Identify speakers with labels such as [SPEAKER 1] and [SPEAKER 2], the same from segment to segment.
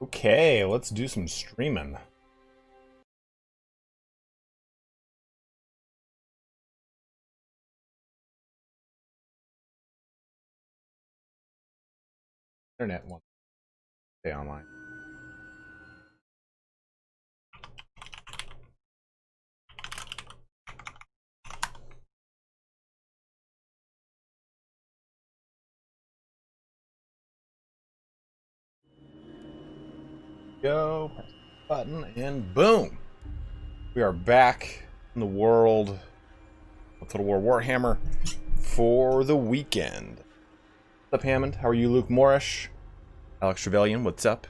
[SPEAKER 1] Okay, let's do some streaming. Internet wants to stay online. Go, press the button, and boom! We are back in the world of Total War Warhammer for the weekend. What's up, Hammond? How are you, Luke Morrish? Alex Trevelyan, what's up?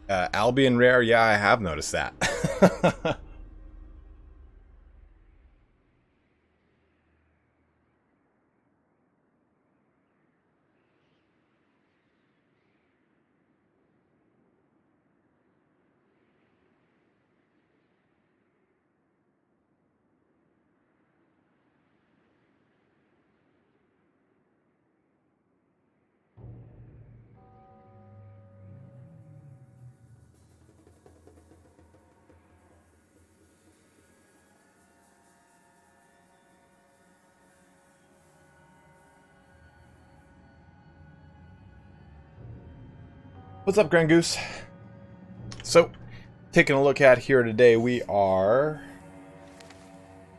[SPEAKER 1] Albion Rare, yeah, I have noticed that. What's up, Grand Goose? So, taking a look at here today, we are...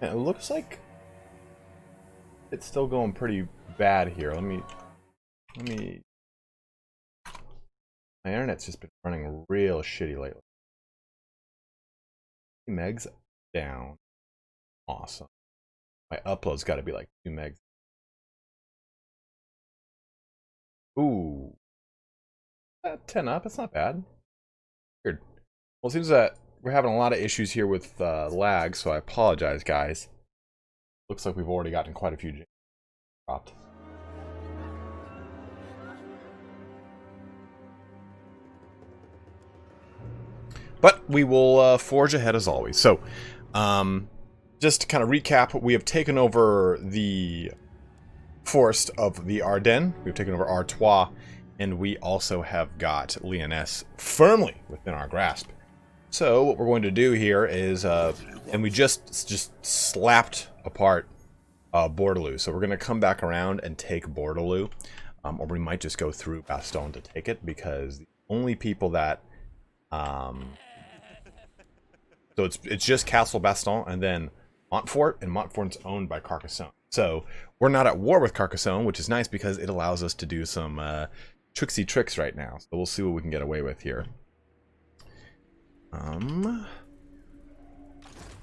[SPEAKER 1] It looks like it's still going pretty bad here. Let me... My internet's just been running real shitty lately. Megs down. Awesome. My upload's got to be like 2 megs. Ooh. 10 up, it's not bad. Weird. Well, it seems that we're having a lot of issues here with lag, so I apologize, guys. Looks like we've already gotten quite a few dropped. But we will forge ahead as always. So, just to kind of recap, we have taken over the forest of the Ardennes. We've taken over Artois. And we also have got Lyonesse firmly within our grasp. So what we're going to do here is, and we just slapped apart BORDELEAUX. So we're going to come back around and take BORDELEAUX, or we might just go through Bastogne to take it, because the only people that, so it's just Castle Bastogne and then Montfort, and Montfort's owned by Carcassonne. So we're not at war with Carcassonne, which is nice because it allows us to do some tricksy tricks right now. So we'll see what we can get away with here.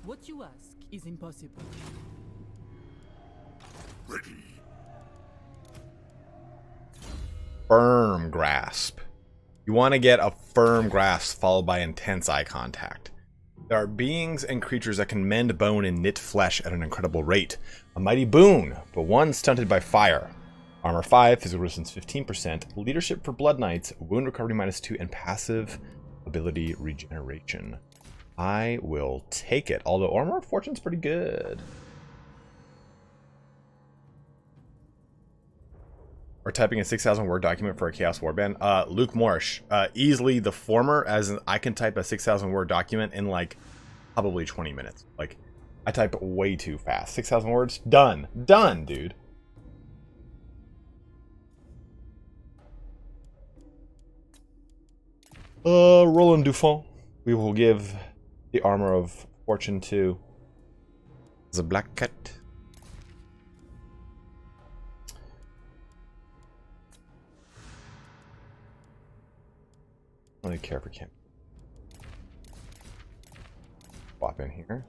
[SPEAKER 2] What you ask is impossible.
[SPEAKER 3] Ready.
[SPEAKER 1] Firm grasp. You want to get a firm grasp followed by intense eye contact. There are beings and creatures that can mend bone and knit flesh at an incredible rate. A mighty boon, but one stunted by fire. Armor 5, physical resistance 15%, leadership for Blood Knights, wound recovery -2, and passive ability regeneration. I will take it, although Armor of Fortune's pretty good. Or typing a 6,000 word document for a Chaos Warband. Luke Morrish, easily the former, as in I can type a 6,000 word document in like probably 20 minutes. Like, I type way too fast. 6,000 words, done. Done, dude. Roland Duffon. We will give the Armor of Fortune to the Black Cat. I don't really care for camp. Swap in here.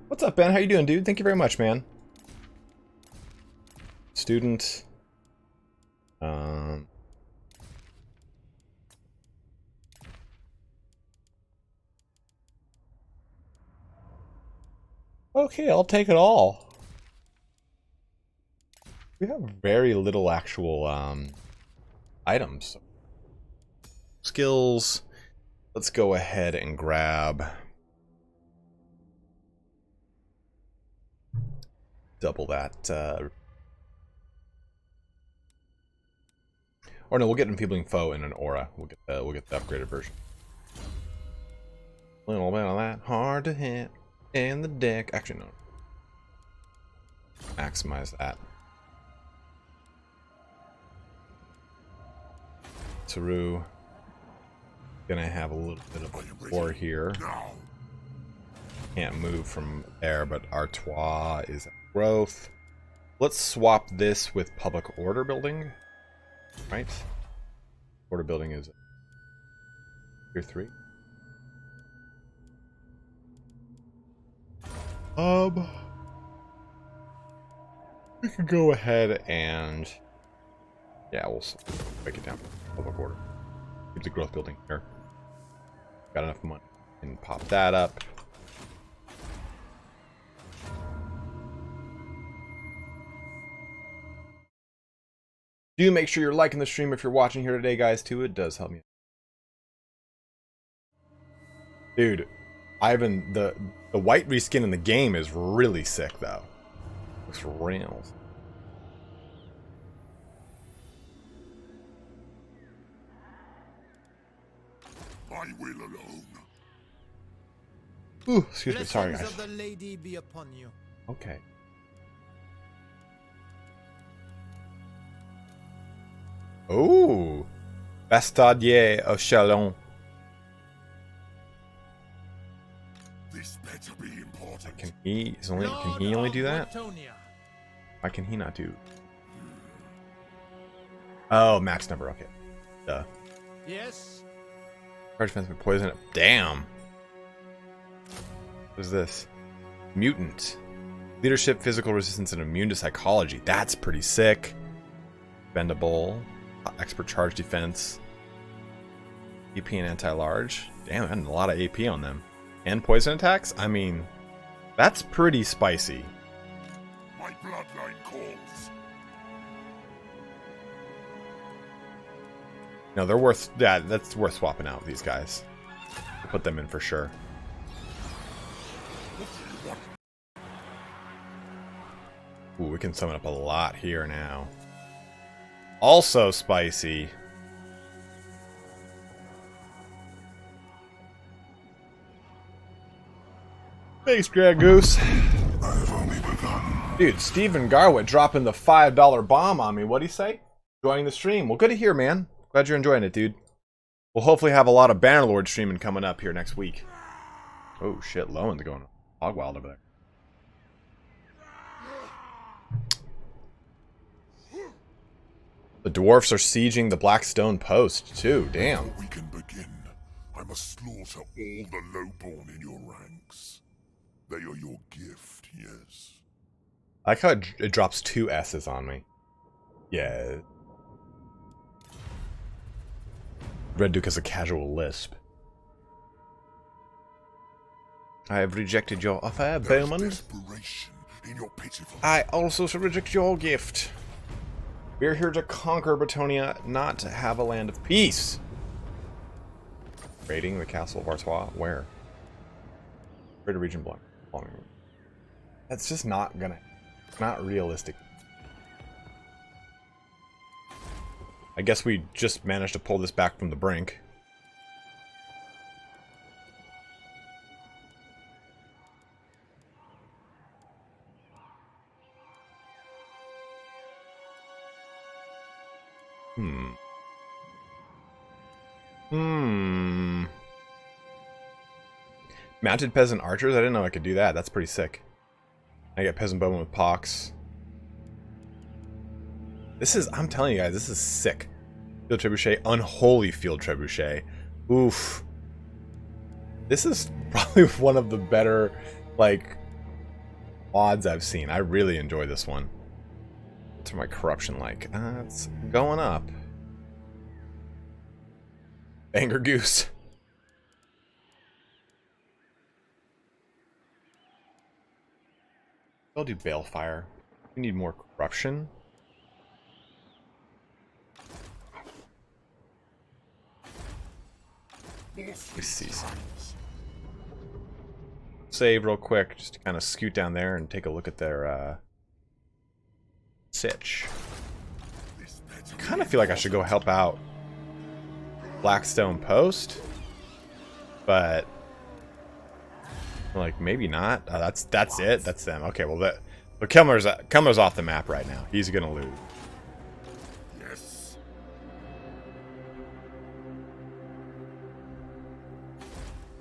[SPEAKER 1] What's up, Ben? How you doing, dude? Thank you very much, man. Student. Okay, I'll take it all. We have very little actual items. Skills. Let's go ahead and grab double that Or no, we'll get Enfeebling Foe in an aura. We'll get the upgraded version. A little bit of that. Hard to hit in the deck. Actually, no. Maximize that. Saru. Gonna have a little bit of a war here. Can't move from there, but Artois is at growth. Let's swap this with Public Order Building. Right? Order Building is tier 3. We could go ahead and yeah, we'll break it down. Public Order. Keep the growth building here. Got enough money. And pop that up. Do make sure you're liking the stream if you're watching here today, guys, too. It does help me. Dude, Ivan, the white reskin in the game is really sick, though. Looks real.
[SPEAKER 3] I will alone.
[SPEAKER 1] Ooh, excuse me. Sorry, guys.
[SPEAKER 4] Of the lady be upon you.
[SPEAKER 1] Okay. Ooh, Bastadier of Chalon.
[SPEAKER 3] This better be important.
[SPEAKER 1] Can he only do that?
[SPEAKER 4] Latonia.
[SPEAKER 1] Why can he not do? Oh, max number. Okay. Duh.
[SPEAKER 4] Yes.
[SPEAKER 1] Charge defense with poison. Damn. What is this? Mutant. Leadership, physical resistance, and immune to psychology. That's pretty sick. Bendable. Expert charge defense. AP and anti-large. Damn, I had a lot of AP on them. And poison attacks? I mean, that's pretty spicy.
[SPEAKER 3] My bloodline calls.
[SPEAKER 1] No, they're worth... Yeah, that's worth swapping out, these guys. We'll put them in for sure. Ooh, we can summon up a lot here now. Also spicy. Thanks, Greg Goose. Dude, Stephen Garwood dropping the $5 bomb on me. What'd he say? Enjoying the stream. Well, good to hear, man. Glad you're enjoying it, dude. We'll hopefully have a lot of Bannerlord streaming coming up here next week. Oh, shit. Lowen's going hog wild over there. The dwarfs are sieging the Blackstone Post, too. Damn.
[SPEAKER 3] Before we can begin, I must slaughter all the lowborn in your ranks. They are your gift, yes.
[SPEAKER 1] I like how it drops 2 S's on me. Yeah. Red Duke has a casual lisp. I have rejected your offer, Bowman. I also shall reject your gift. We're here to conquer Bretonia, not to have a land of peace. Raiding the castle of Artois? Where? Greater region block. That's just not realistic. I guess we just managed to pull this back from the brink. Mounted peasant archers? I didn't know I could do that. That's pretty sick. I get peasant bowman with pox. This is, I'm telling you guys, this is sick. Field trebuchet, unholy field trebuchet. Oof. This is probably one of the better, like, mods I've seen. I really enjoy this one. What's my corruption like? It's going up. Anger Goose. I'll do Balefire. We need more corruption. Let me see. Save real quick, just to kind of scoot down there and take a look at their sitch.
[SPEAKER 3] to
[SPEAKER 1] kind of feel like I should go help out Blackstone Post, but like maybe not. That's it. That's them. Okay, well but Kelmer's off the map right now. He's gonna lose.
[SPEAKER 3] Yes.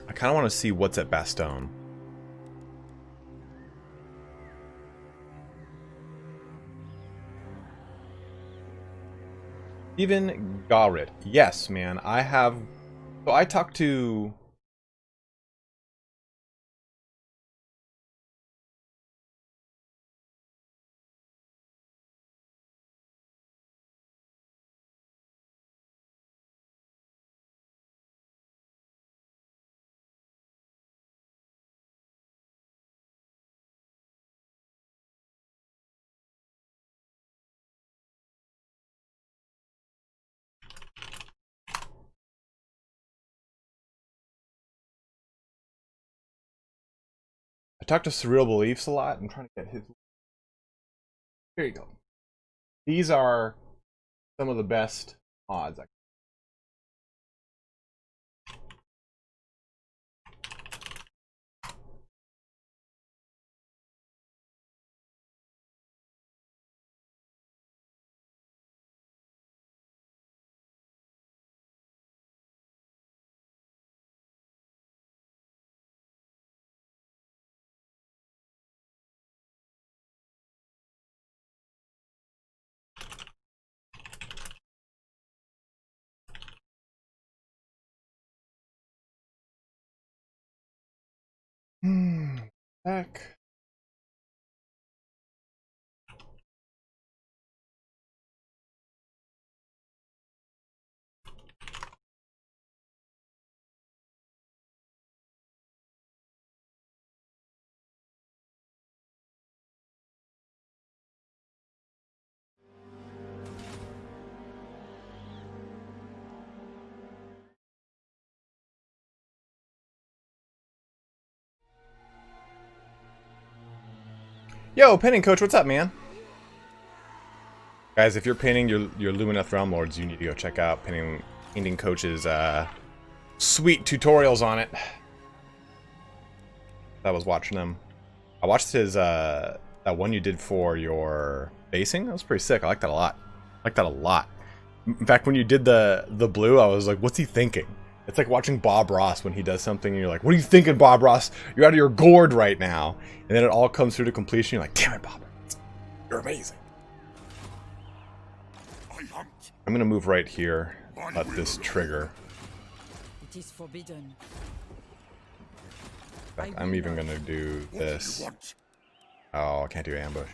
[SPEAKER 1] I kind of want to see what's at Bastogne. Even Garrett. Yes, man. I have. So I talked to. I talked to Surreal Beliefs a lot. I'm trying to get his. Here you go. These are some of the best mods. Back. Yo, painting coach, what's up, man? Guys, if you're painting your Lumineth Realm Lords, you need to go check out painting coach's sweet tutorials on it. I was watching them. I watched his that one you did for your basing. That was pretty sick. I like that a lot. I like that a lot. In fact, when you did the blue, I was like, what's he thinking? It's like watching Bob Ross when he does something and you're like, what are you thinking, Bob Ross? You're out of your gourd right now. And then it all comes through to completion. You're like, damn it, Bob. You're amazing.
[SPEAKER 3] I hunt.
[SPEAKER 1] I'm going to move right here. Let this trigger.
[SPEAKER 2] It is forbidden.
[SPEAKER 1] In fact, I'm even going to do
[SPEAKER 3] What do
[SPEAKER 1] this.
[SPEAKER 3] you want?
[SPEAKER 1] Oh, I can't do ambush.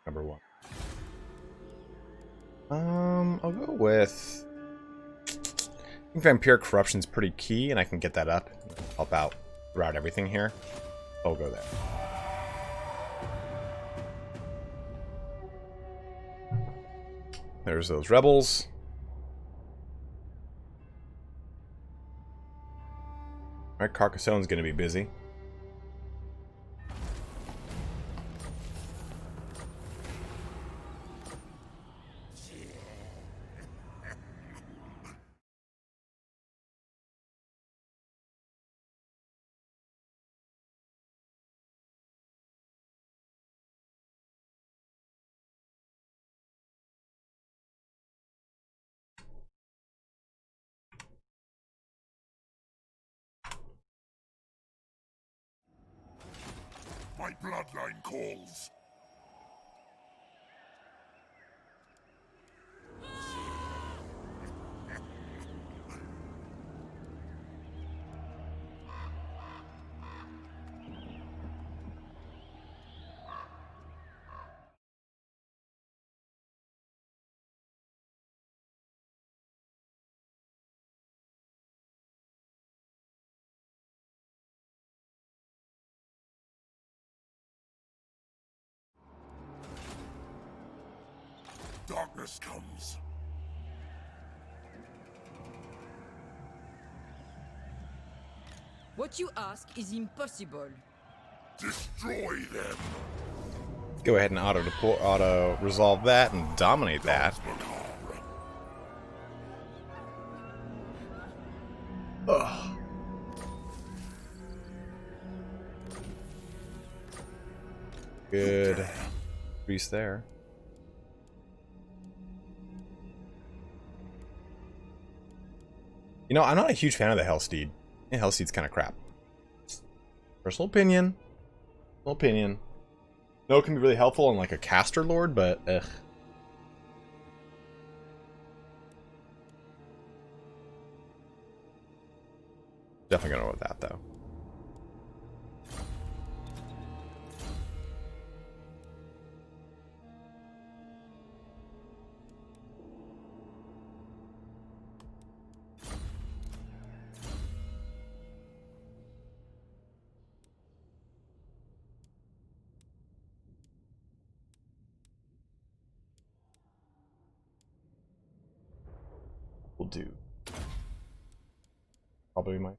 [SPEAKER 1] Number one. I'll go with. I think Vampire Corruption's pretty key, and I can get that up. Help out throughout everything here. I'll go there. There's those rebels. Alright, Carcassone's gonna be busy.
[SPEAKER 3] My bloodline calls. darkness comes.
[SPEAKER 2] What you ask is impossible.
[SPEAKER 3] Destroy them.
[SPEAKER 1] Go ahead and auto resolve that and dominate that. Ugh. Good increase there. You know, I'm not a huge fan of the Hellsteed. Yeah, Hellsteed's kind of crap. Personal opinion. Personal opinion. No, it can be really helpful on like a caster lord, but ugh. Definitely gonna go with that though. Will do. Probably might.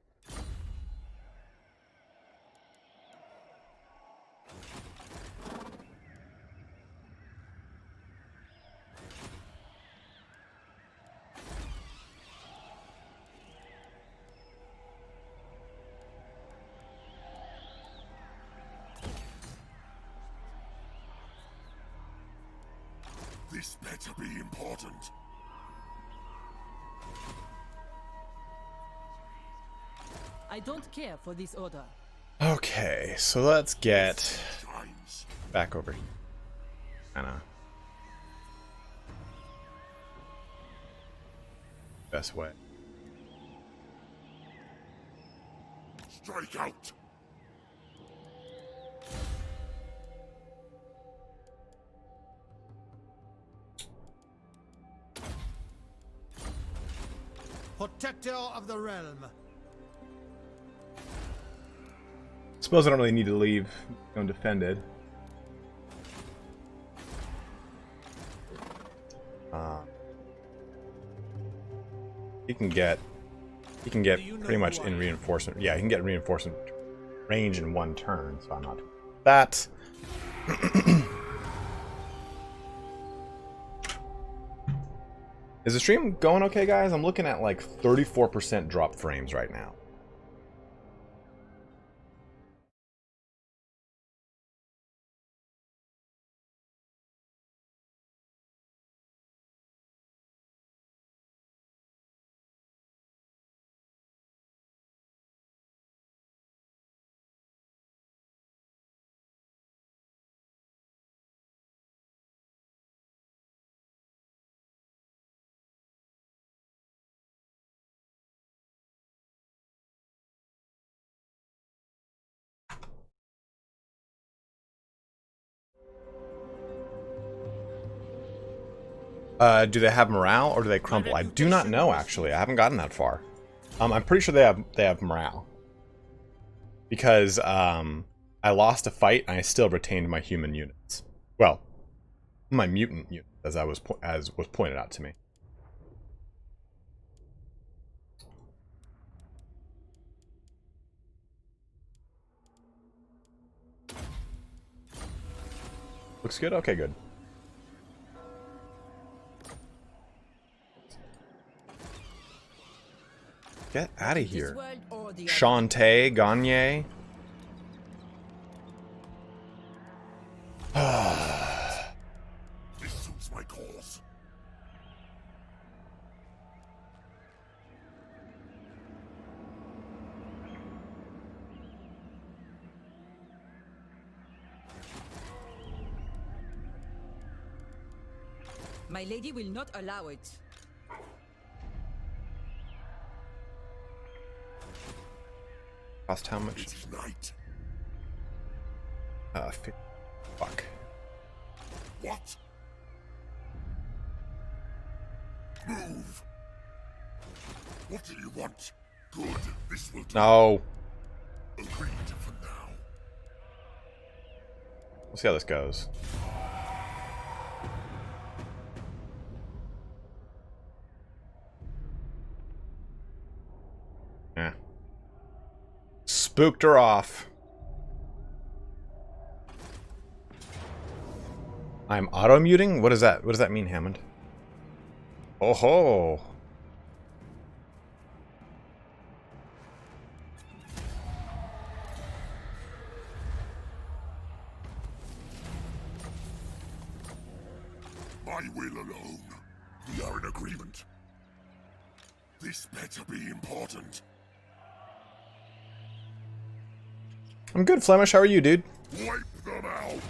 [SPEAKER 3] This better be important.
[SPEAKER 2] I don't care for this order.
[SPEAKER 1] Okay, so let's get
[SPEAKER 3] Times.
[SPEAKER 1] back over here. Kinda. Best way.
[SPEAKER 3] Strike out.
[SPEAKER 4] Protector of the realm.
[SPEAKER 1] Suppose I don't really need to leave undefended. He can get pretty much in reinforcement. Yeah, he can get reinforcement range in one turn, so I'm not doing that. Is the stream going okay, guys? I'm looking at like 34% drop frames right now. Do they have morale or do they crumble? I do not know, actually. I haven't gotten that far. I'm pretty sure they have morale. Because I lost a fight and I still retained my human units. Well, my mutant units, as was pointed out to me. Looks good? Okay, good. Get out of here. Shantae, Gagne.
[SPEAKER 3] This suits my cause.
[SPEAKER 2] My lady will not allow it.
[SPEAKER 1] Cost how much?
[SPEAKER 3] It is night.
[SPEAKER 1] Fuck.
[SPEAKER 3] What? Move. What do you want? Good. This will do.
[SPEAKER 1] No.
[SPEAKER 3] Agreed for now.
[SPEAKER 1] We'll see how this goes. spooked her off. I'm auto-muting? What is that? What does that mean, Hammond? Oh ho!
[SPEAKER 3] My will alone. We are in agreement. This better be important.
[SPEAKER 1] I'm good, Flemish. How are you, dude?
[SPEAKER 3] Wipe them out.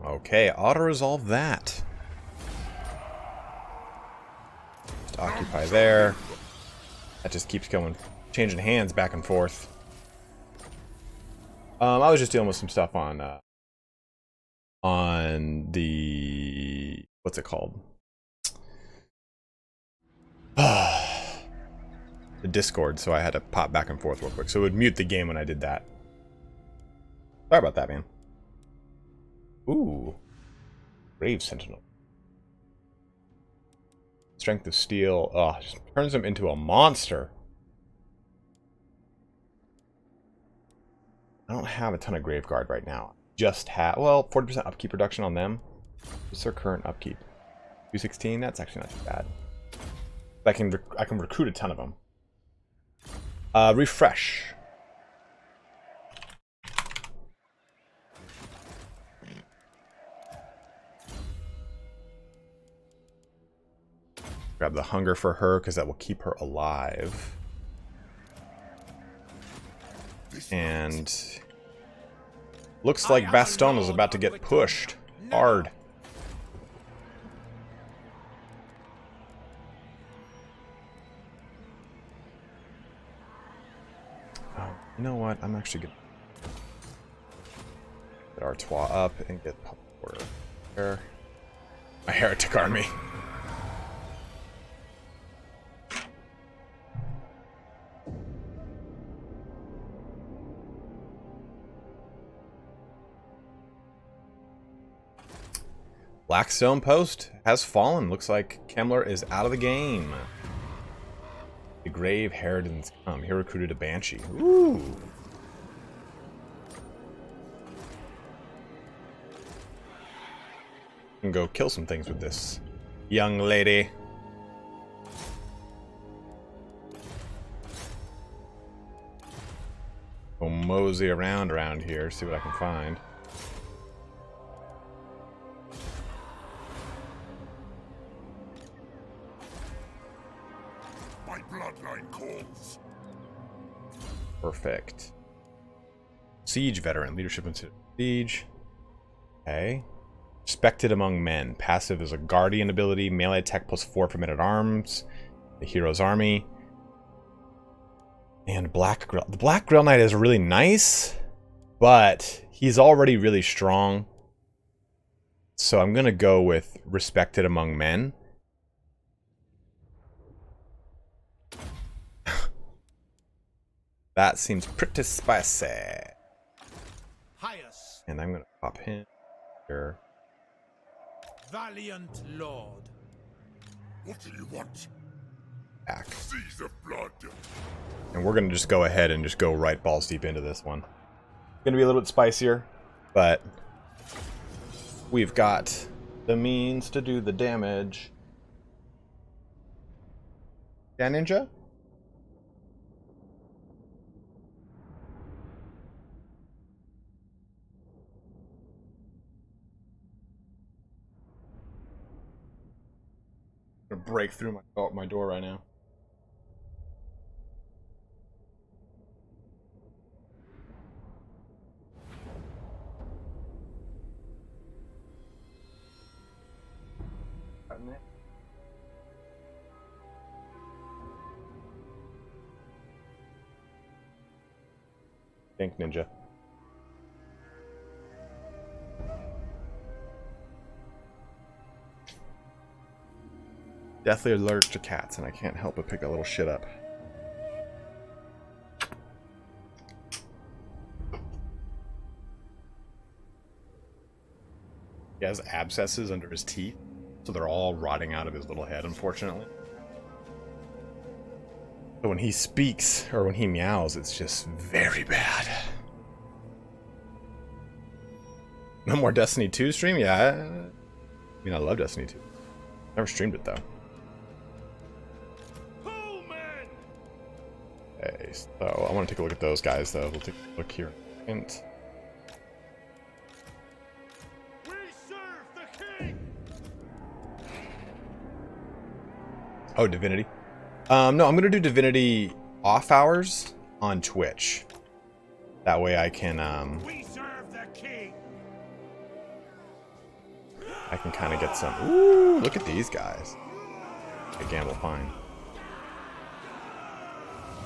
[SPEAKER 1] Okay, auto-resolve that. Just occupy there. That just keeps going, changing hands back and forth. I was just dealing with some stuff on the... what's it called? The Discord, so I had to pop back and forth real quick. So it would mute the game when I did that. Sorry about that, man. Ooh. Grave Sentinel. Strength of Steel. Oh, just turns him into a monster. I don't have a ton of Graveguard right now. Just have, well, 40% upkeep reduction on them. What's their current upkeep? 216? That's actually not too bad. I can recruit a ton of them. Refresh. Grab the hunger for her because that will keep her alive. And looks like Baston is about to get pushed hard. Oh, you know what? I'm actually gonna get Artois up and get Porter there. My heretic army. Blackstone Post has fallen. Looks like Kemmler is out of the game. The Grave Harridans come. He recruited a Banshee. Ooh. Can go kill some things with this young lady. Go mosey around here, see what I can find.
[SPEAKER 3] Bloodline calls.
[SPEAKER 1] Perfect. Siege veteran. Leadership in siege. Okay. Respected among men. Passive is a guardian ability. Melee attack +4 for men-at-arms. The hero's army. And Black Grill. The Black Grill Knight is really nice, but he's already really strong. So I'm going to go with respected among men. That seems pretty spicy.
[SPEAKER 4] Highest.
[SPEAKER 1] And I'm gonna pop him here.
[SPEAKER 4] Valiant Lord.
[SPEAKER 3] What do you want?
[SPEAKER 1] Back.
[SPEAKER 3] Seas of blood.
[SPEAKER 1] And we're gonna just go ahead and just go right balls deep into this one. It's gonna be a little bit spicier, but we've got the means to do the damage. Yeah, Ninja? Gonna break through my door right now. Thank Ninja. Deathly allergic to cats, and I can't help but pick that little shit up. He has abscesses under his teeth, so they're all rotting out of his little head, unfortunately. But when he speaks, or when he meows, it's just very bad. No more Destiny 2 stream? Yeah. I mean, I love Destiny 2. Never streamed it, though. Okay, so I want to take a look at those guys, though. We'll take a look here in a second.
[SPEAKER 4] We serve the king!
[SPEAKER 1] Oh, Divinity. No, I'm going to do Divinity off hours on Twitch. That way I can,
[SPEAKER 4] We serve the king!
[SPEAKER 1] I can kind of get some... Ooh, look at these guys. I gamble fine.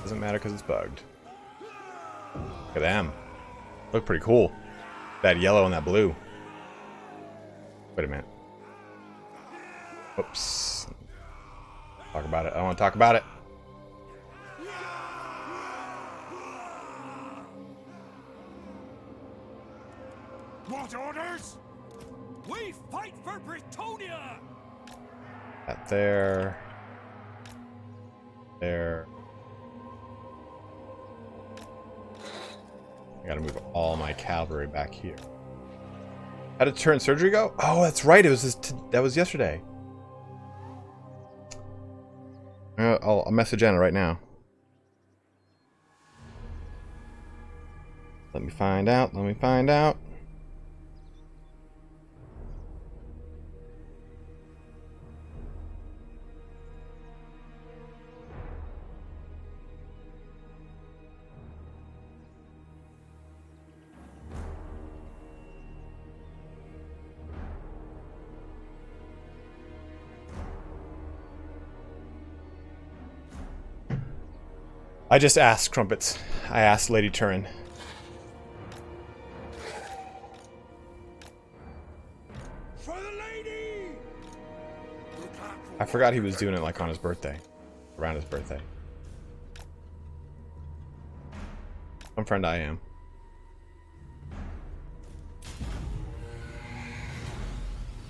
[SPEAKER 1] Doesn't matter because it's bugged. Look at them. Look pretty cool. That yellow and that blue. Wait a minute. Whoops. Talk about it. I don't want to talk about it.
[SPEAKER 4] What orders? We fight for Britonia!
[SPEAKER 1] That there. There. I gotta move all my cavalry back here. How did turn surgery go? Oh, that's right. It was that was yesterday. I'll message Anna right now. Let me find out. Let me find out. I just asked Crumpets. I asked Lady Turin.
[SPEAKER 4] For the lady!
[SPEAKER 1] I forgot he was doing it like on his birthday. Around his birthday. Some friend I am.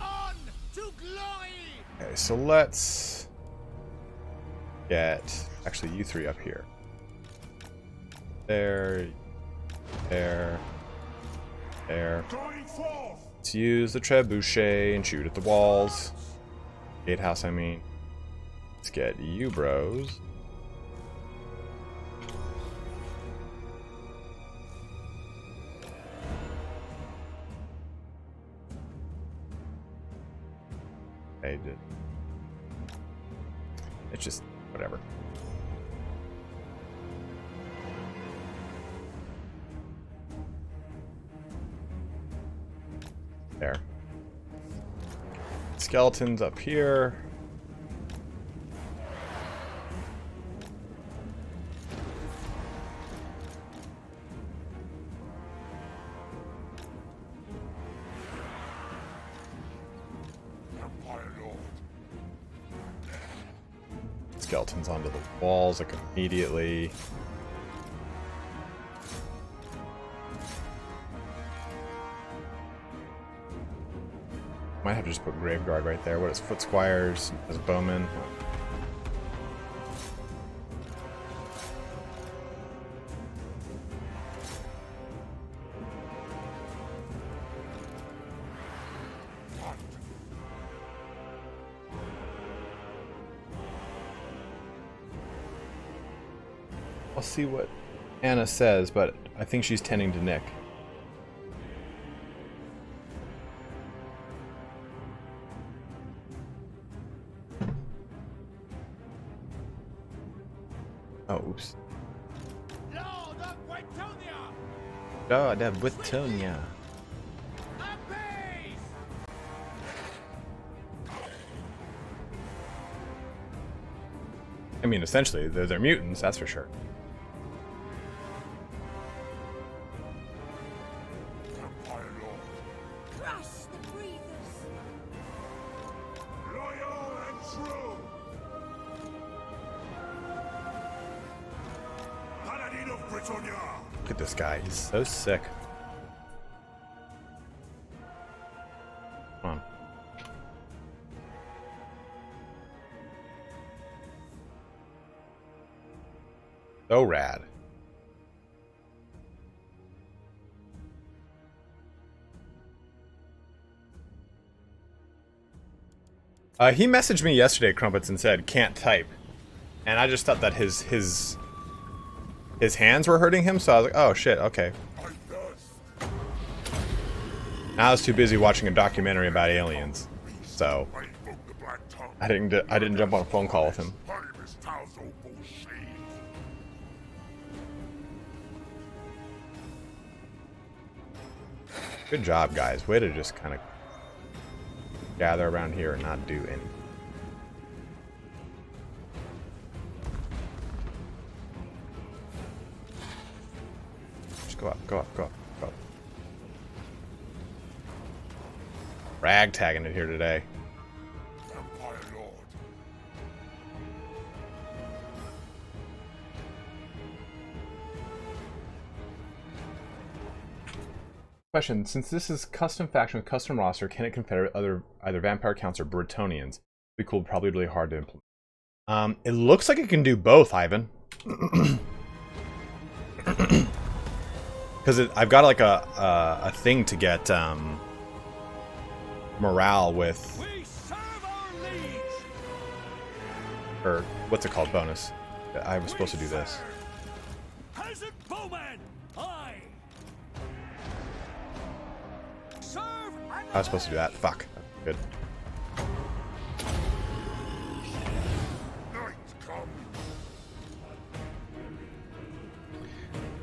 [SPEAKER 4] On to glory!
[SPEAKER 1] Okay, so let's get actually you three up here. There, there, there.
[SPEAKER 4] Going forth!
[SPEAKER 1] Let's use the trebuchet and shoot at the walls. Gatehouse, I mean. Let's get you bros. Okay, it's just whatever. There. Skeletons up here. Skeletons onto the walls like immediately. Might have to just put Graveguard right there. What is Foot Squires as bowmen? I'll see what Anna says, but I think she's tending to Nick. Oh, oops.
[SPEAKER 4] Lord of Britonia!
[SPEAKER 1] God, that Britonia.
[SPEAKER 4] Appease!
[SPEAKER 1] I mean, essentially, they're mutants, that's for sure.
[SPEAKER 2] Crush the breathers.
[SPEAKER 3] Loyal and true! Paladin of Britonia!
[SPEAKER 1] Look at this guy, he's so sick. Come on. So rad. He messaged me yesterday, Crumpets, and said, can't type. And I just thought that his hands were hurting him, so I was like, oh shit, okay. I was too busy watching a documentary about aliens, so I didn't jump on a phone call with him. Good job, guys. Way to just kind of gather around here and not do anything. Just go up, go up, go up, go up. Ragtagging it here today. Question: since this is custom faction with custom roster, can it compare with either vampire counts or Bretonians? Be cool, probably really hard to implement. It looks like it can do both, Ivan. Because I've got like a thing to get morale with,
[SPEAKER 4] We serve our liege.
[SPEAKER 1] or what's it called, bonus. I was supposed to do this.
[SPEAKER 4] Peasant bowman, aye. Serve and
[SPEAKER 1] I was supposed to do that. Fuck. Good.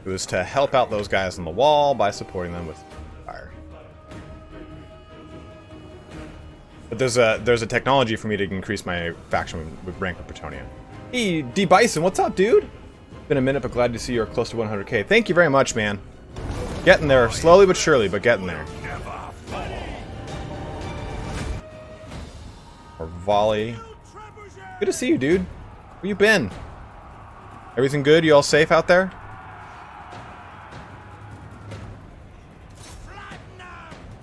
[SPEAKER 1] It was to help out those guys on the wall by supporting them with fire. But there's a technology for me to increase my faction with rank with Bretonnia. Hey, D Bison, what's up, dude? Been a minute, but glad to see you're close to 100k. Thank you very much, man. Getting there, slowly but surely, but getting there. Or volley. Good to see you, dude. Where you been? Everything good? You all safe out there?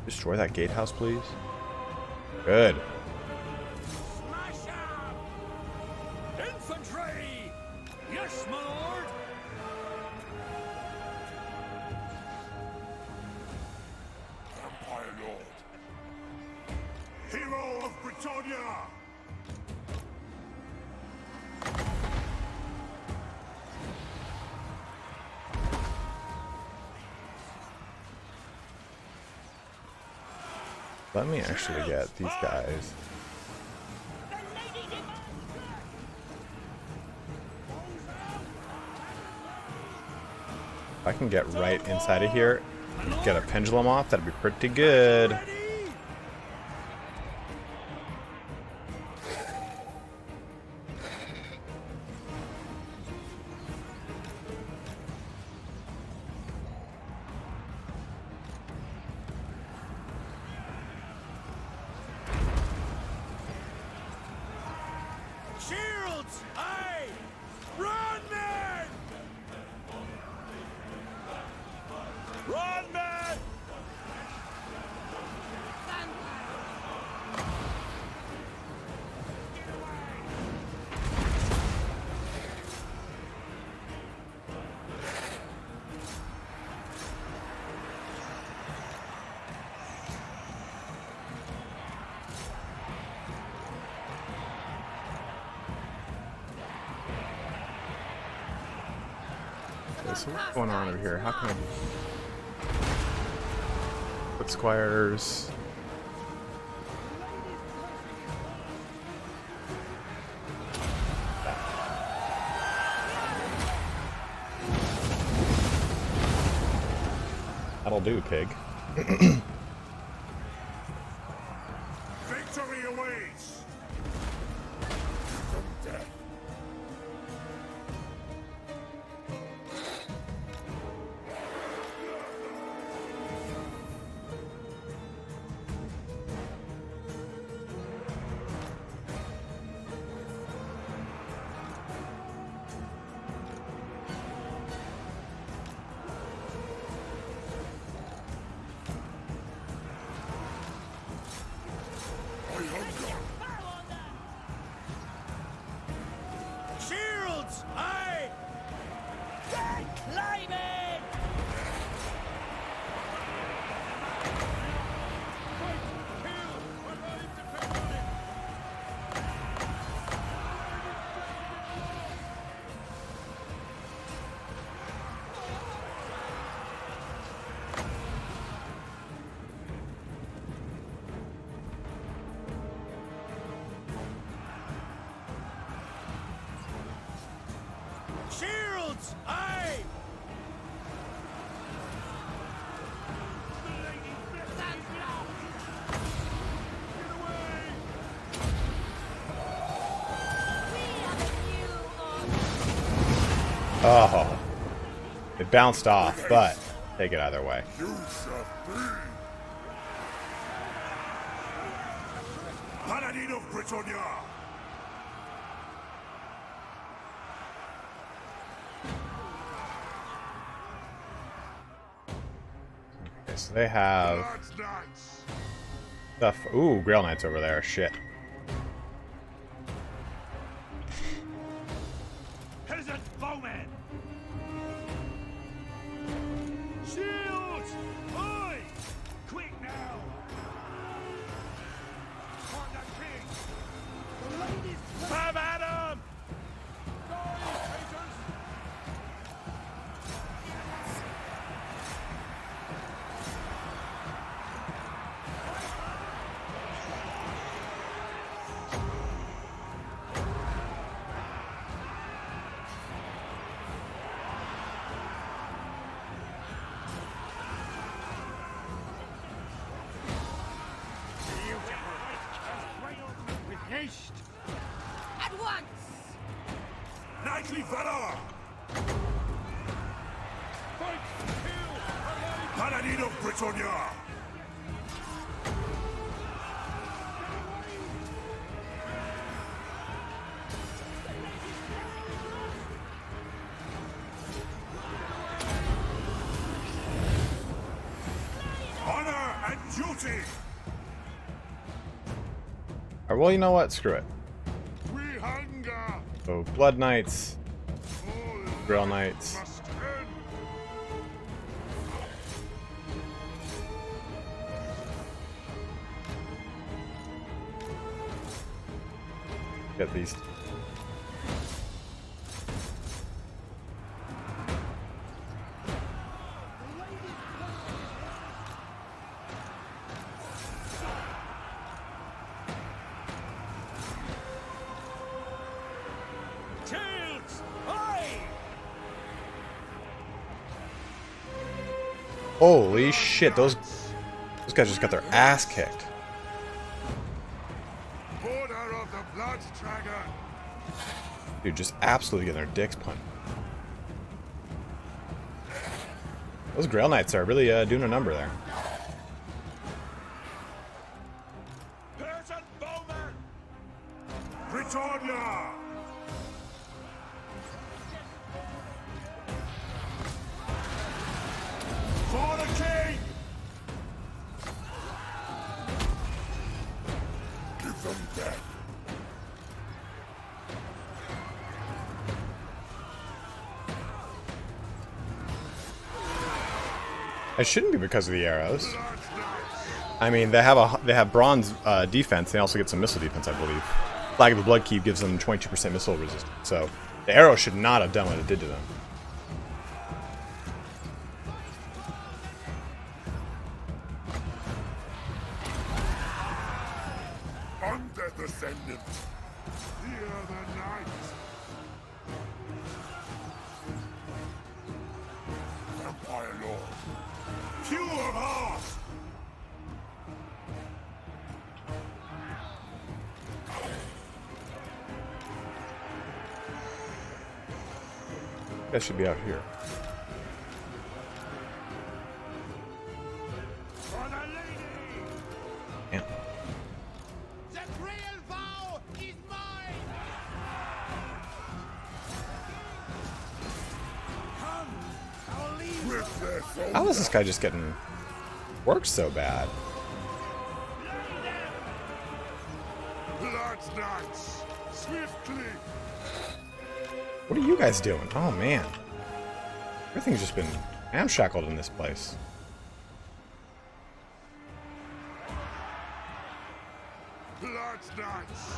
[SPEAKER 1] Destroy that gatehouse, please. Good.
[SPEAKER 4] smash up. Infantry, yes, my lord.
[SPEAKER 3] Empire Lord. Hero of Britannia!
[SPEAKER 1] Let me actually get these guys. If I can get right inside of here and get a pendulum off, that'd be pretty good.
[SPEAKER 4] Shields, aye. Run, men. Run, men.
[SPEAKER 1] Okay, so what's going on over here? How can I put squires? That'll do, pig.
[SPEAKER 3] Victory awaits! From death.
[SPEAKER 1] Oh. It bounced off, but take it either way.
[SPEAKER 3] You shall be. Paladin of Britannia.
[SPEAKER 1] Okay, so they have
[SPEAKER 3] Blood Knights.
[SPEAKER 1] stuff. Ooh, Grail Knights over there. Shit.
[SPEAKER 4] Peasant bowman! Shields! Oi! Quick now! On the king! The ladies! Have at 'em! With haste!
[SPEAKER 2] At once!
[SPEAKER 3] Knightly valor.
[SPEAKER 4] Fight! Kill!
[SPEAKER 3] Paladin of Britannia. Honor and duty.
[SPEAKER 1] Alright, well, you know what? Screw it.
[SPEAKER 3] We hunger.
[SPEAKER 1] So, Blood Knights,
[SPEAKER 3] All
[SPEAKER 1] Grail Knights.
[SPEAKER 3] must end.
[SPEAKER 1] Get these.
[SPEAKER 4] Shields! Oi!
[SPEAKER 1] Holy shit, those guys just got their ass kicked.
[SPEAKER 3] Border of the Blood Dragon.
[SPEAKER 1] Dude, just absolutely getting their dicks punched. Those Grail Knights are really doing a number there.
[SPEAKER 4] Peasant bowman!
[SPEAKER 3] Britannia. For the king. Give them death.
[SPEAKER 1] It shouldn't be because of the arrows.
[SPEAKER 3] Blood Knights.
[SPEAKER 1] I mean, they have bronze defense. They also get some missile defense, I believe. Flag of the Blood Keep gives them 22% missile resistance. So the arrow should not have done what it did to them.
[SPEAKER 3] Undeath Ascendant. Hear the night. Vampire Lord. Pure of heart.
[SPEAKER 1] That should be out here.
[SPEAKER 4] For the lady!
[SPEAKER 1] Yeah.
[SPEAKER 2] The real vow is mine!
[SPEAKER 4] Come! I'll leave!
[SPEAKER 3] With their soul.
[SPEAKER 1] How is this guy just getting worked so bad?
[SPEAKER 3] Blood Knights. Swiftly.
[SPEAKER 1] What are you guys doing? Oh man. Everything's just been ramshackled in this place.
[SPEAKER 3] Blood Knights.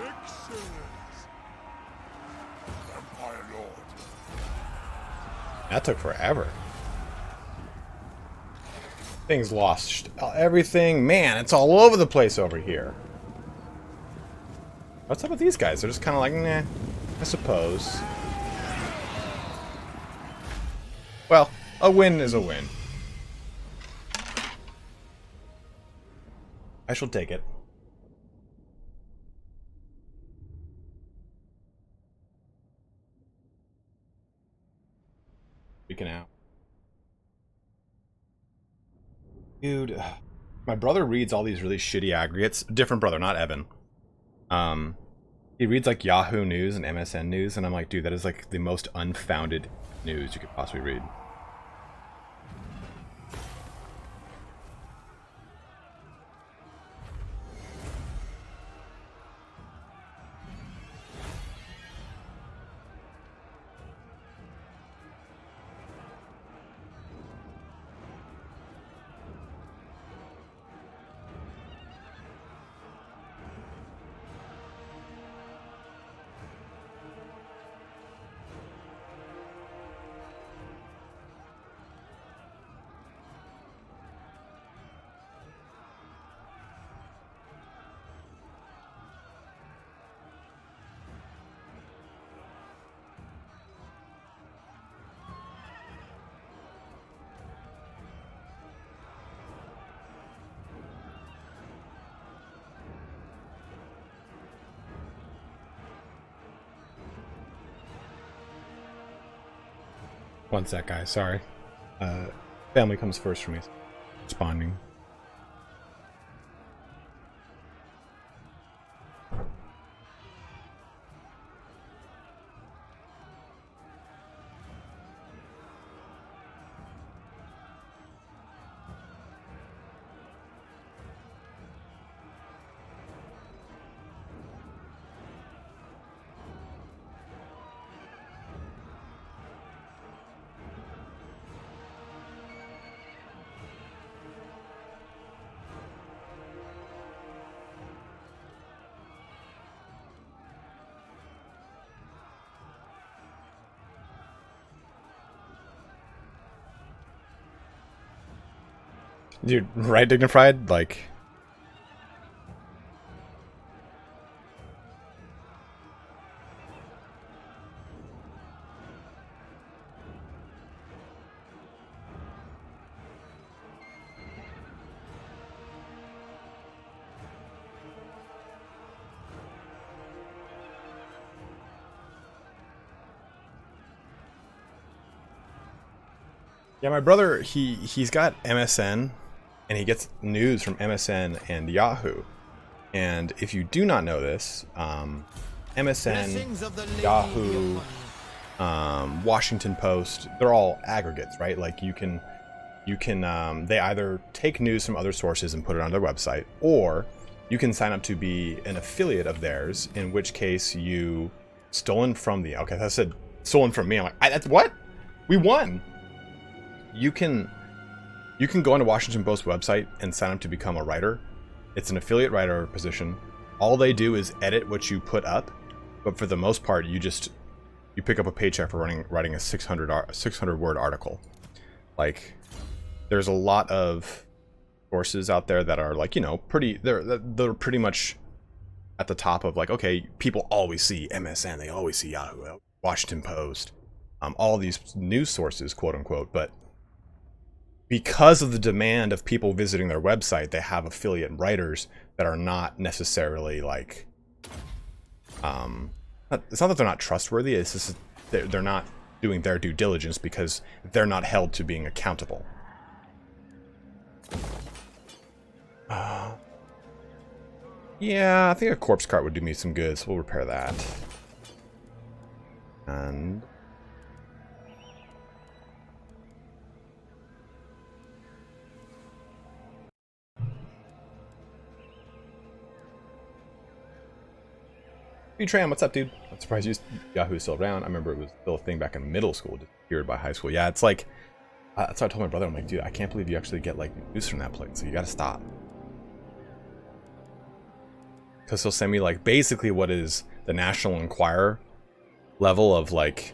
[SPEAKER 3] Excellent. Vampire Lord.
[SPEAKER 1] That took forever. Things lost everything. Man, it's all over the place over here. What's up with these guys? They're just kind of like, nah, I suppose. Well, a win is a win. I shall take it. Dude, my brother reads all these really shitty aggregates. Different brother, not Evan. He reads like Yahoo News and MSN News, and I'm like, dude, that is like the most unfounded news you could possibly read. One sec, guys. Sorry. Family comes first for me. Responding. Dude, right, Dignified? Like... Yeah, my brother, he's got MSN, and he gets news from MSN and Yahoo. And if you do not know this, MSN, Yahoo, Washington Post, they're all aggregates, right? Like you can, they either take news from other sources and put it on their website, or you can sign up to be an affiliate of theirs, in which case you stolen from the, okay, I said stolen from me. I'm like, that's what? We won. You can go onto Washington Post website and sign up to become a writer. It's an affiliate writer position. All they do is edit what you put up, but for the most part, you pick up a paycheck for writing a 600 word article. Like, there's a lot of sources out there that are like, you know, they're pretty much at the top of like, okay, people always see MSN, they always see Yahoo, Washington Post, all these news sources, quote unquote, but because of the demand of people visiting their website, they have affiliate writers that are not necessarily like, it's not that they're not trustworthy, it's just they're not doing their due diligence because they're not held to being accountable. Yeah, I think a corpse cart would do me some good, so we'll repair that. And... Tram, what's up, dude? I'm surprised Yahoo's still around. I remember it was still a thing back in middle school, disappeared by high school. Yeah, it's like, that's what I told my brother. I'm like, dude, I can't believe you actually get like news from that place. So you gotta stop. Because he'll send me like basically what is the National Enquirer level of like,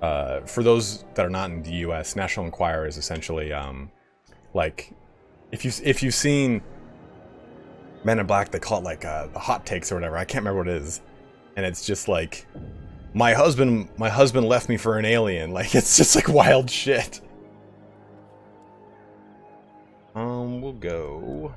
[SPEAKER 1] for those that are not in the U.S., National Enquirer is essentially like, if you've seen Men in Black, they call it like the hot takes or whatever. I can't remember what it is. And it's just like, my husband left me for an alien. Like, it's just like wild shit. We'll go.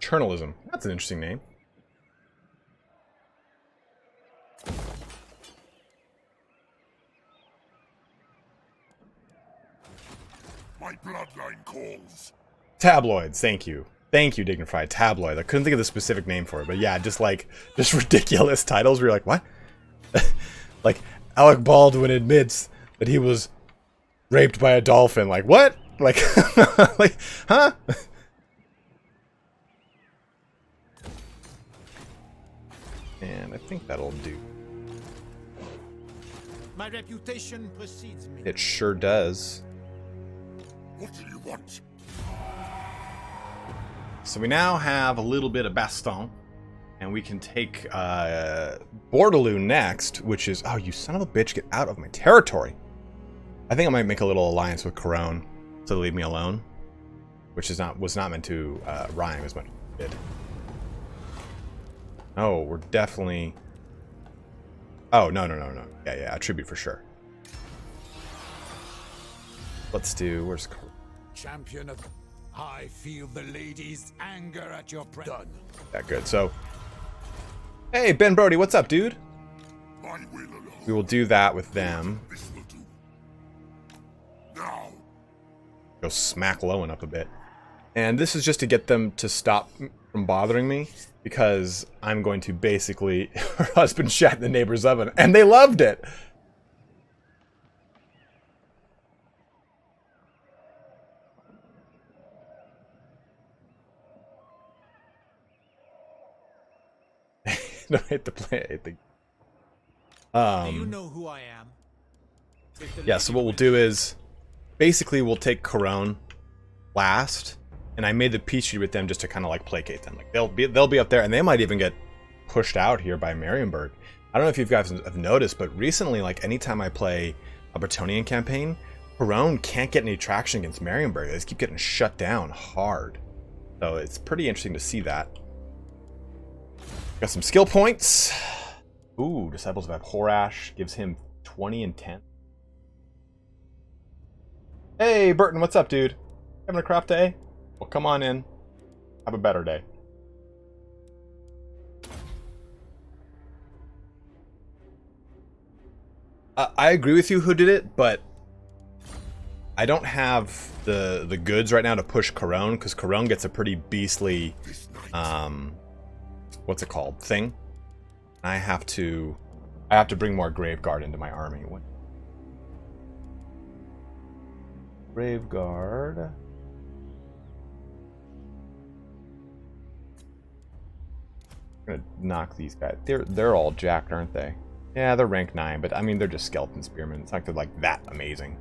[SPEAKER 1] Eternalism. That's an interesting name.
[SPEAKER 3] My bloodline calls.
[SPEAKER 1] Tabloids, thank you. Thank you, Dignified. Tabloid. I couldn't think of the specific name for it, but yeah, just ridiculous titles where you're like, what? Like, Alec Baldwin admits that he was raped by a dolphin. Like, what? Like, like, huh? And I think that'll do.
[SPEAKER 2] My reputation precedes me.
[SPEAKER 1] It sure does.
[SPEAKER 3] What do you want?
[SPEAKER 1] So we now have a little bit of Baston, and we can take BORDELEAUX next, which is... Oh, you son of a bitch, get out of my territory. I think I might make a little alliance with Corone, so leave me alone. Which is was not meant to rhyme as much as it did. Oh, we're definitely... Oh, no. Yeah, attribute for sure. Let's do... Where's Corone?
[SPEAKER 5] Champion of... I feel the lady's anger at your done.
[SPEAKER 1] That good. So, hey, Ben Brody, what's up, dude?
[SPEAKER 3] My will alone.
[SPEAKER 1] We will do that with them.
[SPEAKER 3] This will do. Now.
[SPEAKER 1] Go smack Lowen up a bit. And this is just to get them to stop from bothering me, because I'm going to basically her husband shat in the neighbor's oven, and they loved it. No, I hate to play it.
[SPEAKER 2] Do you know who I am?
[SPEAKER 1] Yeah, so what we'll do is basically we'll take Corone last, and I made the peace treaty with them just to kind of like placate them. Like they'll be up there, and they might even get pushed out here by Marienburg. I don't know if you guys have noticed, but recently, like anytime I play a Bretonnian campaign, Corone can't get any traction against Marienburg. They just keep getting shut down hard. So it's pretty interesting to see that. Got some skill points. Ooh, Disciples of Abhorrash gives him 20 and 10. Hey, Burton, what's up, dude? Having a crap day? Well, come on in. Have a better day. I agree with you who did it, but I don't have the goods right now to push Corone, because Corone gets a pretty beastly what's it called? Thing. I have to bring more Graveguard into my army. What? Graveguard. I'm gonna knock these guys. They're all jacked, aren't they? Yeah, they're rank 9, but I mean they're just skeleton spearmen. It's not they're like that amazing.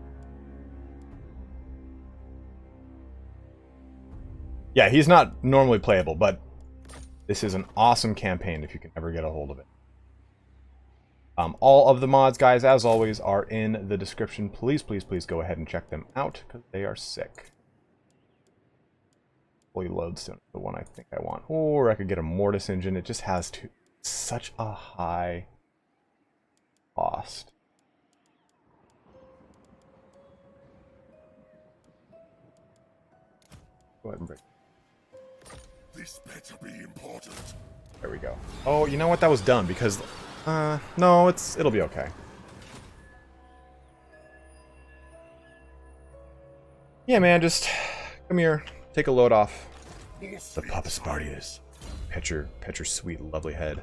[SPEAKER 1] Yeah, he's not normally playable, but this is an awesome campaign if you can ever get a hold of it. All of the mods, guys, as always, are in the description. Please, please, please go ahead and check them out, because they are sick. Fully lodestone is the one I think I want. Or I could get a Mortis engine. It just has such a high cost. Go ahead and break.
[SPEAKER 3] This better be important.
[SPEAKER 1] There we go. Oh, you know what? That was done because... no, it'll be okay. Yeah, man, just come here. Take a load off. The Papa Spartius. Pet your sweet, lovely head.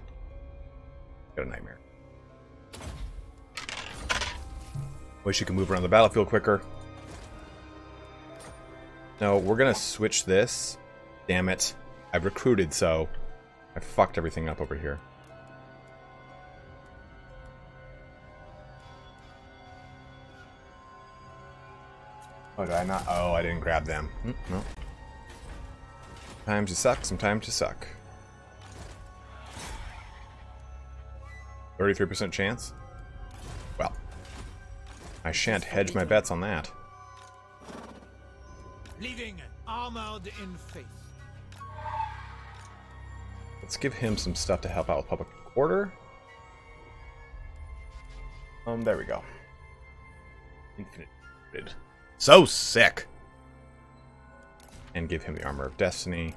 [SPEAKER 1] Got a nightmare. Wish you could move around the battlefield quicker. No, we're gonna switch this. Damn it. I've recruited, so I fucked everything up over here. Oh, did I not? Oh, I didn't grab them. No. Sometimes you suck, sometimes you suck. 33% chance? Well, I shan't hedge my bets on that.
[SPEAKER 2] Leaving armored in faith.
[SPEAKER 1] Let's give him some stuff to help out with public order. There we go. Infinite. So sick! And give him the Armor of Destiny.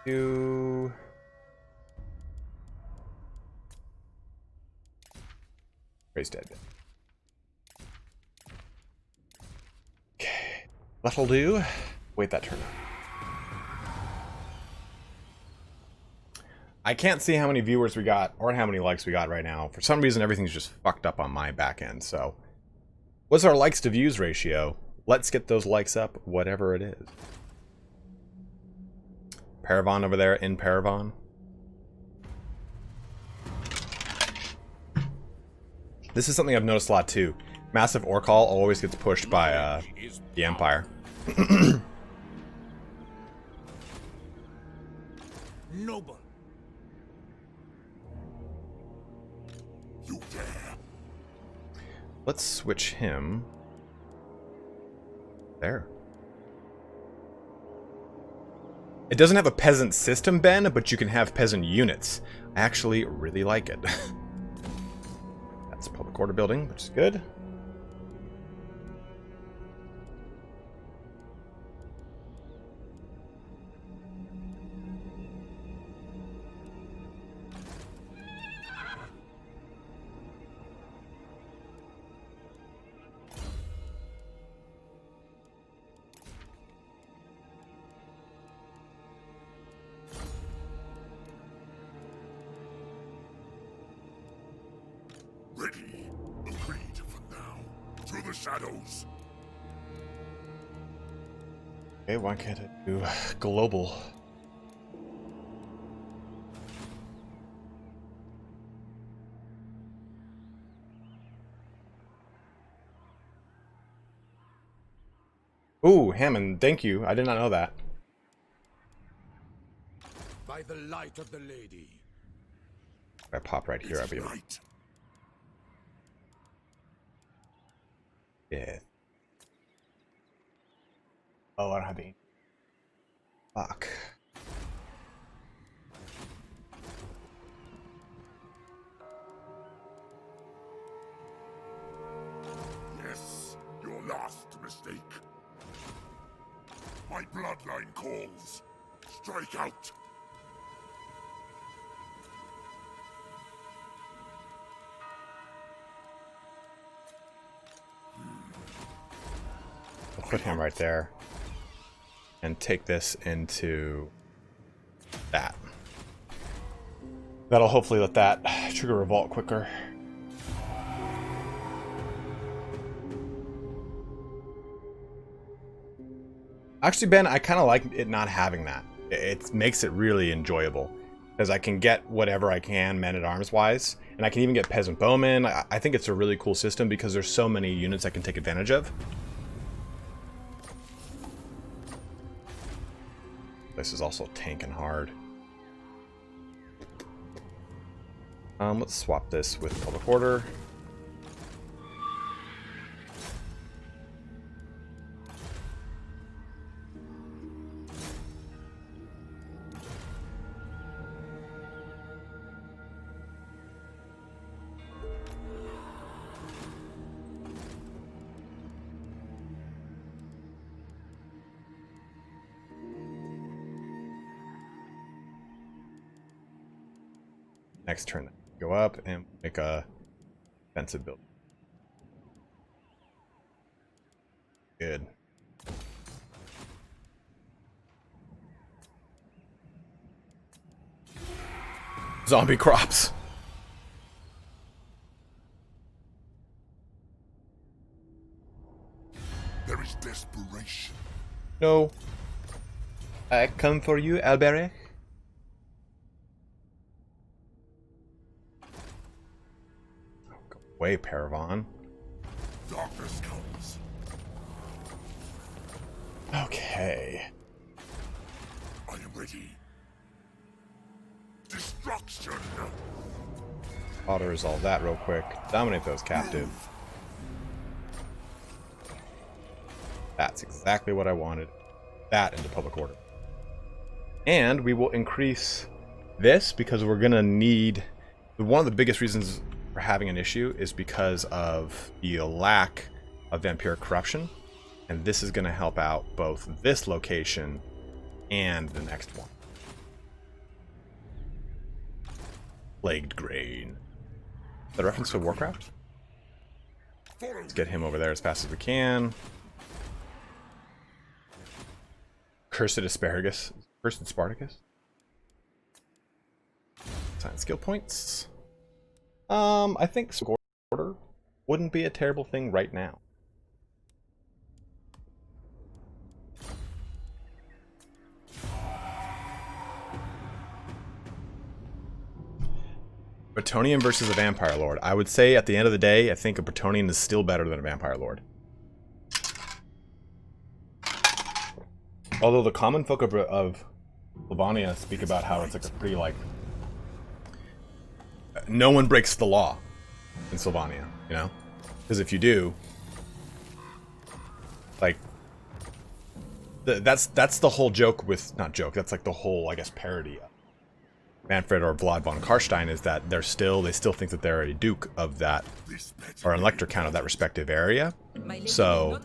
[SPEAKER 1] do... Ray's dead. Okay. That'll do. Wait that turn. I can't see how many viewers we got or how many likes we got right now. For some reason, everything's just fucked up on my back end. So, what's our likes to views ratio? Let's get those likes up, whatever it is. Paravon over there in Paravon. This is something I've noticed a lot too. Massive Orcall always gets pushed by the Empire.
[SPEAKER 2] Noble.
[SPEAKER 3] You dare.
[SPEAKER 1] Let's switch him. There. It doesn't have a peasant system, Ben, but you can have peasant units. I actually really like it. That's a public order building, which is good.
[SPEAKER 3] Ready. Agreed for now. To the shadows.
[SPEAKER 1] Okay, why can't I do global? Ooh, Hammond, thank you. I did not know that.
[SPEAKER 5] By the light of the lady.
[SPEAKER 1] If I pop right here, I'll be able to.
[SPEAKER 3] Right.
[SPEAKER 1] Yeah. Oh, I don't have any. Fuck.
[SPEAKER 3] Yes, your last mistake. My bloodline calls. Strike out.
[SPEAKER 1] I'll put him right there. And take this into that. That'll hopefully let that trigger revolt quicker. Actually, Ben, I kind of like it not having that. It makes it really enjoyable. Because I can get whatever I can man-at-arms wise. And I can even get peasant bowmen. I think it's a really cool system because there's so many units I can take advantage of. This is also tanking hard. Let's swap this with public order. Next turn, go up and make a defensive build. Good. Zombie crops.
[SPEAKER 3] There is desperation.
[SPEAKER 1] No. I come for you, Alberic. Go away, Paravon.
[SPEAKER 3] Darkness comes.
[SPEAKER 1] Okay.
[SPEAKER 3] I am ready. Destruction.
[SPEAKER 1] Auto resolve that real quick. Dominate those captive. That's exactly what I wanted. That into public order. And we will increase this because we're gonna need. One of the biggest reasons for having an issue is because of the lack of vampiric corruption. And this is gonna help out both this location and the next one. Plagued Grain. Is that a reference to Warcraft? Let's get him over there as fast as we can. Cursed Asparagus. Cursed Spartacus. Assign skill points. I think order wouldn't be a terrible thing right now. Bretonnian versus a Vampire Lord. I would say at the end of the day, I think a Bretonnian is still better than a Vampire Lord. Although the common folk of Sylvania speak about how it's like a pretty like... No one breaks the law in Sylvania, you know? Because if you do... Like... That's the whole joke with... Not joke, that's like the whole, I guess, parody of Manfred or Vlad von Karstein, is that they still think that they're a duke of that, or an elector count of that respective area. So,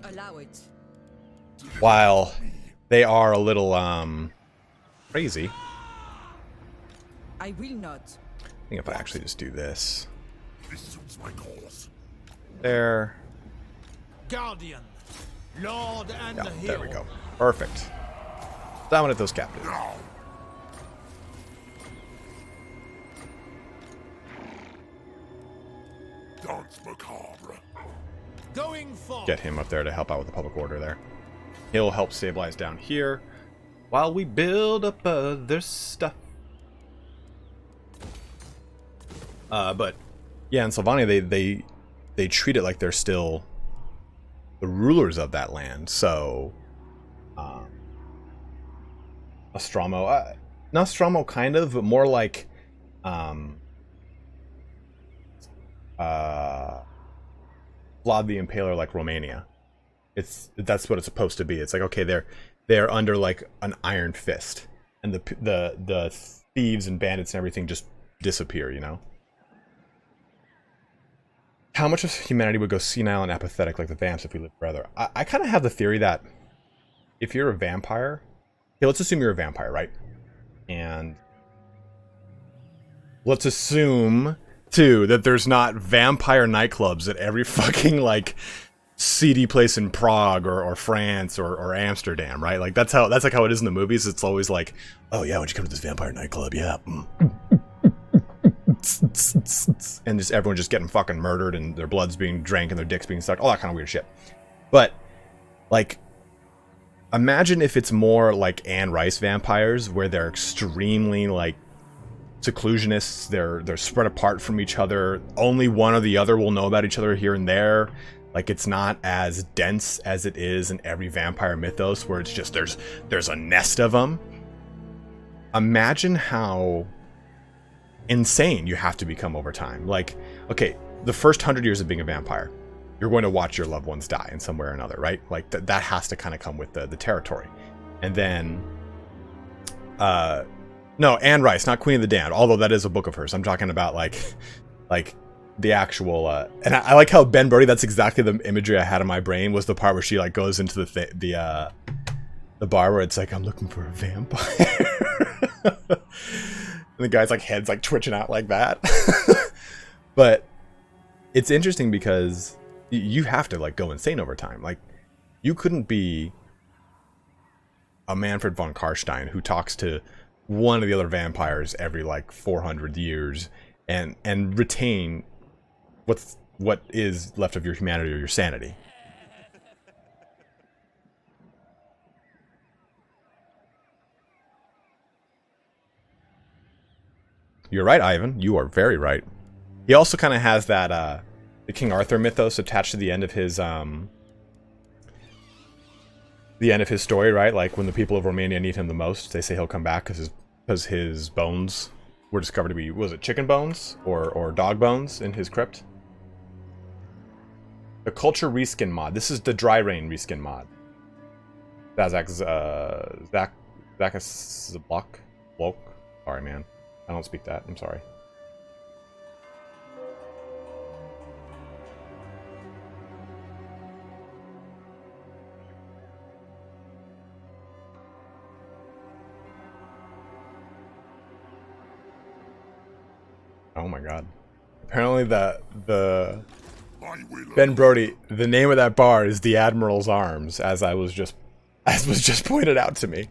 [SPEAKER 1] while they are a little crazy,
[SPEAKER 6] I will not.
[SPEAKER 1] I think if I actually just do this,
[SPEAKER 3] This suits my cause.
[SPEAKER 1] there,
[SPEAKER 2] Guardian, Lord and
[SPEAKER 1] yeah,
[SPEAKER 2] Hero.
[SPEAKER 1] there we go, perfect. Dominate those captives.
[SPEAKER 3] Now. Dance macabre.
[SPEAKER 2] Going forth.
[SPEAKER 1] Get him up there to help out with the public order there. He'll help stabilize down here while we build up other stuff. But yeah, in Sylvania they treat it like they're still the rulers of that land. So Nostromo kind of, but more like Vlad the Impaler, like Romania. That's what it's supposed to be. It's like, okay, they're under like an iron fist, and the thieves and bandits and everything just disappear, you know? How much of humanity would go senile and apathetic like the vamps if we lived forever? I kind of have the theory that if you're a vampire, okay, let's assume you're a vampire, right? And let's assume too that there's not vampire nightclubs at every fucking like seedy place in Prague or France or Amsterdam, right? Like that's like how it is in the movies. It's always like, oh yeah, why'd you come to this vampire nightclub? Yeah. And just everyone just getting fucking murdered and their blood's being drank and their dicks being sucked, all that kind of weird shit. But like, imagine if it's more like Anne Rice vampires, where they're extremely like seclusionists, they're spread apart from each other, only one or the other will know about each other here and there. Like, it's not as dense as it is in every vampire mythos, where it's just there's a nest of them. Imagine how insane you have to become over time. Like, okay, the first 100 years of being a vampire, you're going to watch your loved ones die in some way or another, right? Like that has to kind of come with the territory. And then no, Anne Rice, not Queen of the Damned, although that is a book of hers. I'm talking about like the actual and I like how Ben Brody, that's exactly the imagery I had in my brain, was the part where she like goes into the bar where it's like, I'm looking for a vampire. And the guy's like head's like twitching out like that. But it's interesting because you have to like go insane over time. Like, you couldn't be a Manfred von Karstein who talks to one of the other vampires every like 400 years and retain what is left of your humanity or your sanity. You're right, Ivan. You are very right. He also kind of has that the King Arthur mythos attached to the end of his story, right? Like, when the people of Romania need him the most, they say he'll come back because his bones were discovered to be, was it chicken bones or dog bones in his crypt? The Culture Reskin mod. This is the Dry Rain Reskin mod. Zackus Block. Sorry, man. I don't speak that. I'm sorry. Oh my god. Apparently the
[SPEAKER 3] I will.
[SPEAKER 1] Ben Brody, the name of that bar is the Admiral's Arms, as was just pointed out to me.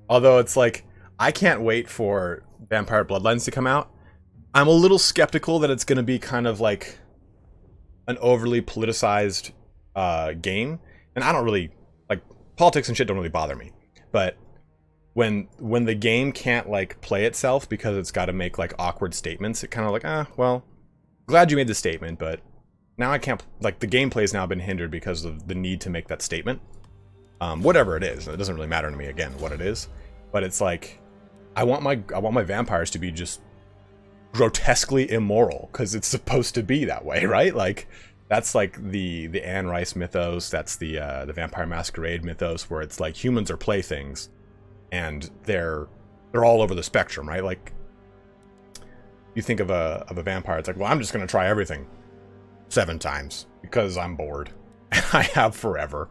[SPEAKER 1] Although it's like, I can't wait for Vampire Bloodlines to come out. I'm a little skeptical that it's going to be kind of like an overly politicized game. And I don't really, like, politics and shit don't really bother me. But when the game can't, like, play itself because it's got to make, like, awkward statements, it kind of like, well, glad you made the statement, but now I can't, like, the gameplay's now been hindered because of the need to make that statement. Whatever it is, it doesn't really matter to me, again, what it is. But it's like, I want my vampires to be just grotesquely immoral, because it's supposed to be that way, right? Like, that's like the Anne Rice mythos, that's the Vampire Masquerade mythos, where it's like humans are playthings, and they're all over the spectrum, right? Like, you think of a vampire, it's like, well, I'm just gonna try everything 7 times because I'm bored, and I have forever.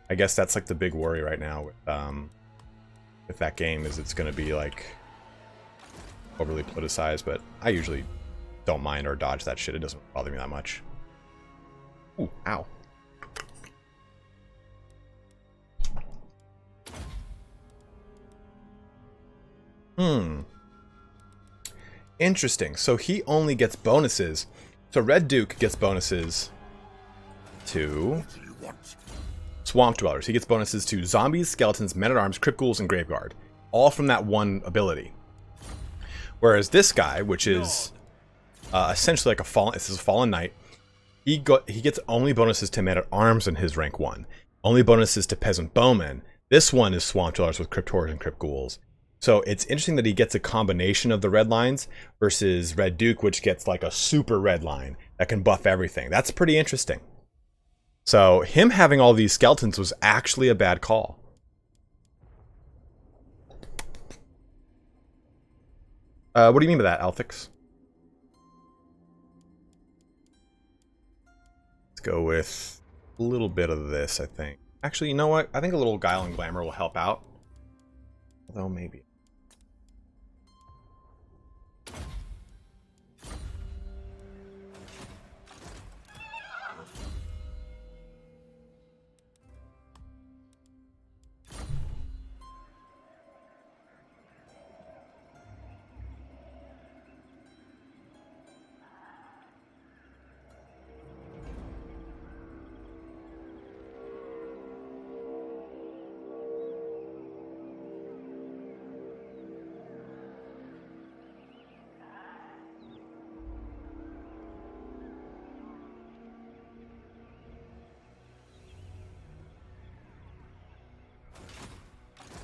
[SPEAKER 1] I guess that's like the big worry right now with that game, is it's going to be like overly politicized, but I usually don't mind or dodge that shit. It doesn't bother me that much. Ooh, ow. Interesting. So he only gets bonuses. So Red Duke gets bonuses to Swamp Dwellers. He gets bonuses to Zombies, Skeletons, Men-at-Arms, Crypt Ghouls, and Graveguard. All from that one ability. Whereas this guy, which is essentially like this is a Fallen Knight, he gets only bonuses to Men-at-Arms in his rank 1. Only bonuses to Peasant Bowmen. This one is Swamp Dwellers with Crypt Horrors and Crypt Ghouls. So it's interesting that he gets a combination of the red lines versus Red Duke, which gets like a super red line that can buff everything. That's pretty interesting. So him having all these skeletons was actually a bad call. What do you mean by that, Althix? Let's go with a little bit of this, I think. Actually, you know what? I think a little Guile and Glamour will help out. Although, maybe.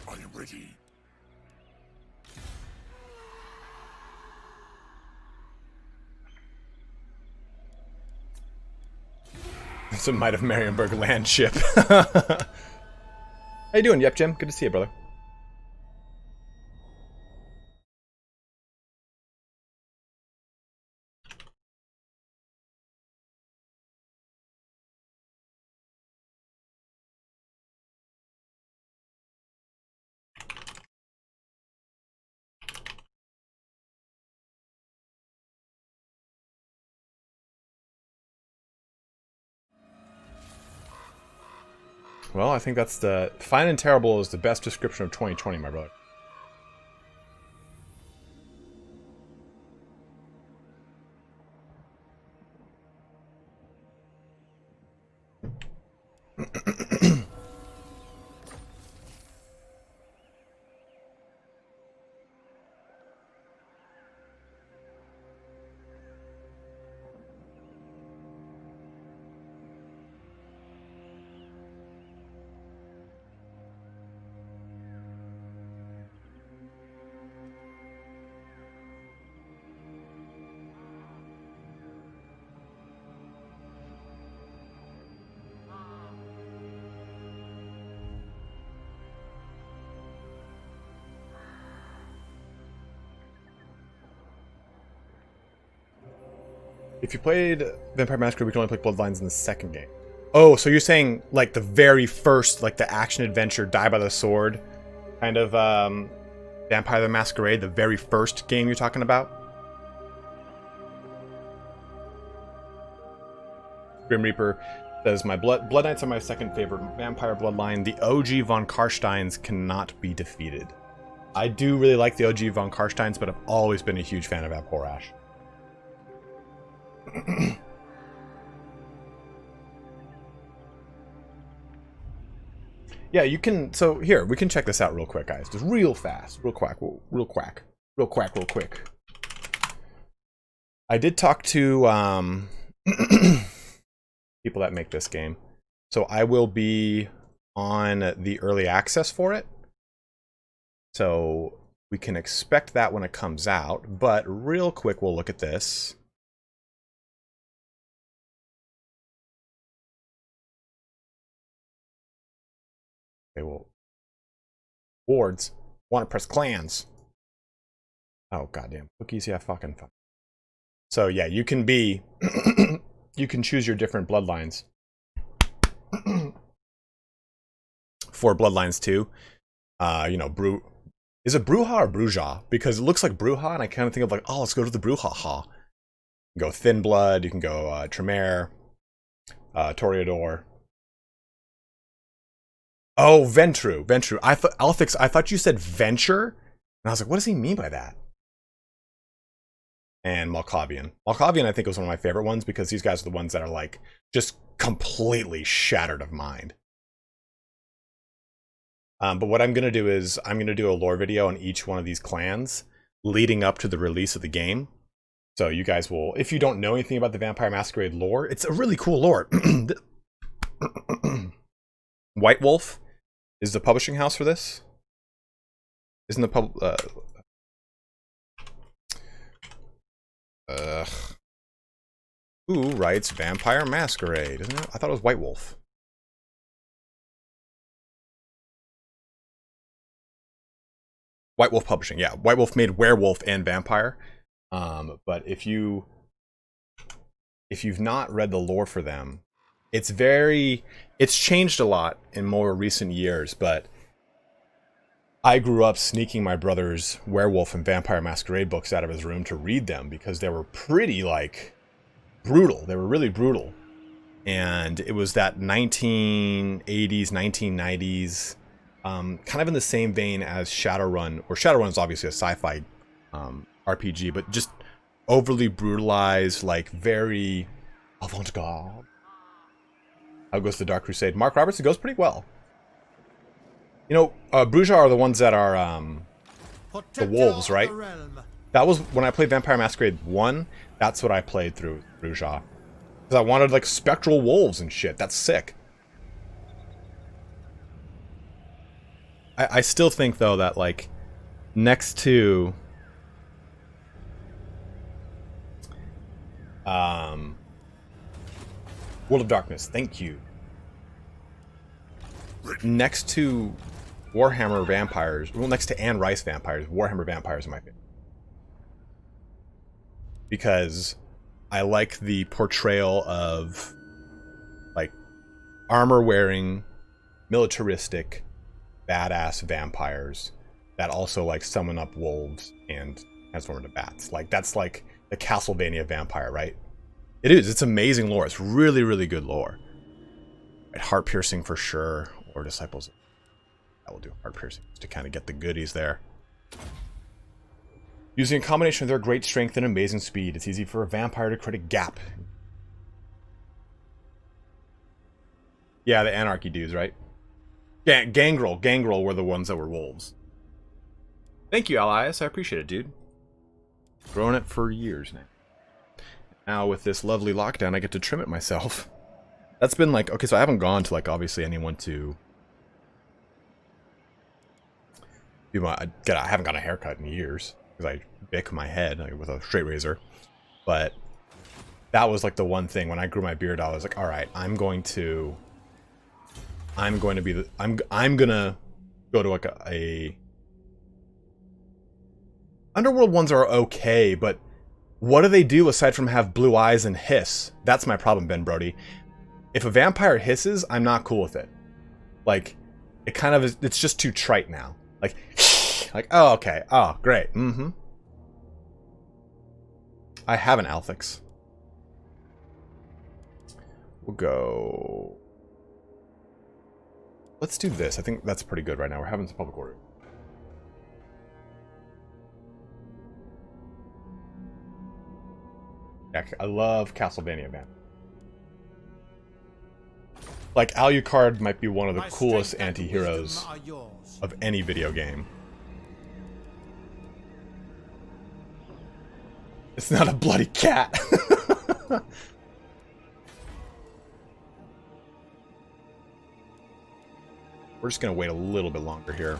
[SPEAKER 3] I am ready.
[SPEAKER 1] It's a Might of Marienburg land ship. How you doing, Yep Jim? Good to see you, brother. Well, I think that's the... Fine and Terrible is the best description of 2020, my brother. if you played Vampire Masquerade, we can only play Bloodlines in the second game. Oh, so you're saying like the very first, like the action adventure, die by the sword, kind of Vampire the Masquerade, the very first game you're talking about? Grim Reaper says, my Blood Knights are my second favorite vampire bloodline. The OG von Karsteins cannot be defeated. I do really like the OG von Karsteins, but I've always been a huge fan of Abhorrash. Yeah, you can. So here, we can check this out real quick, guys. Just real fast, real quick. I did talk to people that make this game, so I will be on the early access for it. So we can expect that when it comes out. But real quick, we'll look at this. Okay, well, boards want to press clans. Oh goddamn cookies, yeah, fucking fuck. So yeah, you can be, you can choose your different bloodlines for Bloodlines 2. You know, is it Bruja or Bruja? Because it looks like Bruja, and I kind of think of like, oh, let's go to the Bruja. You can go Thin Blood. You can go Tremere, Toreador. Oh, Ventru. I thought you said Venture, and I was like, what does he mean by that? And Malkavian. Malkavian, I think, was one of my favorite ones because these guys are the ones that are like just completely shattered of mind. But what I'm gonna do is I'm gonna do a lore video on each one of these clans leading up to the release of the game. So you guys will, if you don't know anything about the Vampire Masquerade lore, it's a really cool lore. White Wolf is the publishing house for this. Isn't the who writes Vampire Masquerade? Isn't it? I thought it was White Wolf. White Wolf Publishing, yeah. White Wolf made Werewolf and Vampire. But if you've not read the lore for them, it's changed a lot in more recent years, but I grew up sneaking my brother's Werewolf and Vampire Masquerade books out of his room to read them because they were pretty, like, brutal. They were really brutal. And it was that 1980s, 1990s, kind of in the same vein as Shadowrun, or Shadowrun is obviously a sci-fi RPG, but just overly brutalized, like very avant-garde. How goes the Dark Crusade? Mark Roberts, it goes pretty well. You know, Bruja are the ones that are the wolves, right? That was when I played Vampire Masquerade 1. That's what I played through Bruja. Because I wanted like spectral wolves and shit. That's sick. I still think though that like next to World of Darkness, thank you. Next to Warhammer Vampires, well, next to Anne Rice Vampires, Warhammer Vampires are my favorite. Because I like the portrayal of, like, armor-wearing, militaristic, badass vampires that also, like, summon up wolves and transform into bats. Like, that's, like, the Castlevania vampire, right? It is. It's amazing lore. It's really, really good lore. Right, heart-piercing for sure. Or Disciples. I will do heart-piercing to kind of get the goodies there. Using a combination of their great strength and amazing speed, it's easy for a vampire to create a gap. Yeah, the Anarchy dudes, right? Gangrel were the ones that were wolves. Thank you, Elias. I appreciate it, dude. Growing it for years now. Now with this lovely lockdown, I get to trim it myself. That's been like, okay, so I haven't gone to like obviously anyone to do my, I haven't got a haircut in years because I bick my head like, with a straight razor. But that was like the one thing when I grew my beard, I was like, all right, I'm gonna go to like a Underworld ones are okay, but what do they do aside from have blue eyes and hiss? That's my problem, Ben Brody. If a vampire hisses, I'm not cool with it. Like, it kind of is, it's just too trite now. Like, like, oh, okay. Oh, great. Mm-hmm. I have an Althix. We'll go... Let's do this. I think that's pretty good right now. We're having some public order. Yeah, I love Castlevania, man. Like, Alucard might be one of the coolest anti-heroes of any video game. It's not a bloody cat. We're just going to wait a little bit longer here.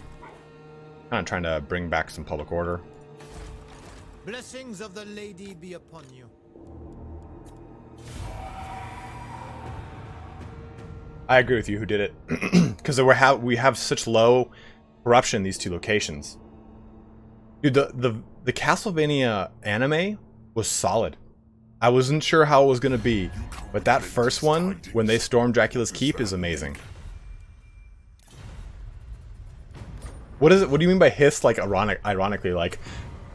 [SPEAKER 1] Kind of trying to bring back some public order.
[SPEAKER 2] Blessings of the lady be upon you.
[SPEAKER 1] I agree with you who did it. Because we have such low corruption in these two locations. Dude, the Castlevania anime was solid. I wasn't sure how it was going to be. But that first one, when they storm Dracula's Keep, is amazing. What is it? What do you mean by hiss? Like ironically, like,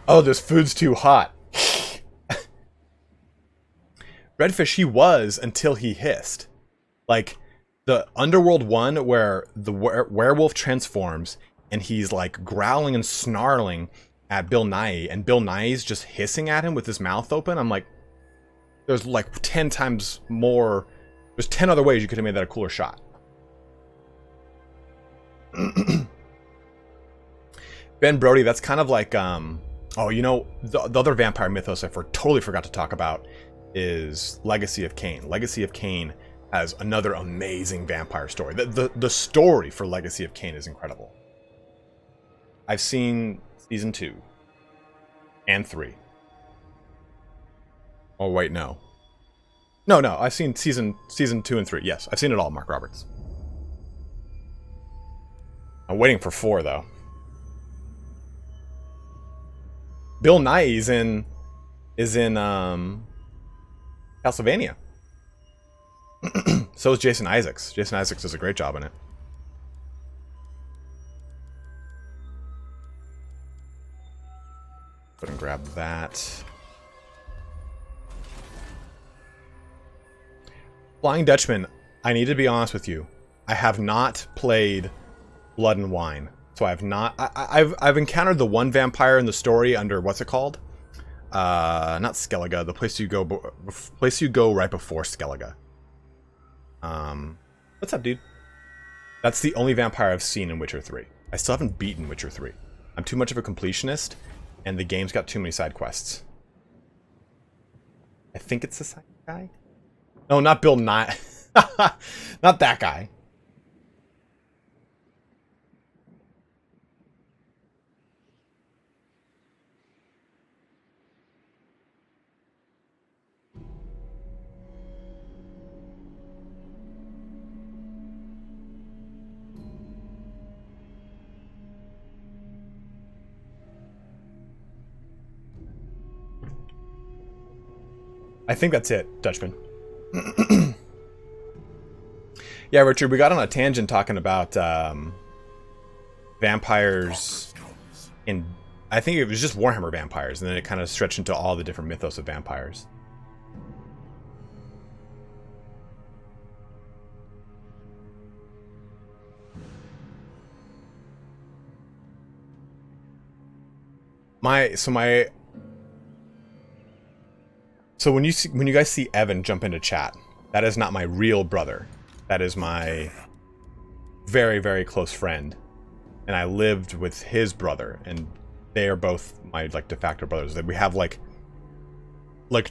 [SPEAKER 1] oh, this food's too hot. Redfish, he was until he hissed. Like the Underworld one, where the werewolf transforms and he's like growling and snarling at Bill Nighy, and Bill Nighy's just hissing at him with his mouth open. I'm like, there's like 10 times more. There's 10 other ways you could have made that a cooler shot. Ben Brody, that's kind of like, oh, you know, the other vampire mythos I totally forgot to talk about is Legacy of Kain. Legacy of Kain has another amazing vampire story. The story for Legacy of Kain is incredible. I've seen season 2 and 3. Oh, wait, no. No, I've seen season 2 and 3. Yes, I've seen it all, Mark Roberts. I'm waiting for 4, though. Bill Nighy is in Castlevania. So is Jason Isaacs. Jason Isaacs does a great job in it. Go ahead and grab that. Flying Dutchman, I need to be honest with you. I have not played Blood and Wine. So I have not. I've encountered the one vampire in the story under what's it called? Not Skellige. The place you go right before Skellige. What's up, dude? That's the only vampire I've seen in Witcher 3. I still haven't beaten Witcher 3. I'm too much of a completionist, and the game's got too many side quests. I think it's the side guy. No, not Bill Nye. Not that guy. I think that's it, Dutchman. Yeah, Richard, we got on a tangent talking about vampires in... I think it was just Warhammer vampires, and then it kind of stretched into all the different mythos of vampires. So when you guys see Evan jump into chat, that is not my real brother. That is my very, very close friend. And I lived with his brother, and they are both my like de facto brothers. We have like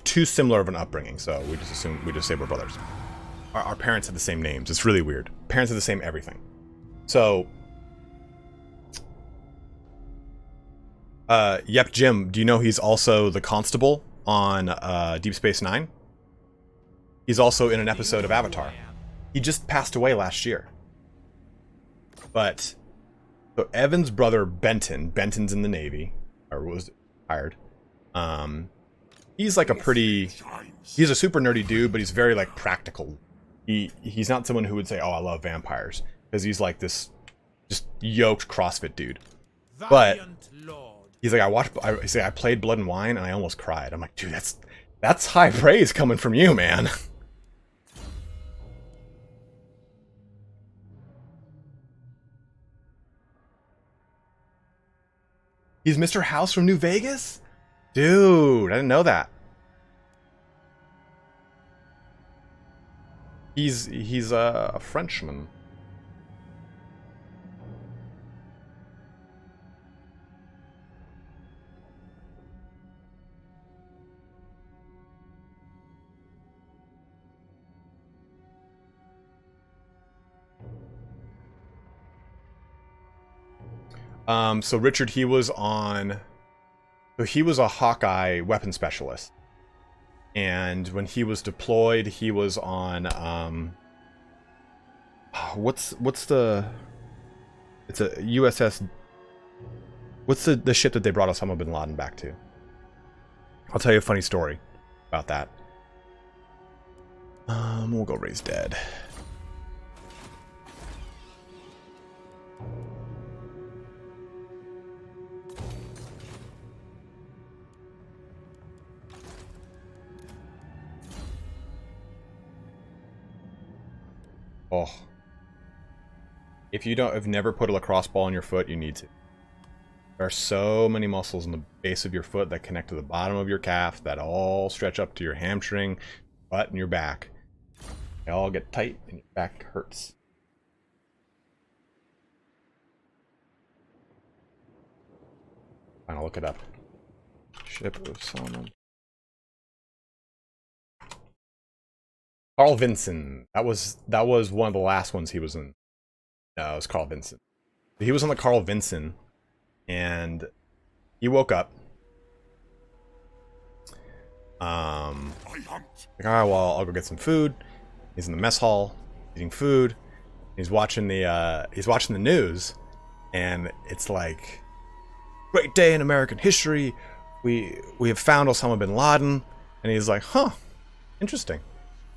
[SPEAKER 1] too similar of an upbringing, so we just say we're brothers. Our parents have the same names. It's really weird. Parents have the same everything. So yep, Jim, do you know he's also the constable on Deep Space Nine? He's also in an episode of Avatar. He just passed away last year. But so Evan's brother Benton's in the Navy, or was hired. he's like a pretty, he's a super nerdy dude, but he's very like practical. He's not someone who would say, oh, I love vampires, because he's like this just yoked CrossFit dude. But he's like, I played Blood and Wine and I almost cried. I'm like, dude, that's high praise coming from you, man. He's Mr. House from New Vegas? Dude, I didn't know that. He's a Frenchman. So Richard, he was a Hawkeye weapon specialist. And when he was deployed, he was on, it's a USS, what's the ship that they brought Osama bin Laden back to? I'll tell you a funny story about that. We'll go raise dead. Oh. If you have never put a lacrosse ball on your foot, you need to. There are so many muscles in the base of your foot that connect to the bottom of your calf that all stretch up to your hamstring, butt, and your back. They all get tight and your back hurts. Fine, I'll look it up. Ship of Solomon. Carl Vinson. That was one of the last ones he was in. No, it was Carl Vinson. He was on the Carl Vinson, and he woke up. Like, alright, well, I'll go get some food. He's in the mess hall, eating food. He's watching the news, and it's like, great day in American history. We have found Osama bin Laden, and he's like, huh, interesting.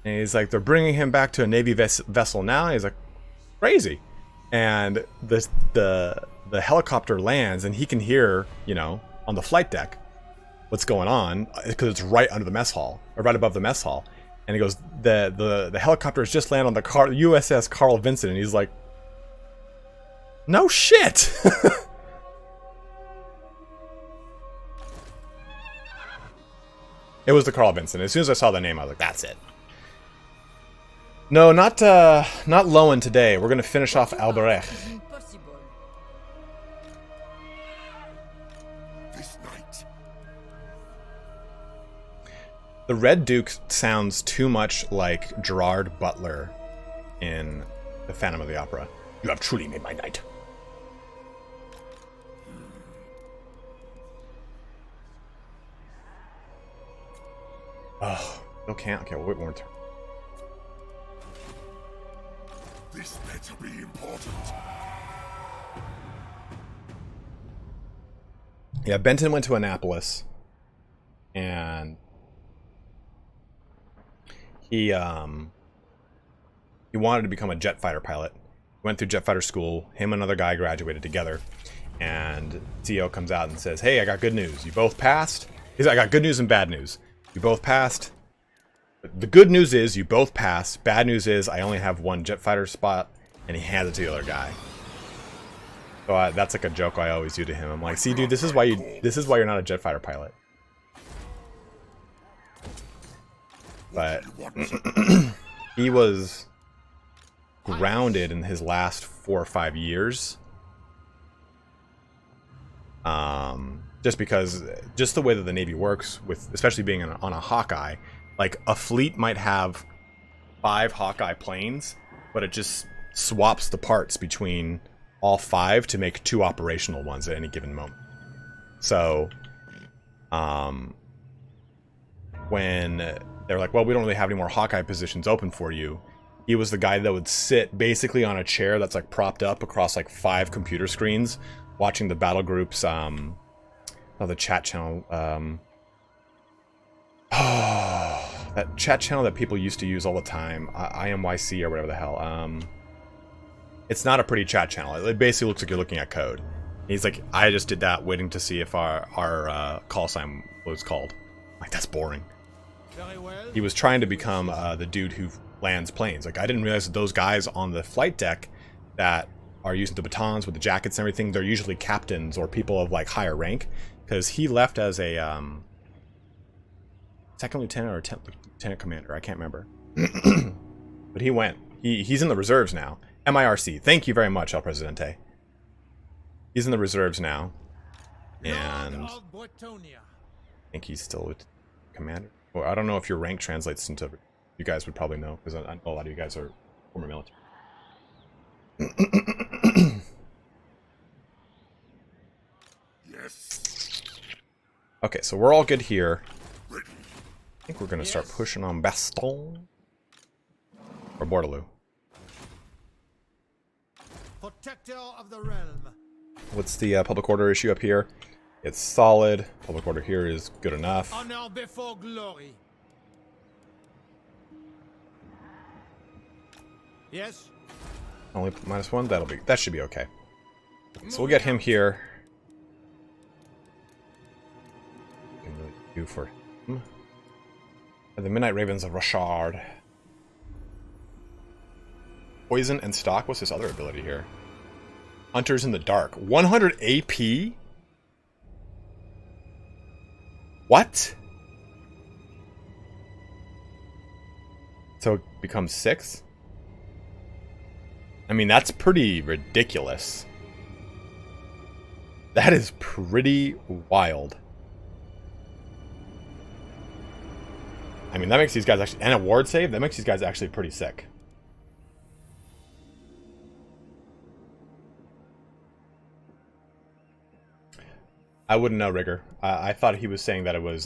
[SPEAKER 1] And he's like, they're bringing him back to a Navy vessel now. And he's like, crazy. And the helicopter lands, and he can hear, you know, on the flight deck what's going on, because it's right under the mess hall, or right above the mess hall. And he goes, the helicopter has just landed on the USS Carl Vinson, and he's like, no shit. It was the Carl Vinson. As soon as I saw the name, I was like, that's it. No, not Lowen today. We're gonna finish off Albrecht.
[SPEAKER 3] This night.
[SPEAKER 1] The Red Duke sounds too much like Gerard Butler in The Phantom of the Opera. You have truly made my night. Oh, no can't. Okay, we'll wait one turn.
[SPEAKER 3] This better be important.
[SPEAKER 1] Yeah, Benton went to Annapolis, and he wanted to become a jet fighter pilot. Went through jet fighter school. Him and another guy graduated together, and CEO comes out and says, "Hey, I got good news. You both passed." He's like, "I got good news and bad news. You both passed. The good news is you both passed. Bad news is I only have one jet fighter spot," and he hands it to the other guy. So that's like a joke I always do to him. I'm like, "See, dude, this is why you're not a jet fighter pilot." But he was grounded in his last 4 or 5 years. Just because, just the way that the Navy works, with especially being on a Hawkeye, like a fleet might have 5 Hawkeye planes, but it just swaps the parts between all 5 to make 2 operational ones at any given moment. So, when they're like, well, we don't really have any more Hawkeye positions open for you, he was the guy that would sit basically on a chair that's like propped up across like 5 computer screens, watching the battle groups, the chat channel, That chat channel that people used to use all the time, IMYC or whatever the hell. It's not a pretty chat channel. It basically looks like you're looking at code. He's like, I just did that waiting to see if our call sign was called. Like, that's boring.
[SPEAKER 2] Very well.
[SPEAKER 1] He was trying to become the dude who lands planes. Like, I didn't realize that those guys on the flight deck that are using the batons with the jackets and everything, they're usually captains or people of, like, higher rank. Because he left as a second lieutenant or lieutenant commander. I can't remember. But he went. He's in the reserves now. MIRC. Thank you very much, El Presidente. He's in the reserves now. And I think he's still a commander. Well, I don't know if your rank translates into... You guys would probably know, because I know a lot of you guys are former military.
[SPEAKER 3] Yes.
[SPEAKER 1] Okay, so we're all good here. I think we're going to start pushing on Baston. Or BORDELEAUX.
[SPEAKER 2] Protector of the realm.
[SPEAKER 1] What's the public order issue up here? It's solid. Public order here is good enough.
[SPEAKER 2] Honor before glory. Yes.
[SPEAKER 1] Only -1. That should be okay. So we'll get him here. Can really do for him. And the Midnight Ravens of Rochard. Poison and stock. What's this other ability here? Hunters in the Dark. 100 AP? What? So it becomes 6? I mean, that's pretty ridiculous. That is pretty wild. I mean, that makes these guys actually... And a ward save? That makes these guys actually pretty sick. I wouldn't know, Rigger. I thought he was saying that it was...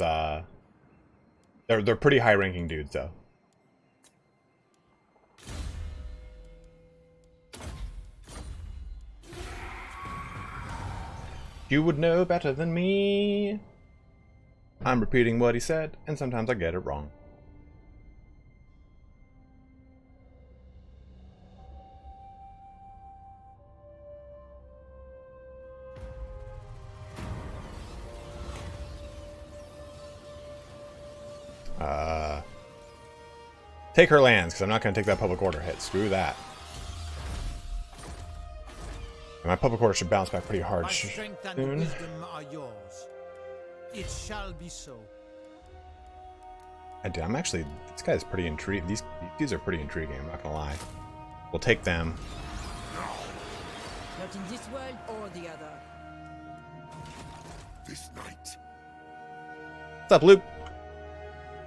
[SPEAKER 1] They're pretty high-ranking dudes, though. You would know better than me. I'm repeating what he said, and sometimes I get it wrong. Take her lands, because I'm not going to take that public order hit. Screw that. And my public order should bounce back pretty hard
[SPEAKER 2] My strength and
[SPEAKER 1] soon.
[SPEAKER 2] wisdom are yours. It shall be so.
[SPEAKER 1] I'm actually... This guy's pretty intrigued. These are pretty intriguing, I'm not going to lie. We'll take them.
[SPEAKER 6] Not in this world or the other.
[SPEAKER 3] This night.
[SPEAKER 1] What's up, Luke?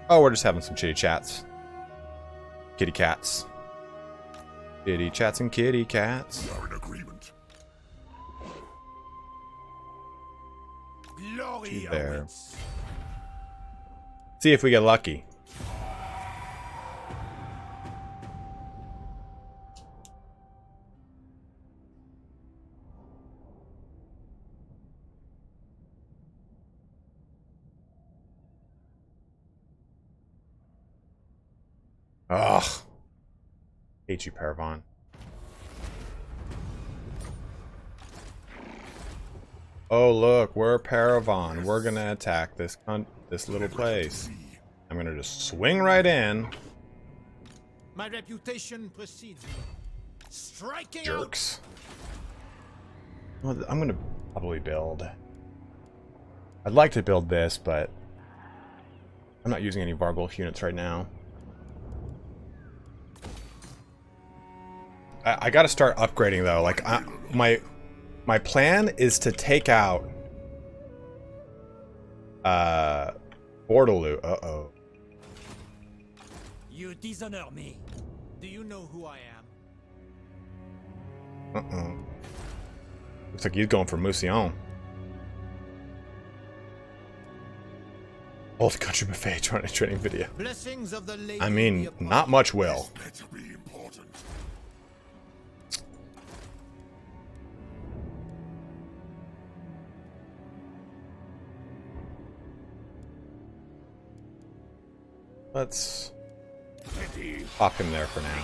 [SPEAKER 1] Oh, we're just having some chitty chats. Kitty cats. Kitty chats and kitty cats.
[SPEAKER 3] We are in agreement.
[SPEAKER 2] Glory
[SPEAKER 1] There.
[SPEAKER 2] awaits.
[SPEAKER 1] See if we get lucky. Ugh. Hate you, Paravan. Oh, look, we're Paravan. We're gonna attack this little place. I'm gonna just swing right in.
[SPEAKER 2] My reputation precedes me. Striking
[SPEAKER 1] Jerks. Well, I'm gonna probably build. I'd like to build this, but I'm not using any Vargulf units right now. I gotta start upgrading though. Like my plan is to take out BORDELEAUX. Uh-oh.
[SPEAKER 2] You dishonor me. Do you know who I am?
[SPEAKER 1] Uh-oh. Looks like he's going for Mousillon. Old Country Buffet training video.
[SPEAKER 2] Blessings of the lady
[SPEAKER 1] I
[SPEAKER 2] be
[SPEAKER 1] mean,
[SPEAKER 2] upon
[SPEAKER 1] not
[SPEAKER 2] you.
[SPEAKER 1] much will.
[SPEAKER 3] Better be important.
[SPEAKER 1] Let's pop him there for now.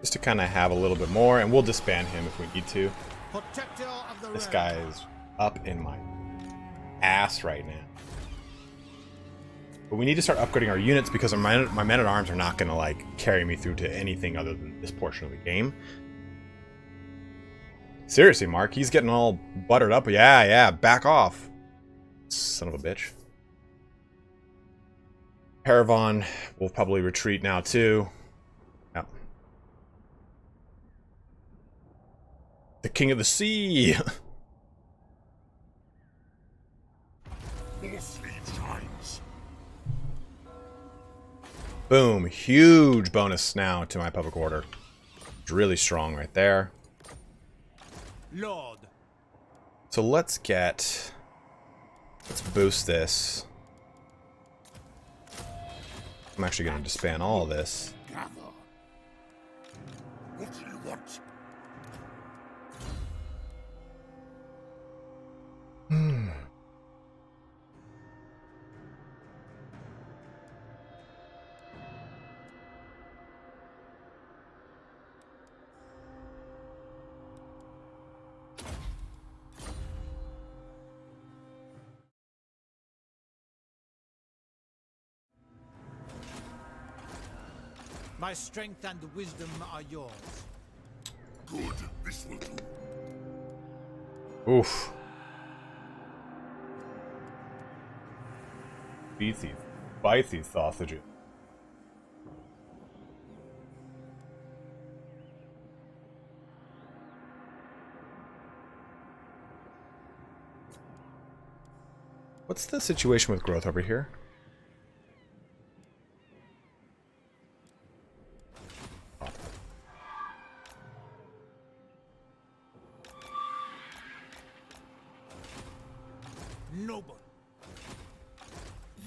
[SPEAKER 1] Just to kind of have a little bit more, and we'll disband him if we need to.
[SPEAKER 2] Protector of the
[SPEAKER 1] This
[SPEAKER 2] realm.
[SPEAKER 1] guy is up in my ass right now. But we need to start upgrading our units because my men-at-arms are not going to like carry me through to anything other than this portion of the game. Seriously, Mark, he's getting all buttered up. Yeah, back off. Son of a bitch. Paravon will probably retreat now too. Yep. The King of the Sea! Boom. Huge bonus now to my public order. It's really strong right there.
[SPEAKER 2] Lord.
[SPEAKER 1] So let's boost this. I'm actually going to disband all of this.
[SPEAKER 3] Gather. What do you want?
[SPEAKER 2] My strength and wisdom are yours.
[SPEAKER 3] Good. This will do.
[SPEAKER 1] Oof. Spicy sausages. What's the situation with growth over here?
[SPEAKER 2] Noble.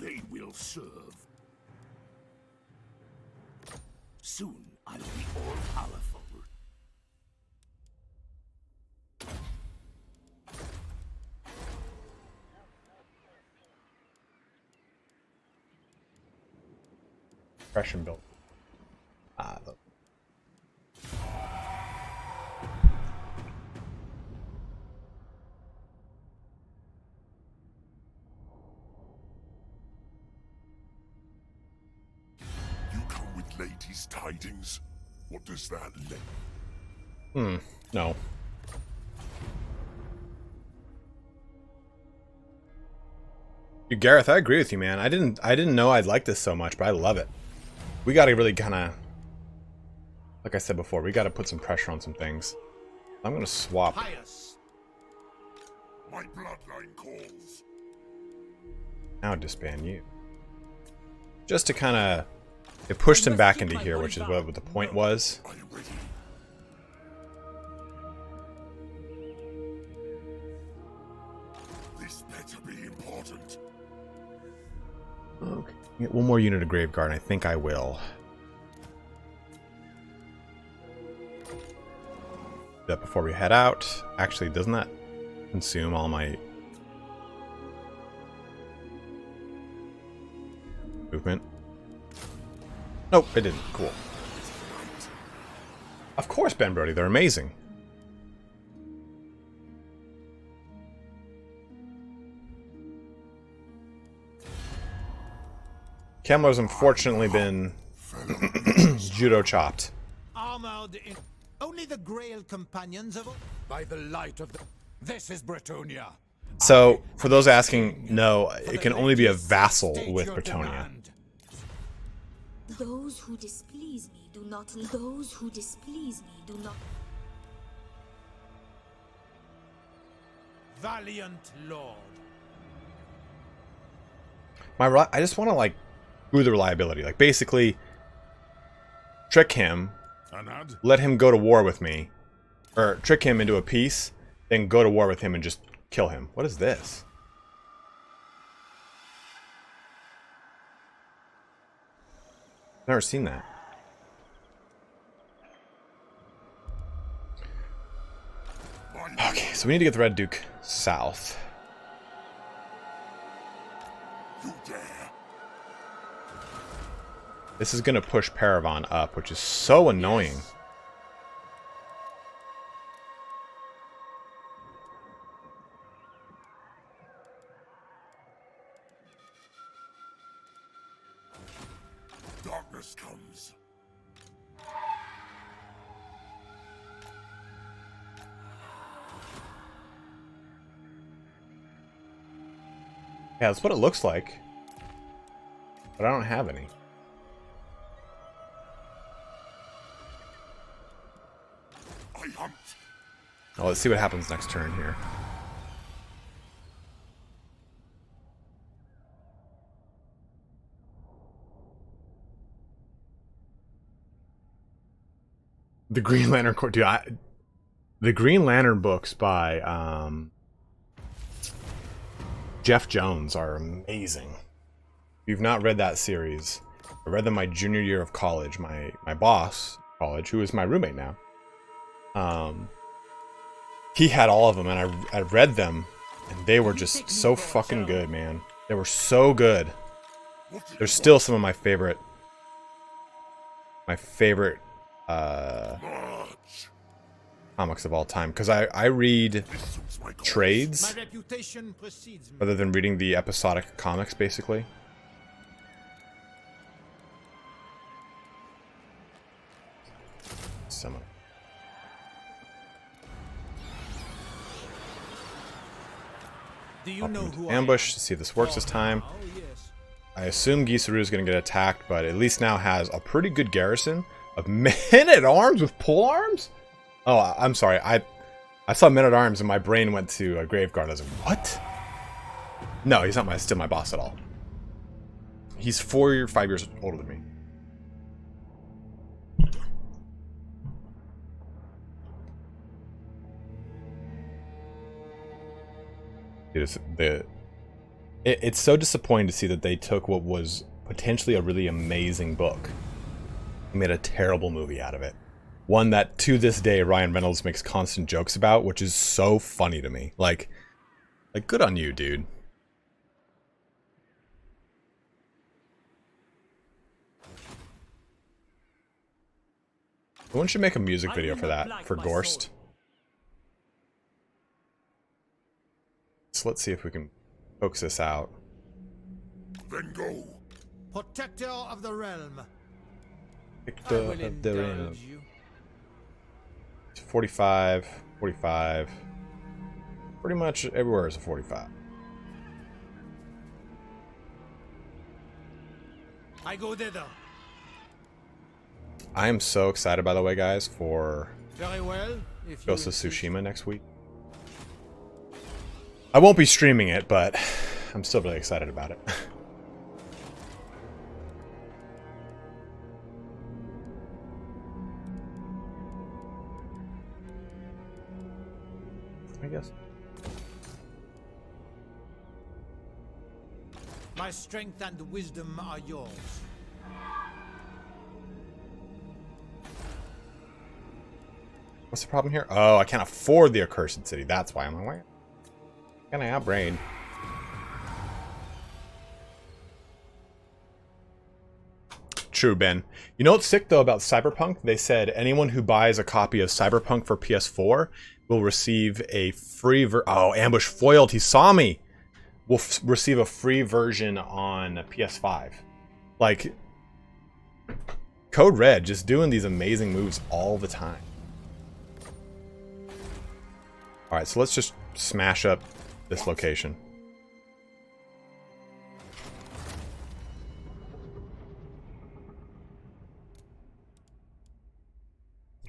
[SPEAKER 3] They will serve. Soon I'll be all-powerful.
[SPEAKER 1] Impression build.
[SPEAKER 3] You come with ladies' tidings? What does that mean?
[SPEAKER 1] No. Gareth, I agree with you, man. I didn't know I'd like this so much, but I love it. We gotta really kinda, like I said before, we gotta put some pressure on some things. I'm gonna swap.
[SPEAKER 2] Pious.
[SPEAKER 3] My bloodline calls.
[SPEAKER 1] Now disband you. Just to kinda, it pushed him back into here, which is what the point was.
[SPEAKER 3] Are you ready? This better be important.
[SPEAKER 1] Okay. Get one more unit of Graveguard, and I think I will. That before we head out. Actually, doesn't that consume all my movement? Nope, it didn't. Cool. Of course, Ben Brody, they're amazing. Kemler's unfortunately been judo chopped.
[SPEAKER 2] Armored in only the Grail companions of
[SPEAKER 5] By the light of the... This is Bretonia.
[SPEAKER 1] So, for those asking, no, it can only be a vassal with Bretonia.
[SPEAKER 7] Those who displease me do not. Those who displease me do not.
[SPEAKER 2] valiant lord.
[SPEAKER 1] I just want to like screw the reliability. Like basically trick him, let him go to war with me, or trick him into a peace, then go to war with him and just kill him. What is this? Never seen that. Okay, so we need to get the Red Duke south.
[SPEAKER 3] You dare?
[SPEAKER 1] This is going to push Paravan up, which is so annoying.
[SPEAKER 3] Darkness comes.
[SPEAKER 1] Yeah, that's what it looks like. But I don't have any.
[SPEAKER 3] I hunt.
[SPEAKER 1] Oh, let's see what happens next turn here. The Green Lantern Corps, dude. The Green Lantern books by Jeff Jones are amazing. If you've not read that series, I read them my junior year of college. My boss, college, who is my roommate now, he had all of them, and I read them, and they were just so fucking good, man. They were so good. They're still some of my favorite comics of all time, because I read trades
[SPEAKER 2] My reputation precedes me.
[SPEAKER 1] rather than reading the episodic comics, basically. Some.
[SPEAKER 2] Do you know who I
[SPEAKER 1] Ambush
[SPEAKER 2] am?
[SPEAKER 1] to see if this works this time.
[SPEAKER 2] Oh, yes.
[SPEAKER 1] I assume Gisaru is going to get attacked, but at least now has a pretty good garrison of men-at-arms with polearms? Oh, I'm sorry. I saw men-at-arms and my brain went to a Graveguard. I was like, what? No, he's not still my boss at all. He's 4 or 5 years older than me. It's so disappointing to see that they took what was potentially a really amazing book and made a terrible movie out of it. One that, to this day, Ryan Reynolds makes constant jokes about, which is so funny to me. Like good on you, dude. Someone should make a music video for that, for Gorst. So let's see if we can focus this out.
[SPEAKER 3] Then go.
[SPEAKER 2] Protector of the realm.
[SPEAKER 1] Victor
[SPEAKER 2] I will
[SPEAKER 1] of the Ring.
[SPEAKER 2] indulge you.
[SPEAKER 1] 45, 45. Pretty much everywhere is a 45.
[SPEAKER 2] I go thither.
[SPEAKER 1] I am so excited, by the way, guys, for
[SPEAKER 2] Very well. If you
[SPEAKER 1] Ghost of
[SPEAKER 2] insist.
[SPEAKER 1] Tsushima next week. I won't be streaming it, but I'm still really excited about it. I guess.
[SPEAKER 2] My strength and wisdom are yours.
[SPEAKER 1] What's the problem here? Oh, I can't afford the Accursed City. That's why I'm like, why can I outbrain? True, Ben. You know what's sick, though, about Cyberpunk? They said anyone who buys a copy of Cyberpunk for PS4 will receive a free oh, Ambush foiled. He saw me. Will receive a free version on PS5. Like, Code Red just doing these amazing moves all the time. Alright, so let's just smash up this location.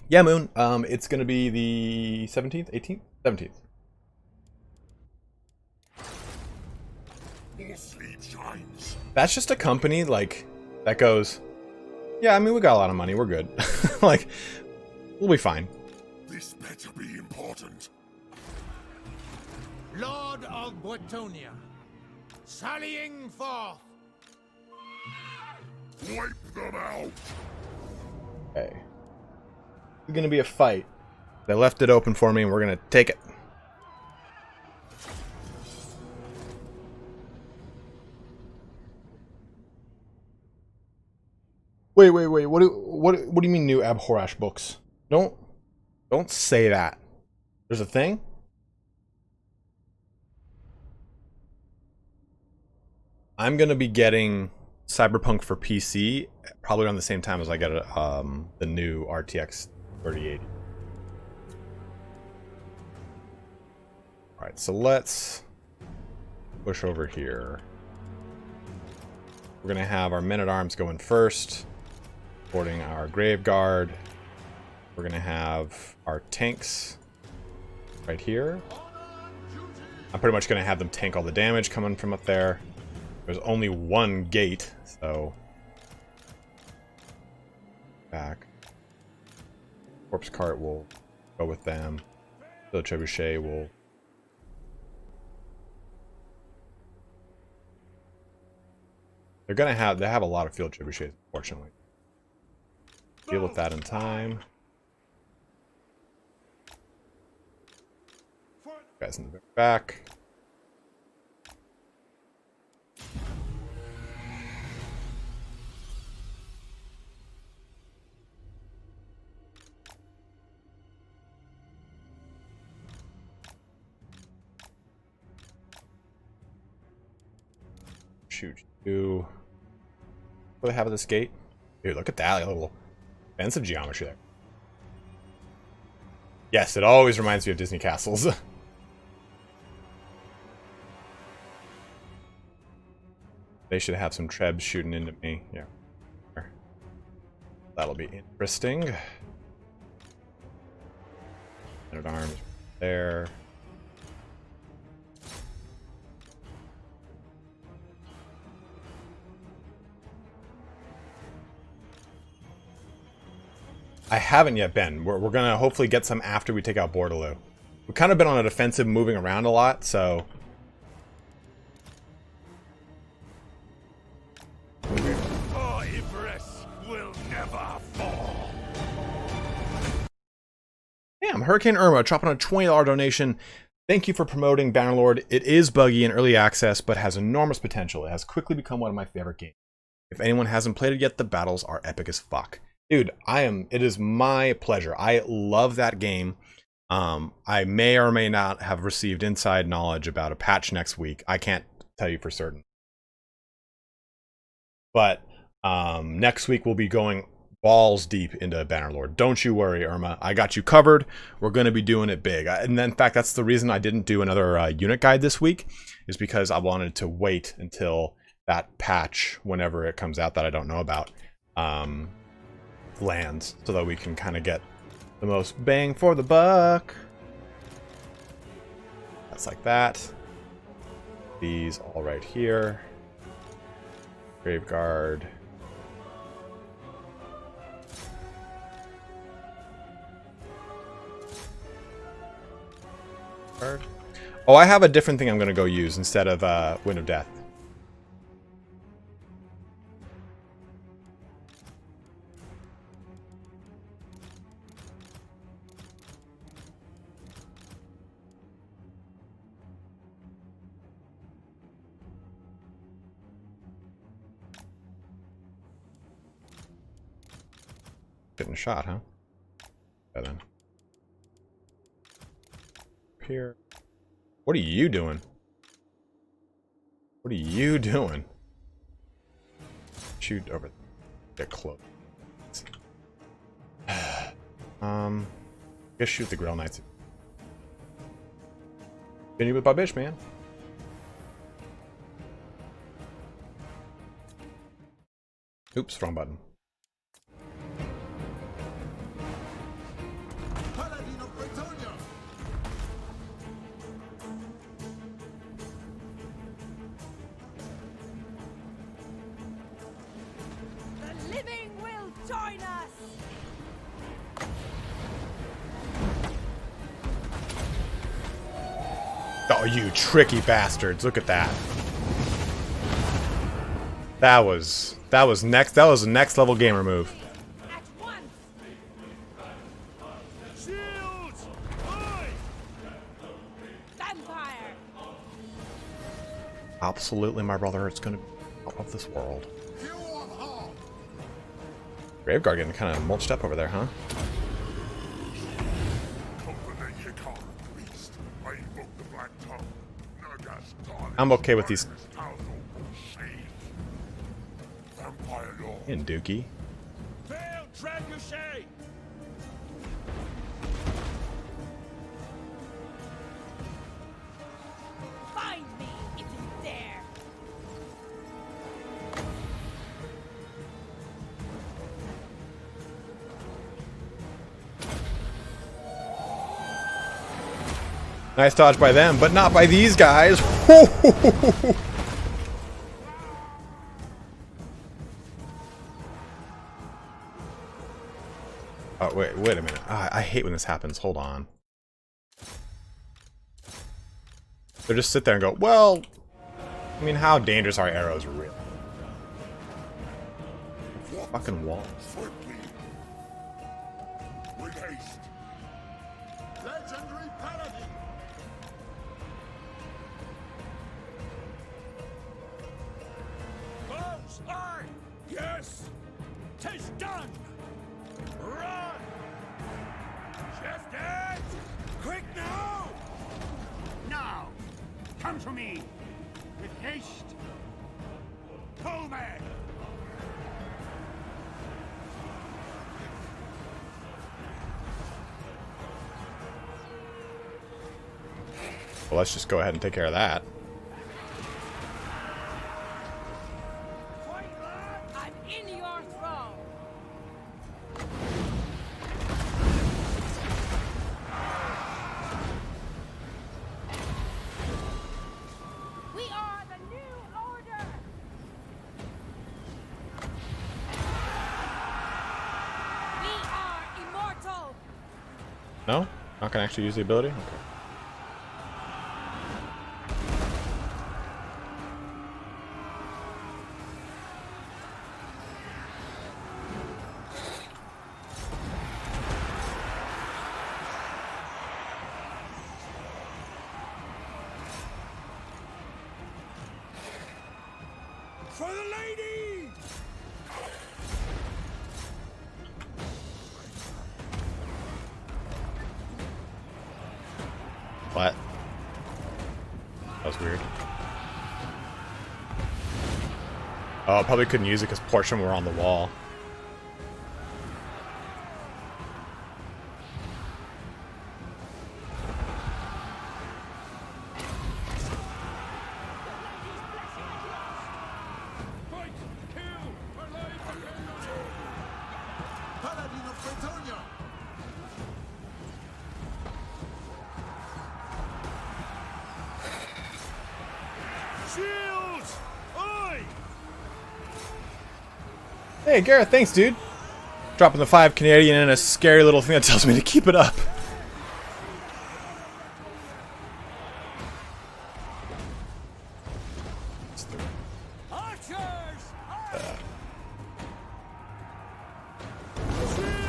[SPEAKER 1] Yeah, Moon. It's going to be the 17th? 18th? 17th.
[SPEAKER 3] More sleep shines.
[SPEAKER 1] That's just a company, like, that goes, yeah, I mean, we got a lot of money. We're good. Like, we'll be fine.
[SPEAKER 3] This better be important.
[SPEAKER 2] Lord of Bretonia, sallying forth.
[SPEAKER 3] Wipe them out.
[SPEAKER 1] Okay. It's going to be a fight. They left it open for me, and we're going to take it. Wait. What do you mean new Abhorrash books? Don't say that. There's a thing? I'm gonna be getting Cyberpunk for PC probably around the same time as I get the new RTX 3080. Alright, so let's push over here. We're gonna have our men-at-arms going first, supporting our Grave Guard. We're gonna have our tanks right here. I'm pretty much gonna have them tank all the damage coming from up there. There's only one gate, so back. Corpse cart will go with them. The trebuchet will. They have a lot of field trebuchets, unfortunately. Deal with that in time. Guys in the back. Shoot you. What do they have at this gate? Dude, look at that, like a little defensive geometry there. Yes, it always reminds me of Disney castles. They should have some trebs shooting into me. Yeah. That'll be interesting. Men-at-arms there. I haven't yet been. We're going to hopefully get some after we take out BORDELEAUX. We've kind of been on a defensive, moving around a lot, so...
[SPEAKER 4] Our Everest will never fall.
[SPEAKER 1] Damn, Hurricane Irma dropping a $20 donation. Thank you for promoting Bannerlord. It is buggy in early access, but has enormous potential. It has quickly become one of my favorite games. If anyone hasn't played it yet, the battles are epic as fuck. Dude, it is my pleasure. I love that game. I may or may not have received inside knowledge about a patch next week. I can't tell you for certain. But next week we'll be going balls deep into Bannerlord. Don't you worry, Irma. I got you covered. We're going to be doing it big. And in fact, that's the reason I didn't do another unit guide this week, is because I wanted to wait until that patch, whenever it comes out that I don't know about, lands, so that we can kind of get the most bang for the buck. That's like that. These all right here. Grave Guard. Oh, I have a different thing I'm going to go use instead of Wind of Death. Getting shot, huh? Yeah, then. Here. What are you doing? What are you doing? Shoot over. Get close. Just shoot the Grill Knights. Continue with my bitch, man. Oops, wrong button. Oh, you tricky bastards. Look at that. That was a next level gamer move.
[SPEAKER 4] Shields!
[SPEAKER 6] Vampire!
[SPEAKER 1] Absolutely, my brother. It's gonna be out of this world. Graveguard getting kind of mulched up over there, huh? I'm okay with these. In Dookie.
[SPEAKER 6] Find me if you dare.
[SPEAKER 1] Nice dodge by them, but not by these guys. Oh, wait a minute. I hate when this happens. Hold on. They'll just sit there and go, well, I mean, how dangerous are arrows really? Fucking wall.
[SPEAKER 3] Legendary paladin.
[SPEAKER 4] Close eye! Yes! 'Tis done! Run! Shift it! Quick now!
[SPEAKER 5] Now, come to me with haste. Pullman!
[SPEAKER 1] Well, let's just go ahead and take care of that.
[SPEAKER 6] I'm in your throne. We are the new order. We are immortal.
[SPEAKER 1] No? Not gonna actually use the ability? Okay.
[SPEAKER 4] For the lady!
[SPEAKER 1] What? That was weird. Oh, I probably couldn't use it because Portion were on the wall.
[SPEAKER 4] Fight! Kill! Alive!
[SPEAKER 3] Paladin of Bretonia.
[SPEAKER 4] Shields! Oi!
[SPEAKER 1] Hey, Gareth, thanks, dude. Dropping the 5 Canadian and a scary little thing that tells me to keep it up.
[SPEAKER 4] Archers!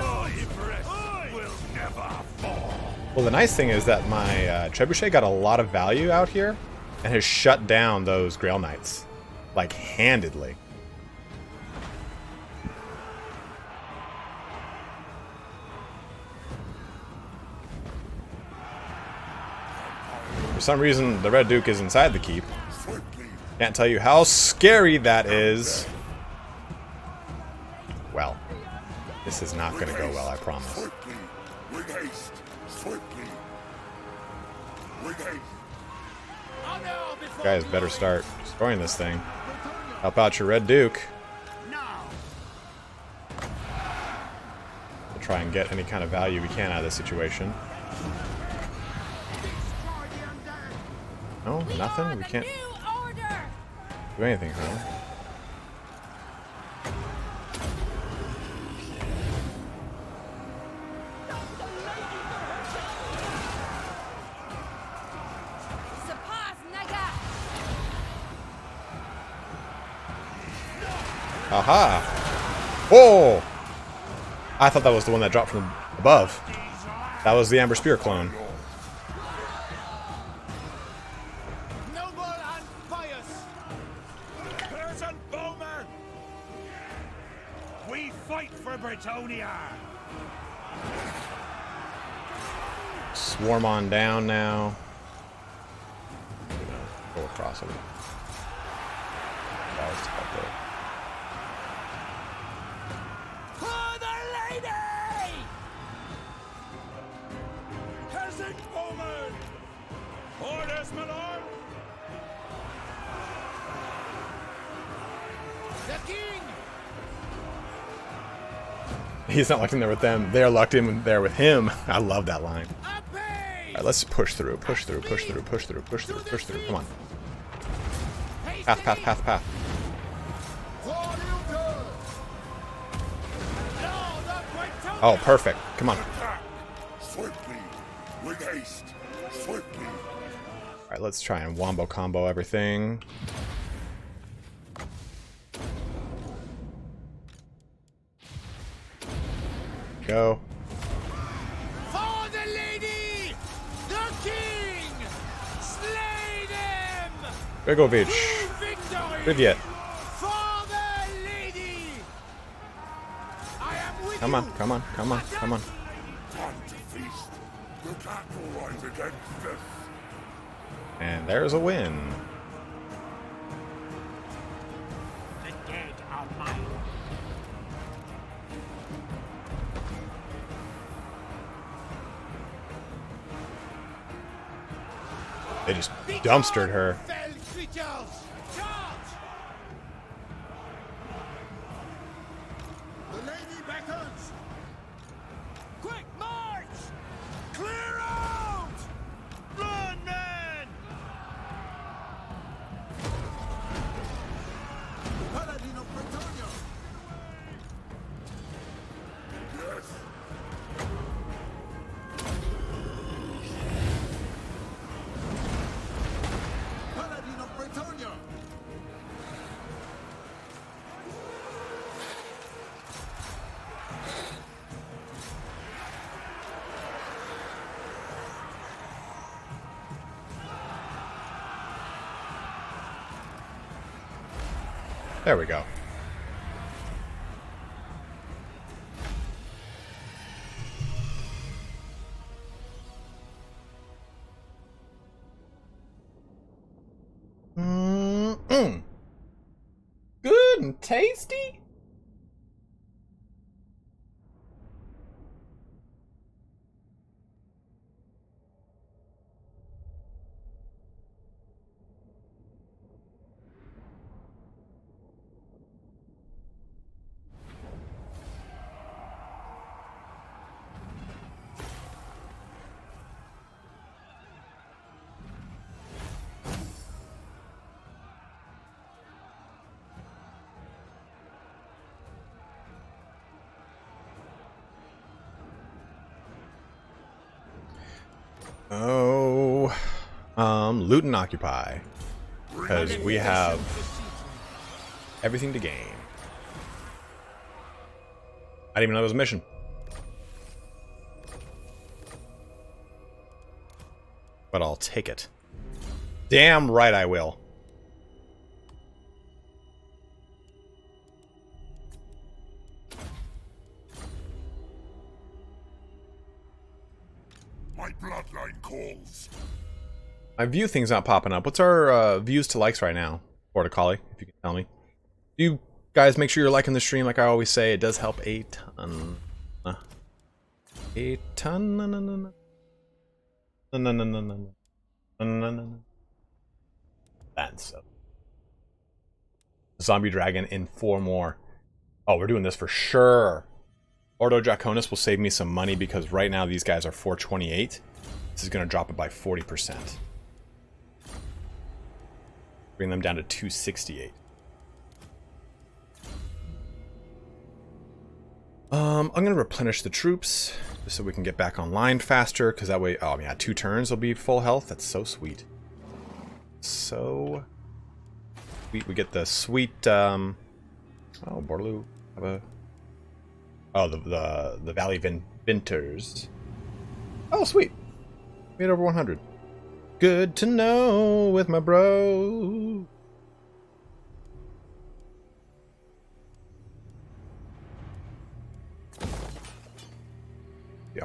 [SPEAKER 4] Oi! Will never fall.
[SPEAKER 1] Well, the nice thing is that my Trebuchet got a lot of value out here and has shut down those Grail Knights. Like, handedly. For some reason, the Red Duke is inside the keep. Can't tell you how scary that is. Well, this is not going to go well, I promise.
[SPEAKER 3] Swiftly. With haste. Swiftly. With haste.
[SPEAKER 1] You guys better start destroying this thing. Help out your Red Duke.
[SPEAKER 5] Now,
[SPEAKER 1] We'll try and get any kind of value we can out of this situation. No, nothing? We can't
[SPEAKER 6] New order.
[SPEAKER 1] do anything, huh?
[SPEAKER 6] Surpass Naga.
[SPEAKER 1] Aha! Oh! I thought that was the one that dropped from above. That was the Amber Spear clone.
[SPEAKER 2] Noble and pious.
[SPEAKER 4] Person bowman! We fight for Britonia!
[SPEAKER 1] Swarm on down now. Go across it. That was up there.
[SPEAKER 4] For the lady! Peasant woman! Orders, my lord!
[SPEAKER 2] The king!
[SPEAKER 1] He's not locked in there with them. They're locked in there with him. I love that line. Alright, let's push through, push through, push through, push through, push through, push through. Come on. Path, path, path, path. Oh, perfect. Come on.
[SPEAKER 3] Attack! Swiftly! With haste! Swiftly!
[SPEAKER 1] Alright, let's try and wombo combo everything. Go.
[SPEAKER 2] For the lady! The king! Slay them!
[SPEAKER 1] Begovic.
[SPEAKER 2] Victory!
[SPEAKER 1] Privyet.
[SPEAKER 2] For the lady! I am with
[SPEAKER 1] Come
[SPEAKER 2] you!
[SPEAKER 1] on, come on, come on, come on.
[SPEAKER 3] Time to feast! The battle rise against us!
[SPEAKER 1] And there's a win.
[SPEAKER 5] The dead are mine.
[SPEAKER 1] They just dumpstered her.
[SPEAKER 2] Fell creatures! Charge! The lady beckons!
[SPEAKER 4] Quick march! Clear out! Run, men!
[SPEAKER 2] Paladin of Britonia!
[SPEAKER 3] Yes!
[SPEAKER 2] Paladin of Britonia!
[SPEAKER 1] There we go. Good and tasty. Oh, loot and occupy, because we have everything to gain. I didn't even know there was a mission. But I'll take it. Damn right I will.
[SPEAKER 3] My bloodline calls!
[SPEAKER 1] My view thing's not popping up. What's our views to likes right now? Portholes, if you can tell me. You guys make sure you're liking the stream like I always say. It does help a ton. A ton. No, no, no, no. No, no, no, no, no. No, no, no, no. That's so. Zombie Dragon in 4 more. Oh, we're doing this for sure. Ordo Draconis will save me some money because right now these guys are 428. This is going to drop it by 40%. Bring them down to 268. I'm going to replenish the troops just so we can get back online faster, because that way, oh yeah, 2 turns will be full health. That's so sweet. So sweet. We get the sweet, oh, BORDELEAUX have a, oh, the Valley Vinters. Oh, sweet. Made over 100. Good to know with my bro.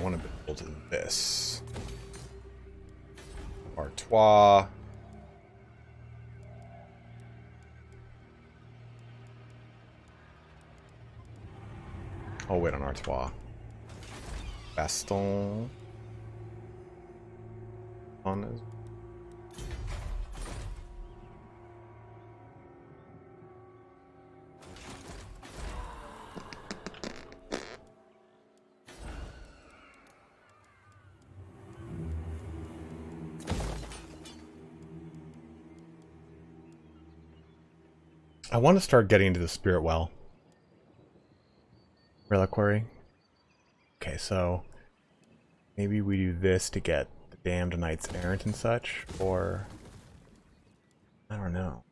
[SPEAKER 1] want to build this. Artois. Oh, wait on Artois. Baston. On is. I want to start getting into the Spirit Well. Reliquary. Okay, so maybe we do this to get the Damned Knights Errant and such, or I don't know.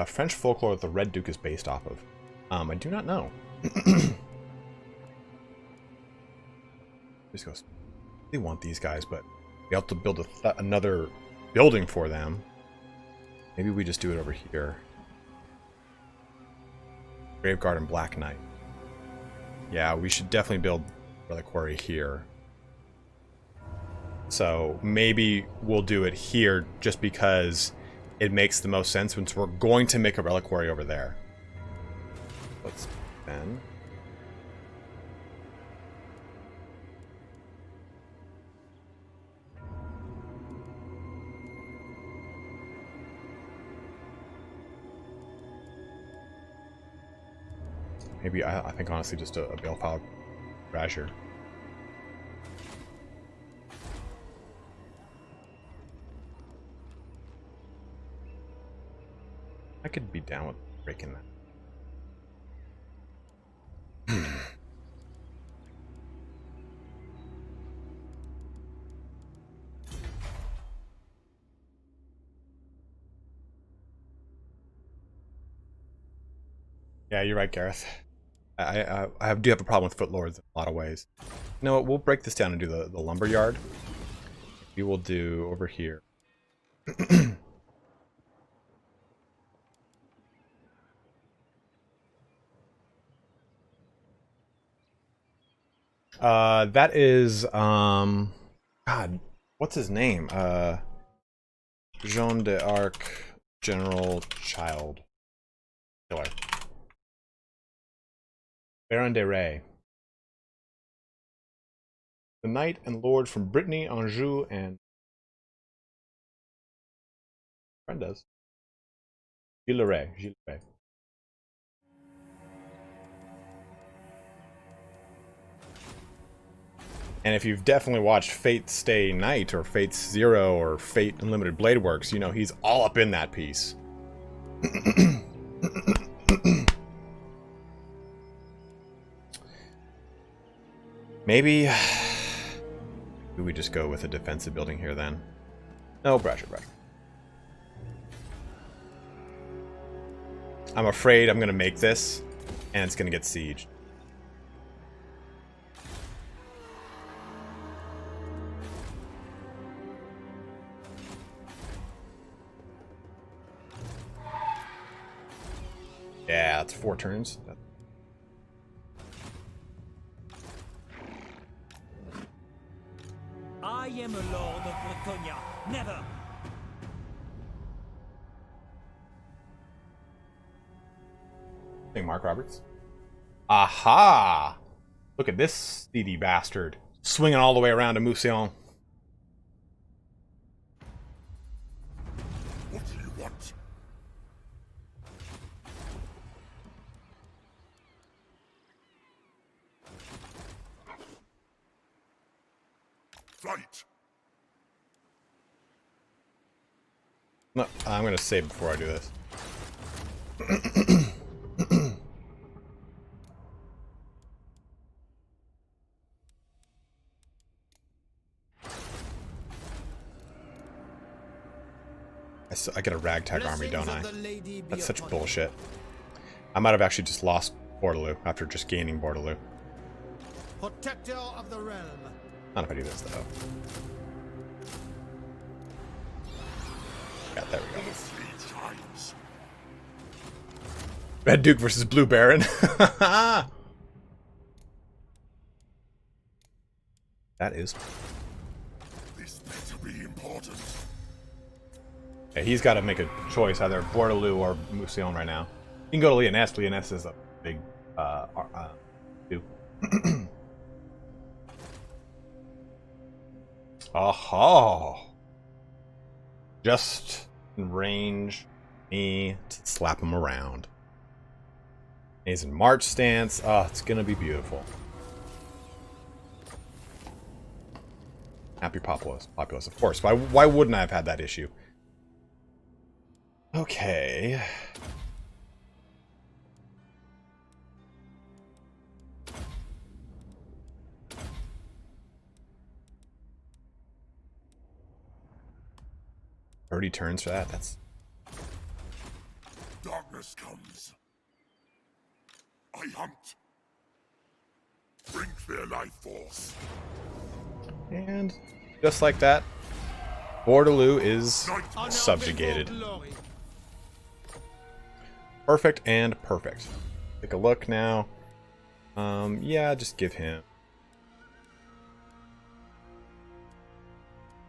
[SPEAKER 1] French folklore that the Red Duke is based off of. I do not know. Just goes. They want these guys, but we have to build another building for them. Maybe we just do it over here. Graveguard and Black Knight. Yeah, we should definitely build Reliquary here. So maybe we'll do it here just because it makes the most sense since we're going to make a reliquary over there. Let's then. Maybe I think honestly just a Balefile Brazier. I could be down with breaking that. Yeah, you're right, Gareth. I do have a problem with Footlords in a lot of ways. You know what? We'll break this down and do the lumber yard. We will do over here. That is, God, what's his name? Jean d'Arc General Child. Killer. Baron de Ray. The knight and lord from Brittany, Anjou, and friend does. Gilles Ray. And if you've definitely watched Fate Stay Night, or Fate Zero, or Fate Unlimited Blade Works, you know he's all up in that piece. Maybe we just go with a defensive building here then. No, Brazier. I'm afraid I'm going to make this, and it's going to get sieged. Yeah, that's 4 turns.
[SPEAKER 8] I am a lord of Bretonia. Never.
[SPEAKER 1] Hey, Mark Roberts. Aha! Look at this seedy bastard. Swinging all the way around to Mousillon.
[SPEAKER 3] What do you want? Flight!
[SPEAKER 1] No, I'm gonna save before I do this. I get a ragtag army, don't I? That's such bullshit. I might have actually just lost Bordeleu after just gaining Bordeleu.
[SPEAKER 2] Protector of the realm.
[SPEAKER 1] Not if I do this though. Yeah, there we go. Red Duke versus Blue Baron. That is.
[SPEAKER 3] This better be important.
[SPEAKER 1] Yeah, he's got to make a choice, either Bordeleu or Mousillon right now. You can go to Leoness. Leoness is a big Duke. Aha! Just in range me to slap him around. He's in march stance. Oh, it's gonna be beautiful. Happy populace, of course. Why wouldn't I have had that issue? Okay. Already turns for that. That's
[SPEAKER 3] Darkness comes. I hunt. Bring their life force.
[SPEAKER 1] and just like that, Bordeleu is subjugated. Perfect and perfect. Take a look now. Yeah, just give him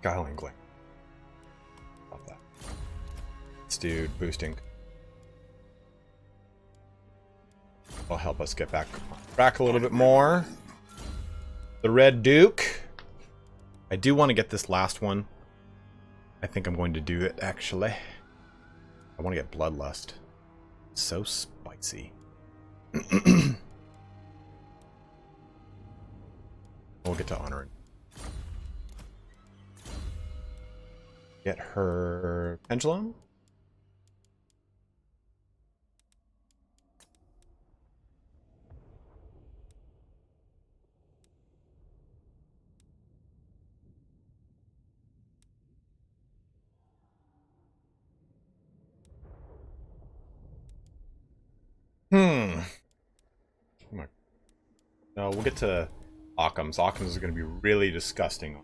[SPEAKER 1] Guiling Glare. Love that. This dude boosting will help us get back on track a little bit more. The Red Duke. I do want to get this last one. I think I'm going to do it, actually. I want to get Bloodlust. So spicy. We'll get to honoring. Get her pendulum. No, we'll get to Occam's. Occam's is going to be really disgusting.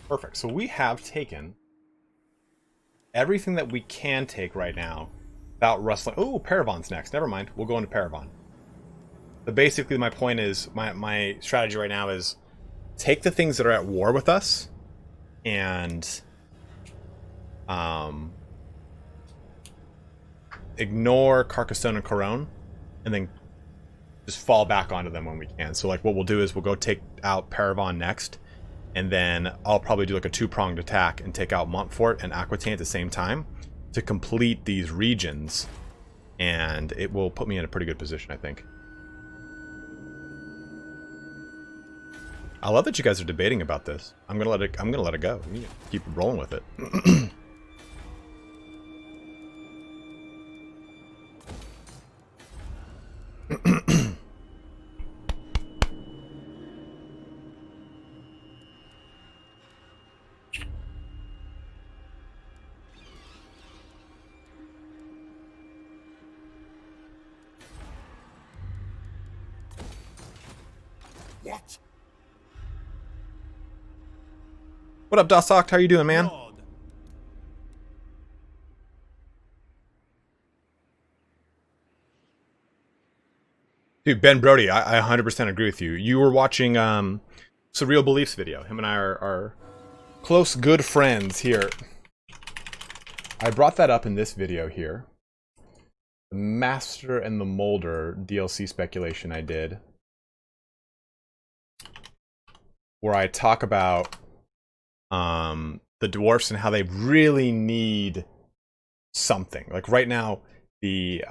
[SPEAKER 1] Perfect. So we have taken everything that we can take right now without rustling. Oh, Paragon's next. Never mind. We'll go into Paragon. But basically, my point is, my strategy right now is take the things that are at war with us and ignore Carcassonne and Corone, and then just fall back onto them when we can. So like what we'll do is we'll go take out Paragon next, and then I'll probably do like a two-pronged attack and take out Montfort and Aquitaine at the same time to complete these regions, and it will put me in a pretty good position, I think. I love that you guys are debating about this. I'm gonna let it go. You keep rolling with it.
[SPEAKER 3] What?
[SPEAKER 1] What up, Dosoct? How you doing, man? Dude, Ben Brody, I 100% agree with you. You were watching Surreal Beliefs video. Him and I are close, good friends here. I brought that up in this video here. The Master and the Molder DLC speculation I did, where I talk about the dwarfs and how they really need something. Like right now, the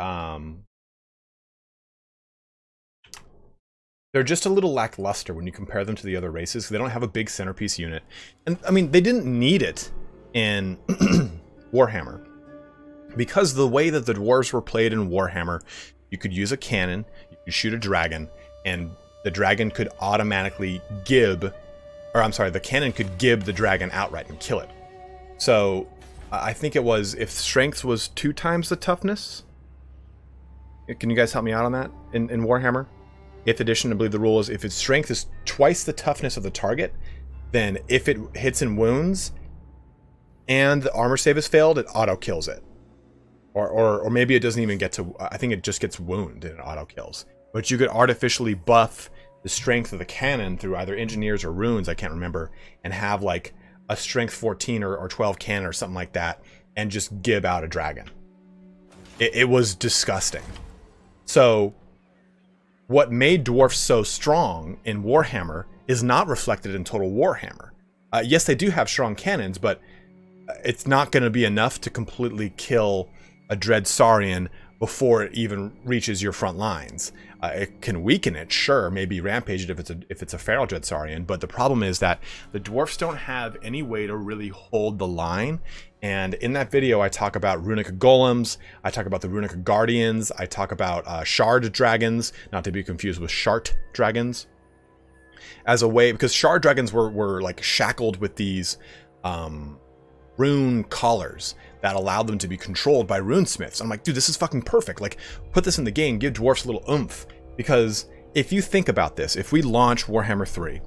[SPEAKER 1] they're just a little lackluster when you compare them to the other races. They don't have a big centerpiece unit, and I mean they didn't need it in Warhammer, because the way that the dwarves were played in Warhammer, you could use a cannon, you could shoot a dragon, and the dragon could automatically gib, or I'm sorry, the cannon could gib the dragon outright and kill it. So I think it was, if strength was 2 times the toughness. Can you guys help me out on that in Warhammer? 8th edition, I believe the rule is if its strength is twice the toughness of the target, then if it hits and wounds and the armor save has failed, it auto kills it. Or maybe it doesn't even get to, I think it just gets wound and it auto kills. But you could artificially buff the strength of the cannon through either engineers or runes, I can't remember, and have like a strength 14 or 12 cannon or something like that, and just gib out a dragon. It was disgusting. So what made dwarfs so strong in Warhammer is not reflected in Total Warhammer. Yes, they do have strong cannons, but it's not going to be enough to completely kill a Dread Saurian before it even reaches your front lines. It can weaken it, sure, maybe rampage it if it's a feral Dread Saurian, but the problem is that the dwarfs don't have any way to really hold the line. And in that video, I talk about runic golems, I talk about the runic guardians, I talk about shard dragons, not to be confused with shart dragons, as a way, because shard dragons were like shackled with these rune collars that allowed them to be controlled by runesmiths. I'm like, dude, this is fucking perfect. Like, put this in the game, give dwarfs a little oomph. Because if you think about this, if we launch Warhammer 3,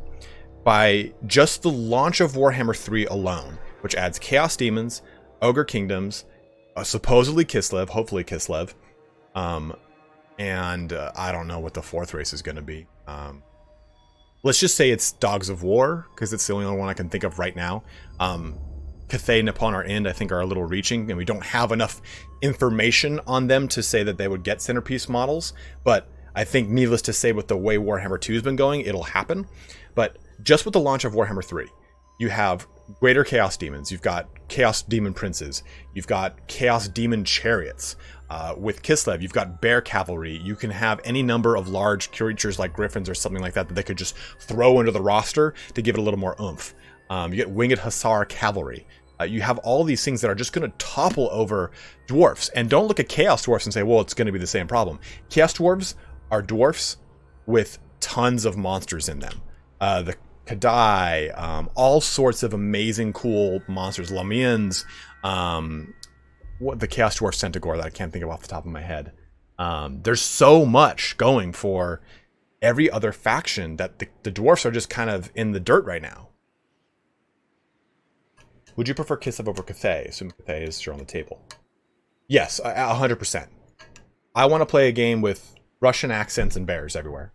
[SPEAKER 1] by just the launch of Warhammer 3 alone, which adds Chaos Demons, Ogre Kingdoms, supposedly Kislev, hopefully Kislev, and I don't know what the 4th race is going to be. Let's just say it's Dogs of War, because it's the only one I can think of right now. Cathay and upon our end, I think, are a little reaching, and we don't have enough information on them to say that they would get centerpiece models. But I think, needless to say, with the way Warhammer 2 has been going, it'll happen. But just with the launch of Warhammer 3, you have Greater Chaos Demons, you've got Chaos Demon Princes, you've got Chaos Demon Chariots. With Kislev, you've got Bear Cavalry. You can have any number of large creatures like Griffins or something like that that they could just throw into the roster to give it a little more oomph. You get Winged Hussar Cavalry. You have all these things that are just going to topple over dwarfs. And don't look at Chaos Dwarfs and say, well, it's going to be the same problem. Chaos Dwarves are dwarfs with tons of monsters in them. The Kadai, all sorts of amazing, cool monsters. Lamians, what the Chaos Dwarf Centaur that I can't think of off the top of my head. There's so much going for every other faction that the dwarfs are just kind of in the dirt right now. Would you prefer Kislev over Cathay? Assuming Cathay is sure on the table. Yes, 100%. I want to play a game with Russian accents and bears everywhere.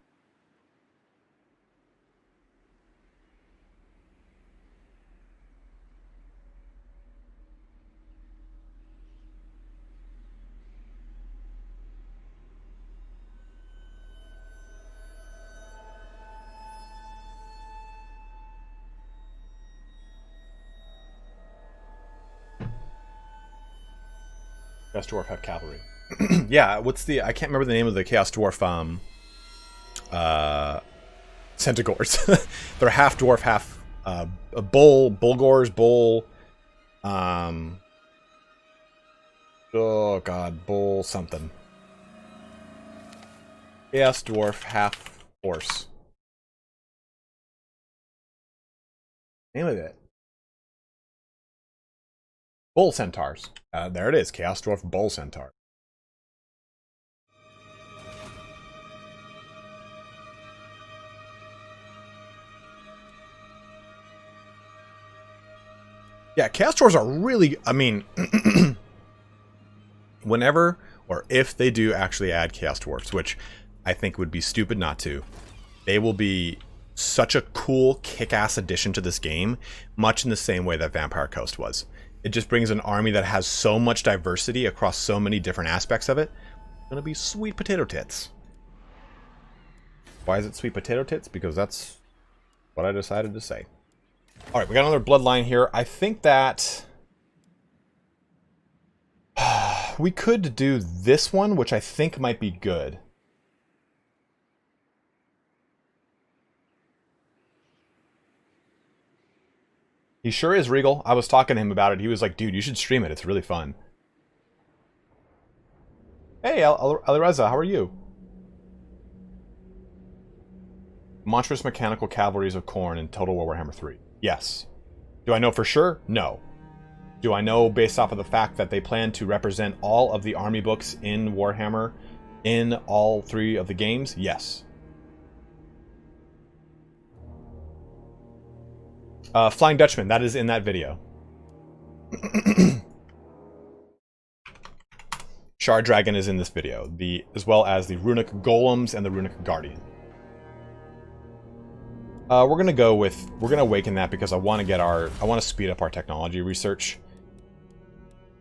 [SPEAKER 1] Chaos Dwarf have cavalry. Yeah, what's the... I can't remember the name of the Chaos Dwarf Centaurs. They're half dwarf, half Bulgors, oh god, bull something. Chaos Dwarf, half horse. Name of it. Bull Centaurs. There it is. Chaos Dwarf Bull Centaur. Yeah, Chaos Dwarves are really... I mean... whenever or if they do actually add Chaos Dwarfs, which I think would be stupid not to, they will be such a cool, kick-ass addition to this game, much in the same way that Vampire Coast was. It just brings an army that has so much diversity across so many different aspects of it. It's gonna be sweet potato tits. Why is it sweet potato tits? Because that's what I decided to say. Alright, we got another bloodline here. I think that we could do this one, which I think might be good. He sure is regal. I was talking to him about it. He was like, dude, you should stream it. It's really fun. Hey, Alireza, how are you? Monstrous mechanical cavalries of Khorne in Total War Warhammer 3. Yes. Do I know for sure? No. Do I know based off of the fact that they plan to represent all of the army books in Warhammer in all 3 of the games? Yes. Flying Dutchman, that is in that video. Shard Dragon is in this video, as well as the Runic Golems and the Runic Guardian. We're gonna awaken that because I want to speed up our technology research.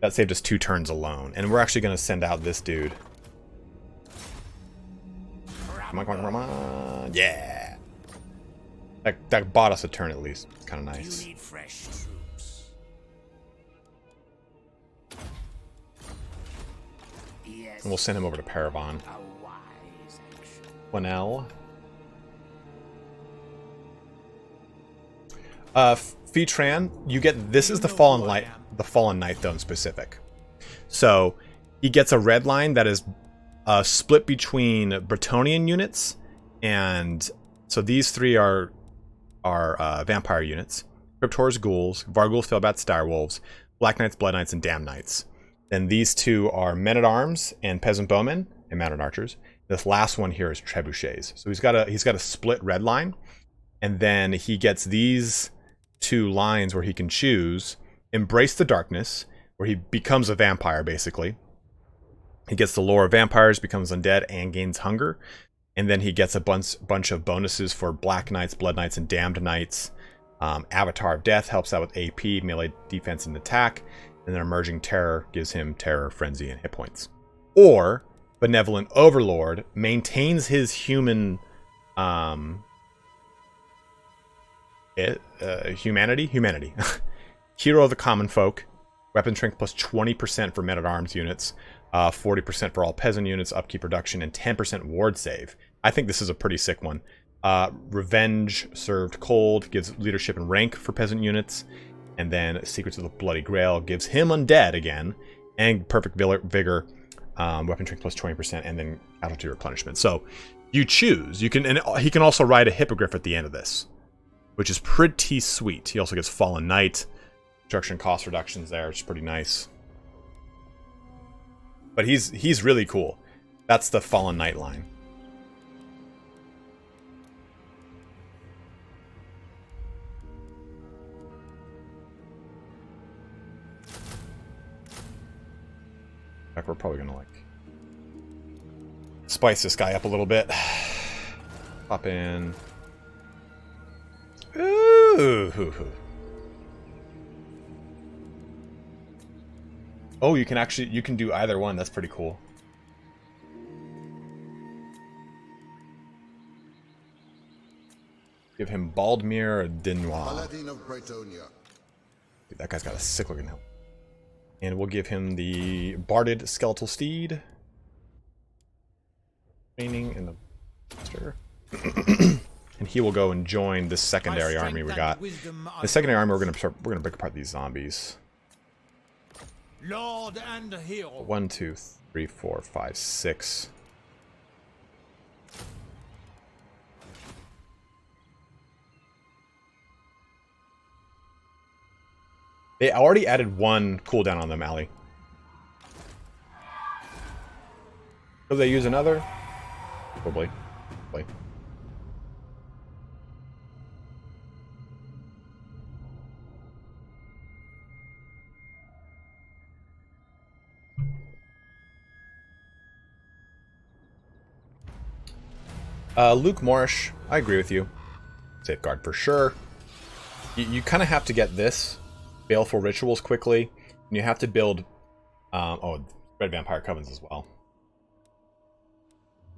[SPEAKER 1] That saved us 2 turns alone, and we're actually gonna send out this dude. Come on, come on, come on. Yeah! That bought us a turn at least. It's kind of nice.
[SPEAKER 5] You need fresh troops. Yes.
[SPEAKER 1] And we'll send him over to Paravan.
[SPEAKER 5] A wise action.
[SPEAKER 1] Quenelles. Feetran, you get this is the Fallen Knight though in specific. So he gets a red line that is split between Bretonnian units, and so these 3 are vampire units: Cryptors, Ghouls, Varghouls, Felbats, Direwolves, Black Knights, Blood Knights, and Damned Knights. Then these 2 are Men-at-Arms and Peasant Bowmen and Mounted Archers. This last one here is Trebuchets. So he's got a split red line, and then he gets these 2 lines where he can choose Embrace the Darkness, where he becomes a vampire basically. He gets the lore of vampires, becomes undead, and gains hunger. And then he gets a bunch of bonuses for Black Knights, Blood Knights, and Damned Knights. Avatar of Death helps out with AP, melee defense, and attack. And then Emerging Terror gives him Terror, Frenzy, and hit points. Or Benevolent Overlord maintains his human humanity. Hero of the Common Folk. Weapon strength plus 20% for Men-at-Arms units. 40% for all peasant units, upkeep reduction, and 10% ward save. I think this is a pretty sick one. Revenge Served Cold gives leadership and rank for peasant units. And then Secrets of the Bloody Grail gives him undead again. And Perfect Vigor, weapon strength plus 20%, and then casualty replenishment. So you choose. And he can also ride a Hippogriff at the end of this, which is pretty sweet. He also gets Fallen Knight. Construction cost reductions there, which is pretty nice. But he's really cool. That's the Fallen Knight line. In fact, we're probably gonna like spice this guy up a little bit. Pop in. Ooh. Oh, you can do either one. That's pretty cool. Give him Baldmere or Dinois.
[SPEAKER 3] Paladin of Bretonnia.
[SPEAKER 1] Dude, that guy's got a sick looking helmet. And we'll give him the Barded Skeletal Steed. Training in the master. And he will go and join this secondary army we got. The secondary army we're gonna break apart these zombies.
[SPEAKER 2] Lord and hero.
[SPEAKER 1] 1, 2, 3, 4, 5, 6. They already added 1 cooldown on them, Ali. Will they use another? Probably. Luke Morrish, I agree with you. Safeguard for sure. You kind of have to get this. Baleful Rituals quickly. And you have to build... Red Vampire Covens as well.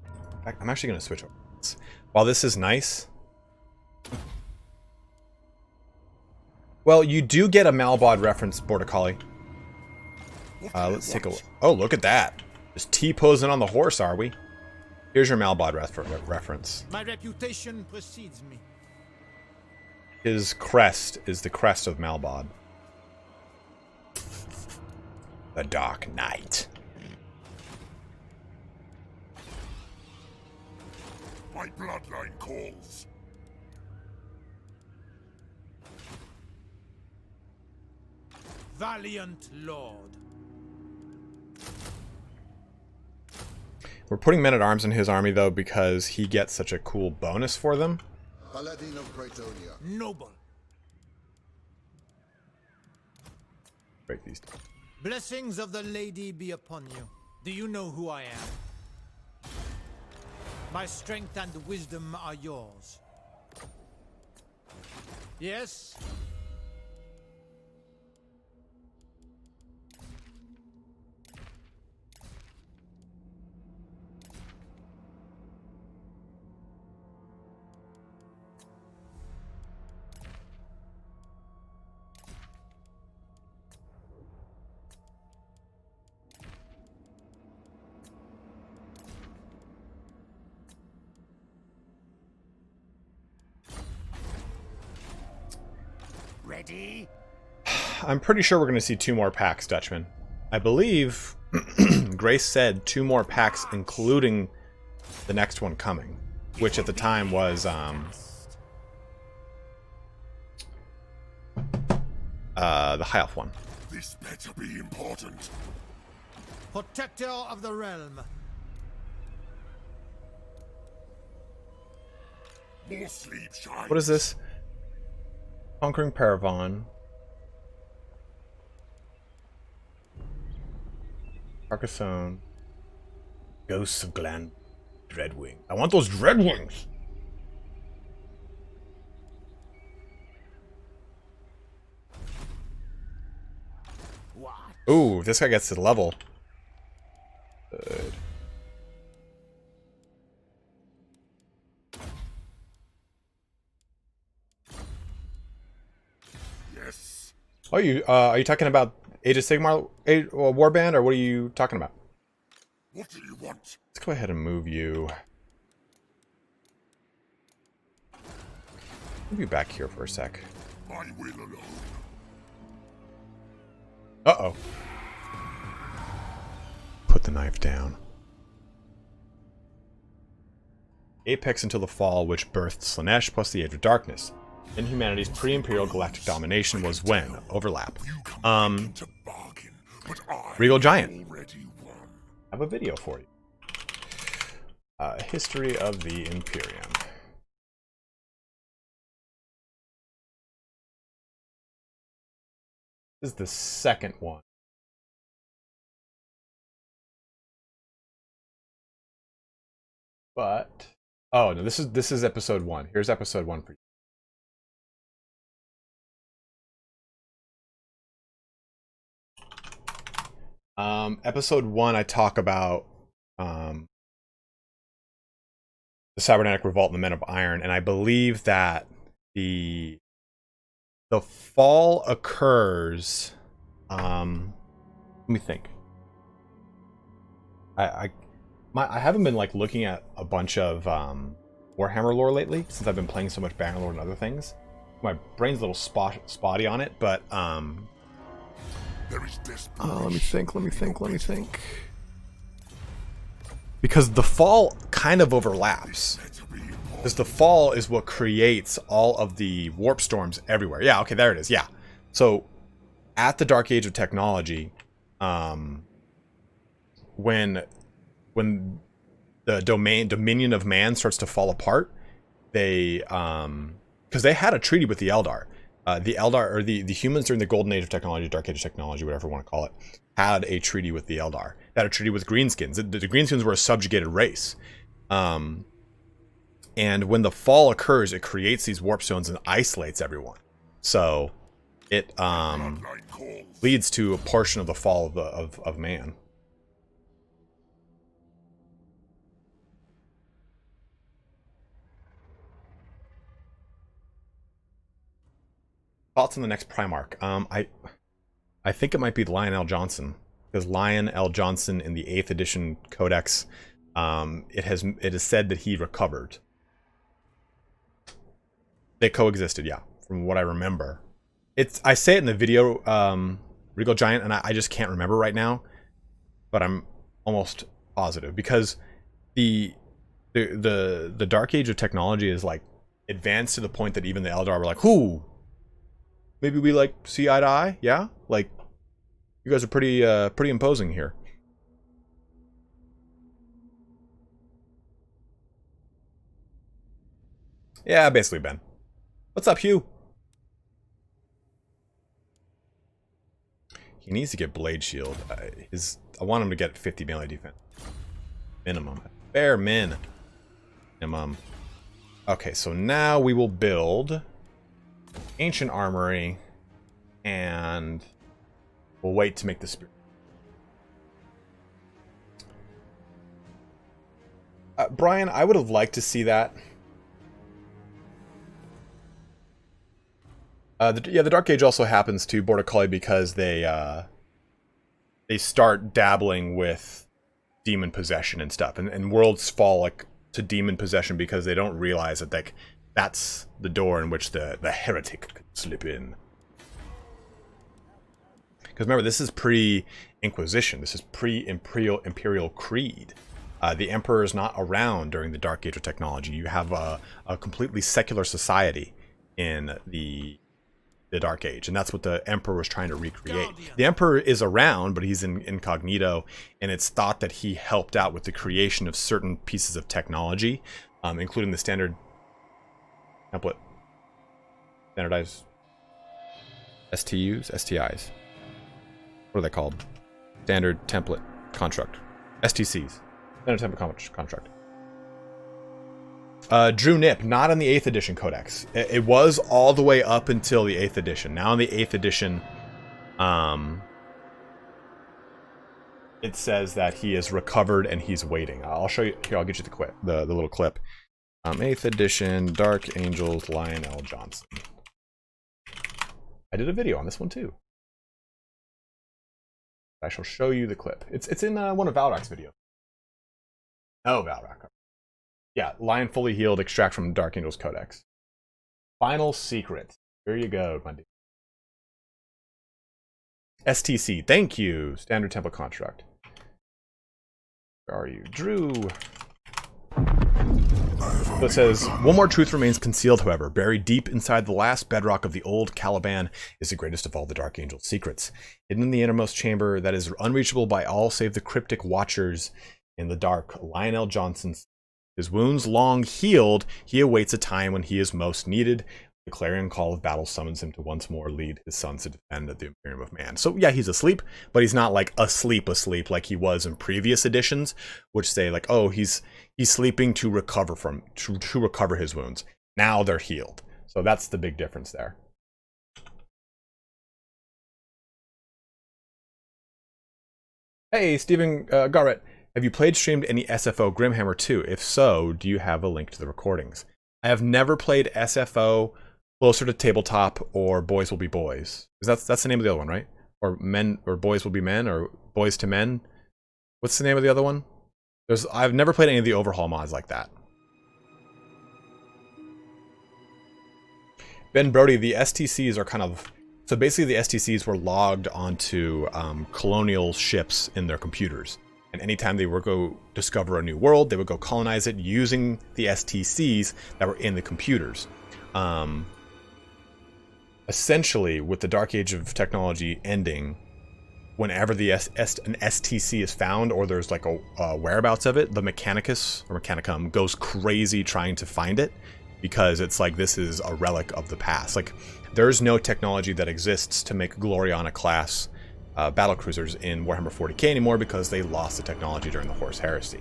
[SPEAKER 1] In fact, I'm actually going to switch over. While this is nice... Well, you do get a Malbod reference, Border Collie. Let's take a look. Oh, look at that. Just T-posing on the horse, are we? Here's your Malbod reference.
[SPEAKER 2] My reputation precedes me.
[SPEAKER 1] His crest is the crest of Malbod. The Dark Knight.
[SPEAKER 3] My bloodline calls.
[SPEAKER 2] Valiant lord.
[SPEAKER 1] We're putting men-at-arms in his army, though, because he gets such a cool bonus for them.
[SPEAKER 9] Paladin of Critonia.
[SPEAKER 2] Noble.
[SPEAKER 1] Break these down.
[SPEAKER 2] Blessings of the lady be upon you. Do you know who I am? My strength and wisdom are yours. Yes?
[SPEAKER 5] Ready?
[SPEAKER 1] I'm pretty sure we're going to see 2 more packs, Dutchman. I believe Grace said 2 more packs, including the next one coming, which at the time was the High Elf one.
[SPEAKER 3] This better be important.
[SPEAKER 2] Protector of the realm.
[SPEAKER 3] More sleep shine.
[SPEAKER 1] What is this? Conquering Paravon. Carcassonne. Ghosts of Glen. Dreadwing. I want those Dreadwings!
[SPEAKER 5] What?
[SPEAKER 1] Ooh, this guy gets to the level. Good.
[SPEAKER 3] Yes.
[SPEAKER 1] Oh, are you talking about Age of Sigmar Warband, or what are you talking about?
[SPEAKER 3] What do you want?
[SPEAKER 1] Let's go ahead and move you. Move you back here for a sec.
[SPEAKER 3] My will alone.
[SPEAKER 1] Uh-oh. Put the knife down. Apex until the fall, which birthed Slaanesh plus the Age of Darkness. In humanity's pre-imperial galactic domination was when? Overlap.
[SPEAKER 3] To bargain, but I
[SPEAKER 1] Regal Giant.
[SPEAKER 3] already won.
[SPEAKER 1] I have a video for you. History of the Imperium. This is the second one. But oh no, this is episode 1. Here's episode 1 for you. Episode 1, I talk about the Cybernetic Revolt and the Men of Iron, and I believe that the fall occurs. Let me think. I haven't been like looking at a bunch of Warhammer lore lately since I've been playing so much Bannerlord and other things. My brain's a little spotty on it, but
[SPEAKER 3] There is
[SPEAKER 1] let me think. Because the fall kind of overlaps. Because the fall is what creates all of the warp storms everywhere. Yeah, okay, there it is. Yeah. So, at the Dark Age of Technology, when the dominion of man starts to fall apart, they because they had a treaty with the Eldar. The Eldar, or the humans during the Golden Age of Technology, Dark Age of Technology, whatever you want to call it, had a treaty with the Eldar. They had a treaty with Greenskins. The Greenskins were a subjugated race. And when the fall occurs, it creates these warp zones and isolates everyone. So it leads to a portion of the fall of man. Thoughts on the next Primarch? I think it might be Lionel Johnson, because Lion L. Johnson in the 8th edition Codex, it is said that he recovered. They coexisted, yeah, from what I remember. I say it in the video, Regal Giant, and I just can't remember right now, but I'm almost positive, because the the Dark Age of technology is like advanced to the point that even the Eldar were like, "Whoo, maybe we like see eye to eye, yeah? Like, you guys are pretty imposing here." Yeah, basically, Ben. What's up, Hugh? He needs to get Blade Shield. I want him to get 50 melee defense. Minimum. Bare minimum. Okay, so now we will build Ancient Armory, and we'll wait to make the Spirit. Brian, I would have liked to see that. The Dark Age also happens to Border Collie because they start dabbling with demon possession and stuff, and worlds fall like to demon possession because they don't realize that like that's the door in which the heretic could slip in. Because remember, this is pre-Inquisition. This is pre-Imperial Creed. The Emperor is not around during the Dark Age of technology. You have a completely secular society in the Dark Age, and that's what the Emperor was trying to recreate. The Emperor is around, but he's incognito, and it's thought that he helped out with the creation of certain pieces of technology, including the standard template, standardized STIs. What are they called? Standard template construct. STCs. Standard template construct. Drew Nip, not on the 8th edition codex. It was all the way up until the 8th edition. Now in the 8th edition, it says that he is recovered and he's waiting. I'll show you. Here, I'll get you the clip, the little clip. 8th edition, Dark Angels, Lionel Johnson. I did a video on this one too. I shall show you the clip. It's in one of Valrak's videos. Oh, Valrak. Yeah, Lion fully healed, extract from Dark Angels Codex. Final secret. Here you go, my dude. STC, thank you. Standard template construct. Where are you? Drew. So it says, one more truth remains concealed, however. Buried deep inside the last bedrock of the old Caliban is the greatest of all the Dark Angel secrets. Hidden in the innermost chamber that is unreachable by all save the cryptic watchers in the dark, Lionel Johnson's. His wounds long healed, he awaits a time when he is most needed. The clarion call of battle summons him to once more lead his sons to defend the Imperium of Man. So yeah, he's asleep, but he's not like asleep like he was in previous editions, which say like, oh, he's sleeping to recover from to recover his wounds. Now they're healed. So that's the big difference there. Hey, Stephen Garrett. Have you streamed any SFO Grimhammer 2? If so, do you have a link to the recordings? I have never played SFO, Closer to Tabletop, or Boys Will Be Boys. That's the name of the other one, right? Or Men, or Boys Will Be Men, or Boys to Men. What's the name of the other one? I've never played any of the overhaul mods like that. Ben Brody, the STCs are kind of... So basically the STCs were logged onto colonial ships in their computers. And anytime they would go discover a new world, they would go colonize it using the STCs that were in the computers. Essentially, with the Dark Age of technology ending, whenever an STC is found, or there's like a whereabouts of it, the Mechanicus, or Mechanicum, goes crazy trying to find it, because it's like this is a relic of the past. Like, there's no technology that exists to make Gloriana class battlecruisers in Warhammer 40k anymore because they lost the technology during the Horus Heresy.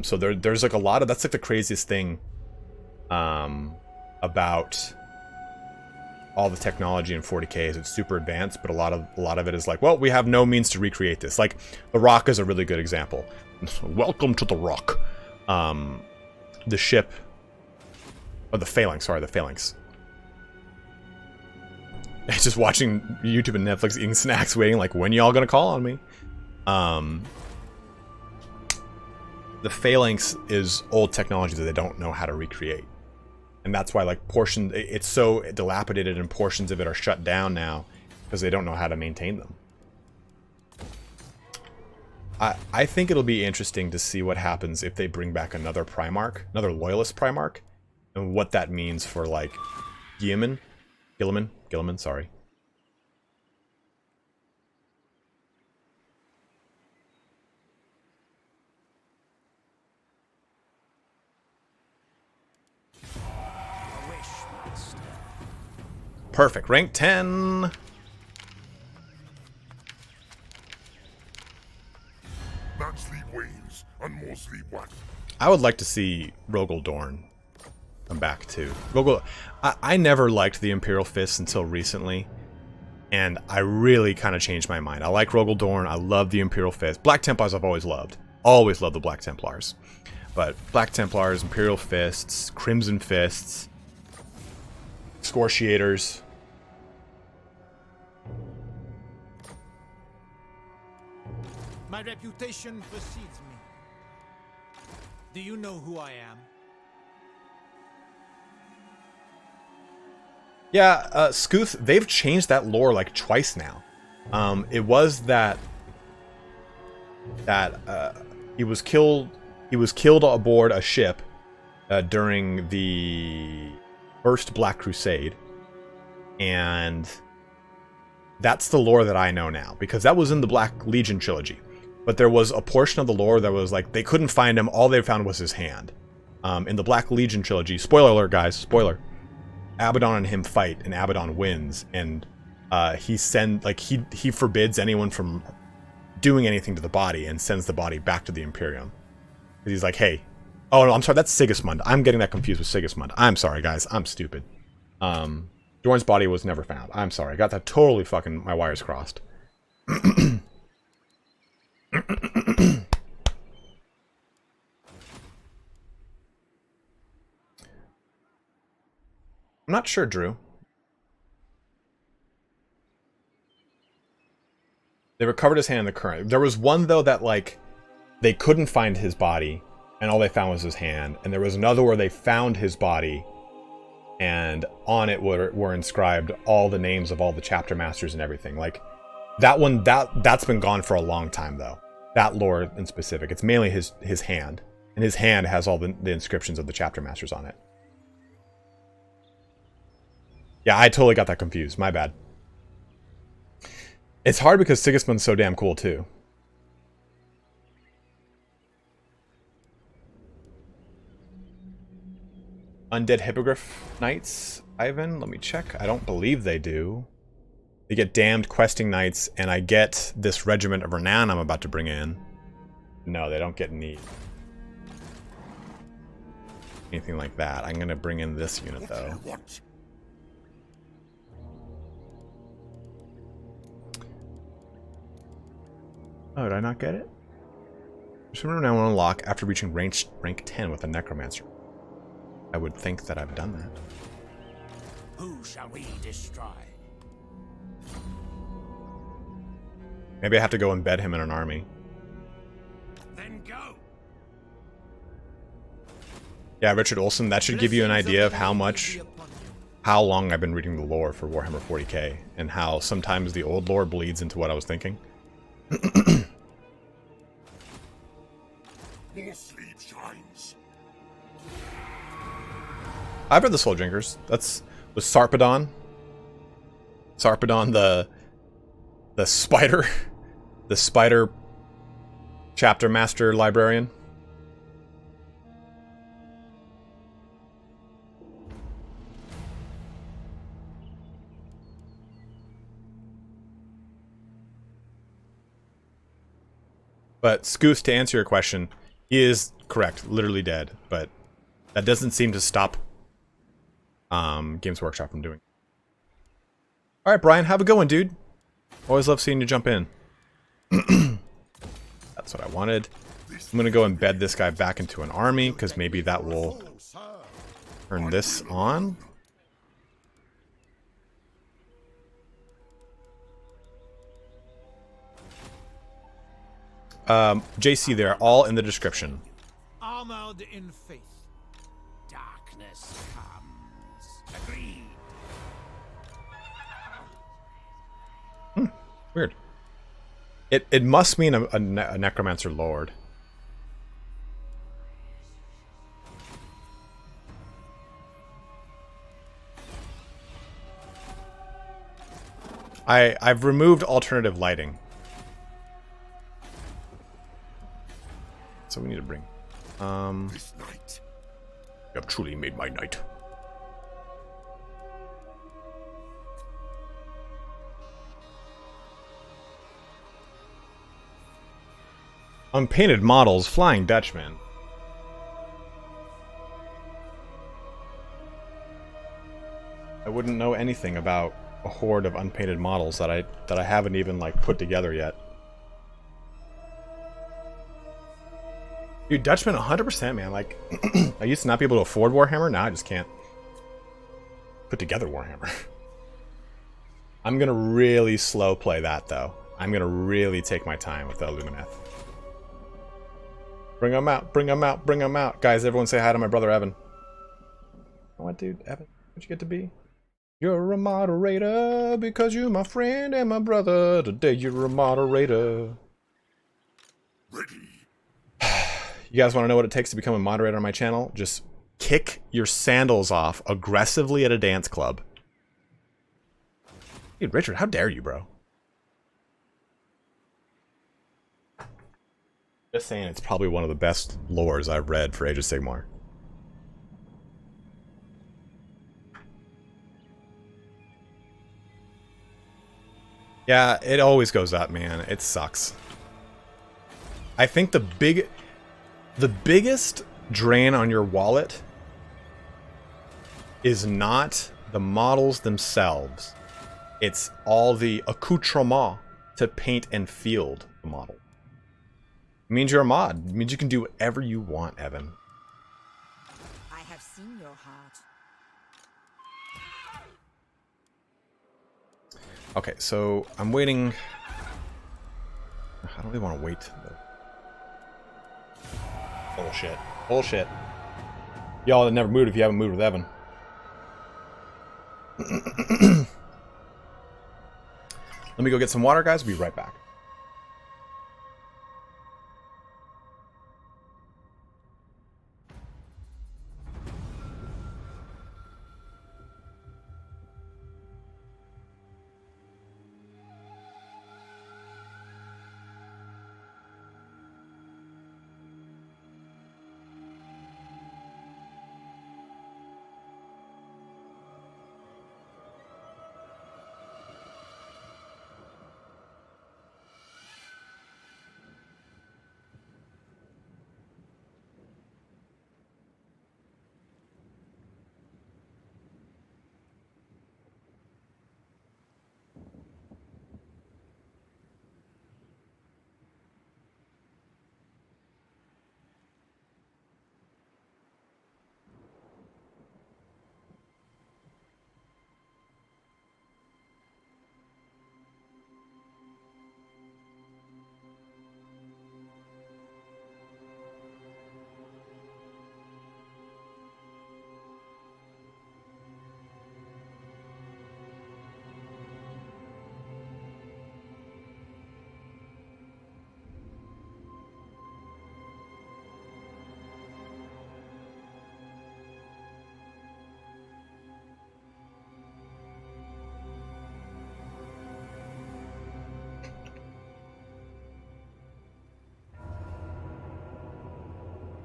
[SPEAKER 1] So there's like a lot of, that's like the craziest thing about all the technology in 40k is it's super advanced, but a lot of it is like, well, we have no means to recreate this. Like the Rock is a really good example. Welcome to the Rock. The ship, or the Phalanx, sorry, the Phalanx. Just watching YouTube and Netflix, eating snacks, waiting like, when y'all gonna call on me? The Phalanx is old technology that they don't know how to recreate. And that's why like it's so dilapidated and portions of it are shut down now because they don't know how to maintain them. I think it'll be interesting to see what happens if they bring back another Primarch, another Loyalist Primarch, and what that means for, like, Gilliman, sorry. Perfect, rank 10.
[SPEAKER 3] That sleep wanes, and more sleep what?
[SPEAKER 1] I would like to see Rogel Dorn come back too. I never liked the Imperial Fists until recently, and I really kind of changed my mind. I like Rogel Dorn, I love the Imperial Fist. Black Templars I've always loved. Always loved the Black Templars. But Black Templars, Imperial Fists, Crimson Fists, Scortiators.
[SPEAKER 2] My reputation precedes me. Do you know who I am?
[SPEAKER 1] Yeah, Scooth, they've changed that lore like twice now. It was that he was killed aboard a ship during the first Black Crusade, and that's the lore that I know now, because that was in the Black Legion trilogy. But there was a portion of the lore that was like, they couldn't find him, all they found was his hand. In the Black Legion trilogy, spoiler alert guys, spoiler, Abaddon and him fight, and Abaddon wins, and he forbids anyone from doing anything to the body, and sends the body back to the Imperium. He's like, hey, oh no, I'm sorry, that's Sigismund. I'm getting that confused with Sigismund. I'm sorry guys, I'm stupid. Dorn's body was never found. I'm sorry, I got that totally fucking, my wires crossed. I'm not sure, Drew. They recovered his hand in the current. There was one, though, that, like, they couldn't find his body, and all they found was his hand. And there was another where they found his body, and on it were inscribed all the names of all the chapter masters and everything. Like, that one, that's been gone for a long time, though. That lore in specific. It's mainly his hand. And his hand has all the inscriptions of the chapter masters on it. Yeah, I totally got that confused. My bad. It's hard because Sigismund's so damn cool, too. Undead Hippogriff Knights, Ivan? Let me check. I don't believe they do. They get damned questing knights, and I get this regiment of renown I'm about to bring in. No, they don't get anything like that. I'm going to bring in this unit, though. Oh, did I not get it? Some renown will unlock after reaching rank 10 with a necromancer. I would think that I've done that.
[SPEAKER 5] Who shall we destroy?
[SPEAKER 1] Maybe I have to go embed him in an army.
[SPEAKER 5] Then go.
[SPEAKER 1] Yeah, Richard Olson, that should give you an idea of how long I've been reading the lore for Warhammer 40k, and how sometimes the old lore bleeds into what I was thinking.
[SPEAKER 3] More sleep shines.
[SPEAKER 1] I've read the Soul Drinkers. That's was Sarpedon. Sarpedon, the spider, the spider chapter master librarian. But Scoos, to answer your question, he is correct, literally dead, but that doesn't seem to stop Games Workshop from doing it. Alright, Brian, have a good one, dude. Always love seeing you jump in. That's what I wanted. I'm gonna go embed this guy back into an army, because maybe that will turn this on. JC, they're all in the description.
[SPEAKER 2] Armored in faith.
[SPEAKER 5] Darkness comes. Agreed.
[SPEAKER 1] Weird. It must mean a necromancer lord. I've removed alternative lighting. So we need to bring.
[SPEAKER 3] This night.
[SPEAKER 1] You have truly made my night. Unpainted models, Flying Dutchman. I wouldn't know anything about a horde of unpainted models that I haven't even like put together yet. Dude, Dutchman 100%, man. Like, I used to not be able to afford Warhammer. Now I just can't put together Warhammer. I'm gonna really slow play that though. I'm gonna really take my time with the Illumineth. Bring them out, bring them out, bring them out. Guys, everyone say hi to my brother Evan. What, dude? Evan, what'd you get to be? You're a moderator because you're my friend and my brother. Today you're a moderator.
[SPEAKER 3] Ready.
[SPEAKER 1] You guys want to know what it takes to become a moderator on my channel? Just kick your sandals off aggressively at a dance club. Dude, Richard, how dare you, bro? Just saying, it's probably one of the best lores I've read for Age of Sigmar. Yeah, it always goes up, man. It sucks. I think the biggest drain on your wallet is not the models themselves. It's all the accoutrement to paint and field the model. It means you're a mod. It means you can do whatever you want, Evan.
[SPEAKER 6] I have seen your heart.
[SPEAKER 1] Okay, so I'm waiting. I don't really want to wait. Bullshit. Bullshit. Y'all have never moved if you haven't moved with Evan. Let me go get some water, guys. We'll be right back.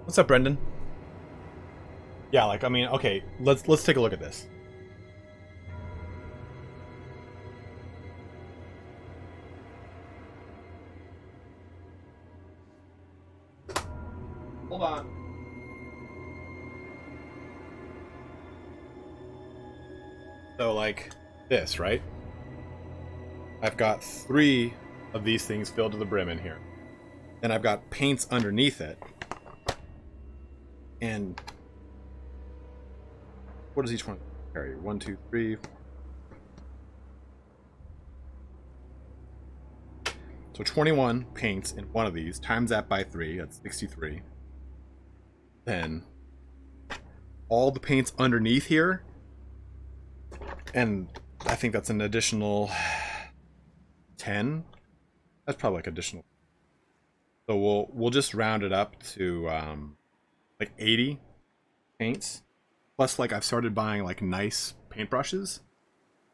[SPEAKER 1] What's up, Brendan? Yeah, like, I mean, okay, let's take a look at this. Hold on. So, like, this, right? I've got 3 of these things filled to the brim in here. And I've got paints underneath it. And what does each one carry? 1, 2, 3. So 21 paints in one of these. Times that by 3. That's 63. Then all the paints underneath here. And I think that's an additional 10. That's probably like additional. So we'll just round it up to like 80 paints. Plus, like, I've started buying like nice paintbrushes.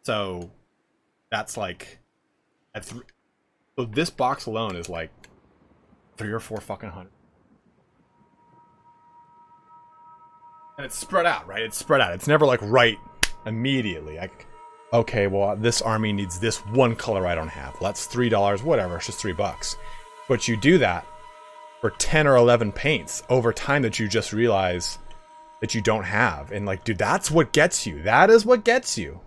[SPEAKER 1] So that's like so this box alone is like 3 or 4 fucking hundred. And it's spread out, right? It's spread out. It's never like right immediately. Like, okay, well, this army needs this one color I don't have. Well, that's $3, whatever. It's just $3. But you do that for 10 or 11 paints over time that you just realize that you don't have. And like, dude, that's what gets you. That is what gets you.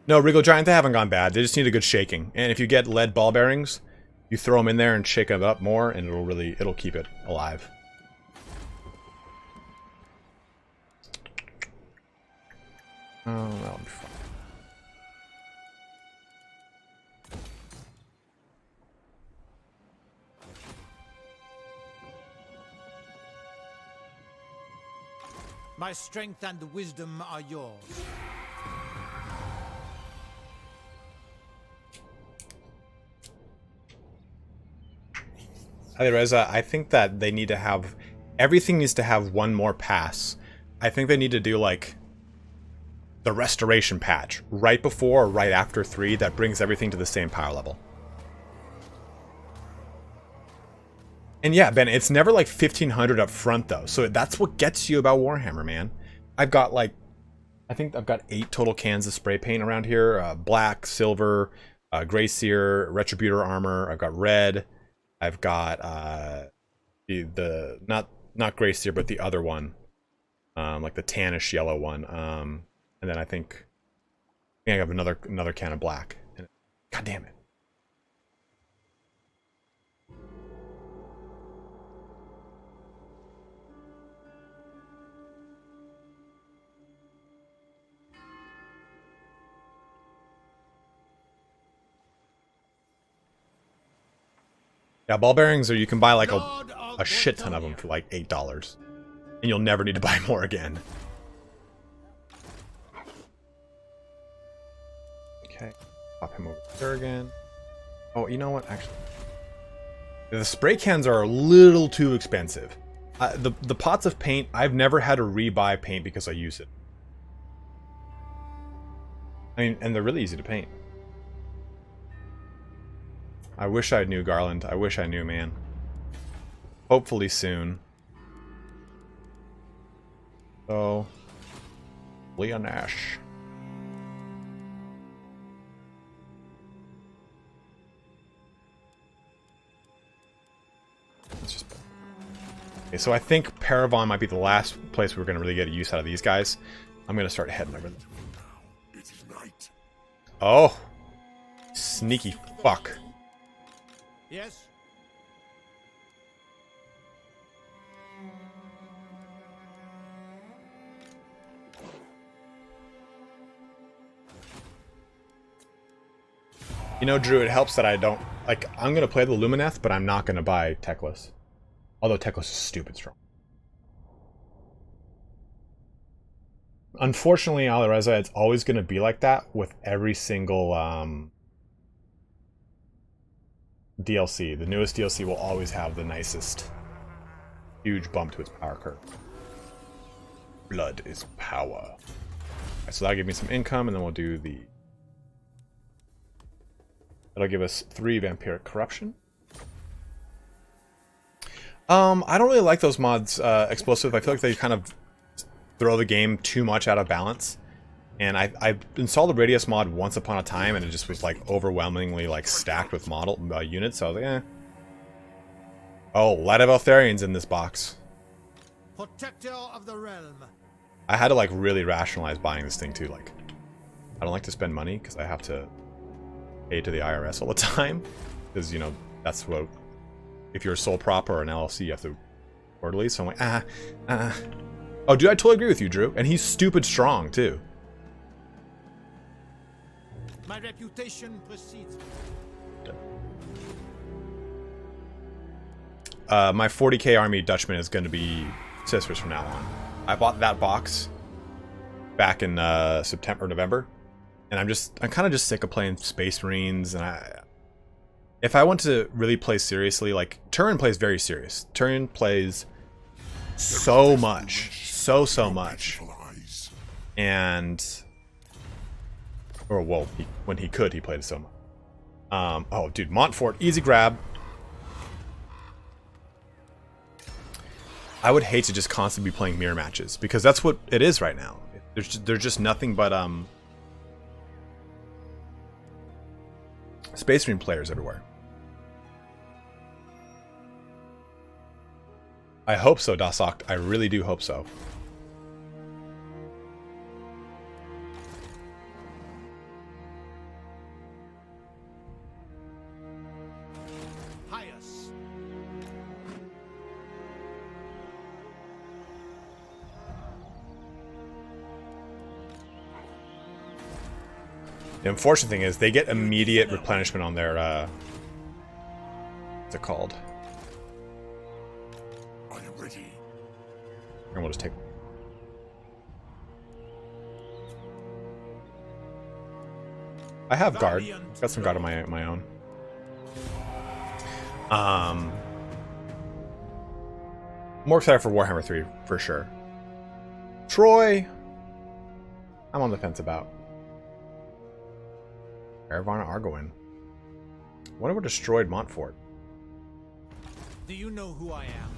[SPEAKER 1] No, Regal Giant, they haven't gone bad. They just need a good shaking. And if you get lead ball bearings, you throw them in there and shake it up more, and it'll keep it alive. Oh, that'll be fun.
[SPEAKER 2] My strength and wisdom are yours.
[SPEAKER 1] Hey, Reza, I think that they need to have... Everything needs to have one more pass. I think they need to do, like, the restoration patch right before or right after 3 that brings everything to the same power level. And yeah, Ben, it's never like 1500 up front though. So that's what gets you about Warhammer, man. I've got like, I think I've got 8 total cans of spray paint around here. Black, silver, gray sear, retributor armor. I've got red. I've got the not gray sear, but the other one. Like the tannish yellow one. And then I think I have another can of black. God damn it. Yeah, ball bearings, or you can buy like a shit ton of them for like $8. And you'll never need to buy more again. Okay, pop him over there again. Oh, you know what? Actually, the spray cans are a little too expensive. The pots of paint, I've never had to rebuy paint because I use it. I mean, and they're really easy to paint. I wish I knew Garland. I wish I knew, man. Hopefully soon. So, Leon Ash. Okay, so I think Paravon might be the last place we're going to really get a use out of these guys. I'm going to start heading over there. Oh! Sneaky fuck.
[SPEAKER 2] Yes?
[SPEAKER 1] You know, Drew, it helps that I don't... Like, I'm going to play the Lumineth, but I'm not going to buy Teclis. Although Teclis is stupid strong. Unfortunately, Alireza, it's always going to be like that with every single DLC. The newest DLC will always have the nicest huge bump to its power curve. Blood is power. Right, so that'll give me some income, and then we'll do the... That'll give us 3 Vampiric Corruption. I don't really like those mods, Explosive. I feel like they kind of throw the game too much out of balance. And I installed the Radius mod once upon a time, and it just was like overwhelmingly like stacked with model units. So I was like, eh. Oh, Light of Eltharian's in this box.
[SPEAKER 2] Protector of the realm.
[SPEAKER 1] I had to like really rationalize buying this thing too. Like, I don't like to spend money because I have to pay to the IRS all the time. Because, you know, that's what... If you're a sole prop or an LLC, you have to quarterly. So I'm like, Oh, dude, I totally agree with you, Drew. And he's stupid strong, too.
[SPEAKER 2] My reputation precedes me.
[SPEAKER 1] My 40k army Dutchman is going to be Sisters from now on. I bought that box back in September, November. And I'm kind of just sick of playing Space Marines. And If I want to really play seriously, like, Turin plays very serious. Turin plays so much. So much. And... Or, well, when he could, he played so much. Oh, dude, Montfort, easy grab. I would hate to just constantly be playing mirror matches, because that's what it is right now. There's just nothing but, Space Marine players everywhere. I hope so, Dasokt. I really do hope so.
[SPEAKER 2] Pious.
[SPEAKER 1] The unfortunate thing is they get immediate replenishment on their, what's it called?
[SPEAKER 3] Are you ready?
[SPEAKER 1] And we'll just take... I have guard. Got some guard on my own. More excited for Warhammer 3, for sure. Troy! I'm on the fence about. Erevan Argoin. Wonder what destroyed Montfort.
[SPEAKER 2] Do you know who I am?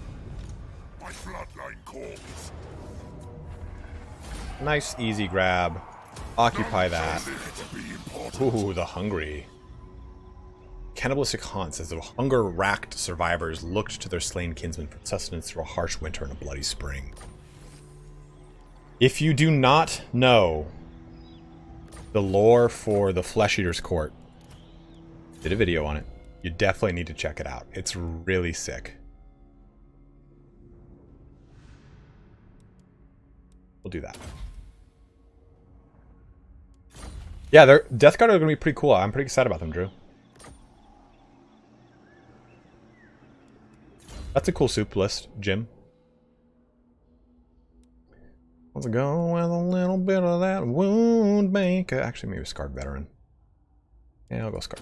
[SPEAKER 3] My bloodline calls.
[SPEAKER 1] Nice, easy grab. Occupy that. Ooh, the hungry. Cannibalistic haunts as the hunger-racked survivors looked to their slain kinsmen for sustenance through a harsh winter and a bloody spring. If you do not know the lore for the Flesh Eater's Court, did a video on it. You definitely need to check it out. It's really sick. We'll do that. Yeah, their Death Guard are going to be pretty cool. I'm pretty excited about them, Drew. That's a cool soup list, Jim. Let's go with a little bit of that wound bank. Actually, maybe Scarred Veteran. Yeah, I'll go Scarred.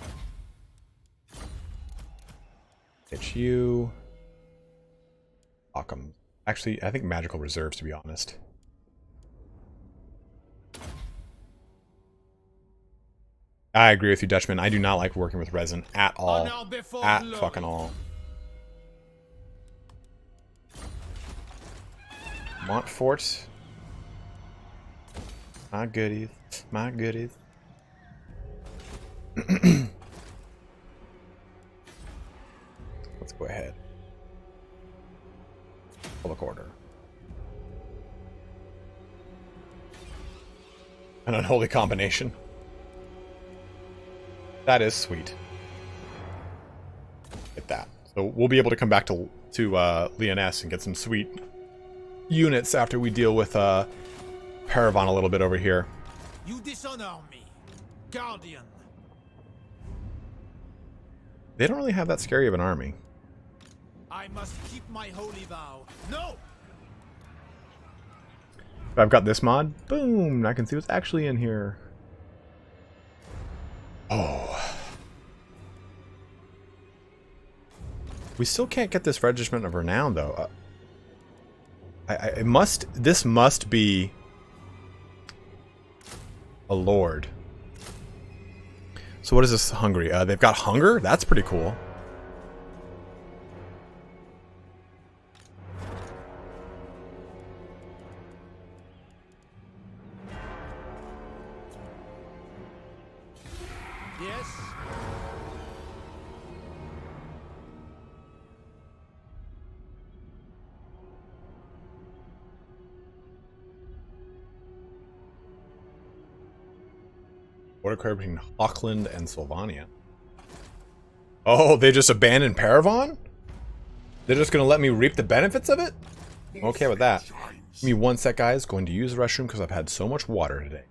[SPEAKER 1] It's you. Occam. Actually, I think Magical Reserves, to be honest. I agree with you, Dutchman. I do not like working with resin at all. At fucking all. Montfort. My goodies. My goodies. Let's go ahead. Public order. An unholy combination. That is sweet. Get that. So we'll be able to come back to Lyonesse and get some sweet units after we deal with Paravan a little bit over here.
[SPEAKER 2] You dishonor me, Guardian.
[SPEAKER 1] They don't really have that scary of an army.
[SPEAKER 2] I must keep my holy vow. No!
[SPEAKER 1] If I've got this mod, boom, I can see what's actually in here. Oh. We still can't get this Regiment of Renown, though. This must be a lord. So what is this Hungary? They've got hunger? That's pretty cool.
[SPEAKER 2] Yes?
[SPEAKER 1] Border card between Auckland and Sylvania. Oh, they just abandoned Paravan? They're just gonna let me reap the benefits of it? I'm okay with that. Give me one sec, guys. Going to use the restroom because I've had so much water today.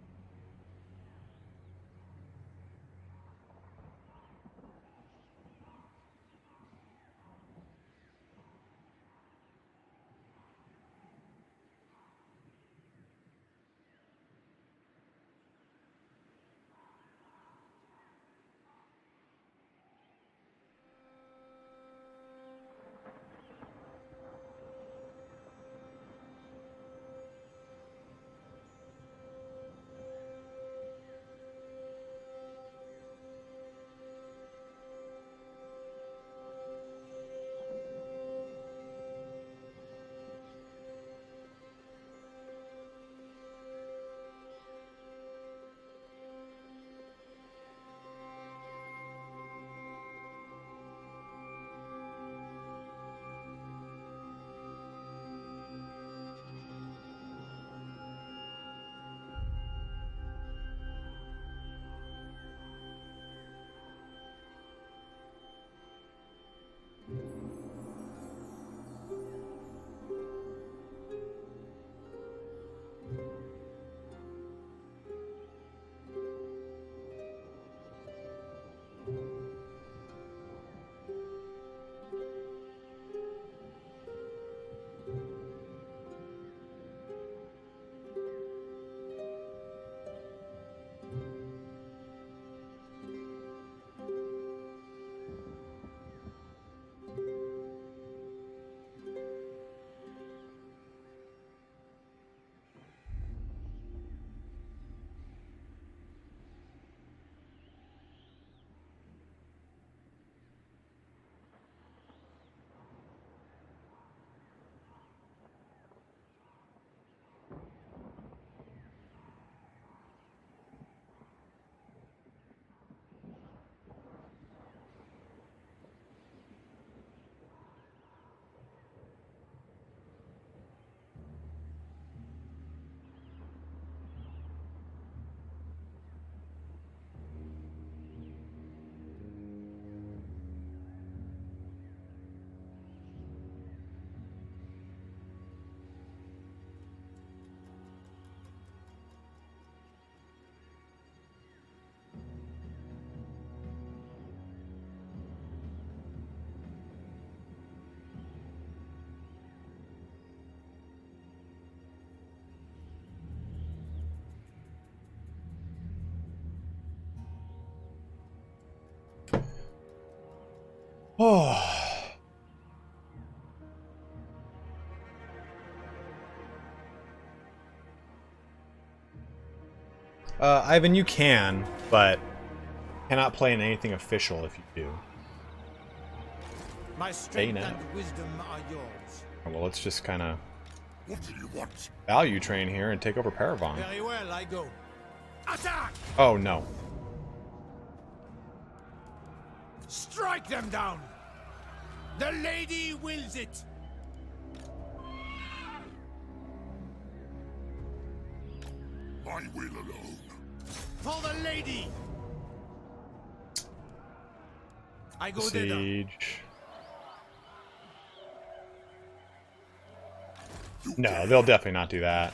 [SPEAKER 1] Oh. Ivan, you can, but cannot play in anything official if you do.
[SPEAKER 2] My strength and wisdom are yours.
[SPEAKER 1] Well, let's just kind of
[SPEAKER 3] What do you want?
[SPEAKER 1] value train here and take over Paravon.
[SPEAKER 2] Very well, I go. Attack!
[SPEAKER 1] Oh, no.
[SPEAKER 2] Strike them down! The lady wills it!
[SPEAKER 3] My will alone.
[SPEAKER 2] For the lady! I go thither.
[SPEAKER 1] Siege. No, they'll definitely not do that.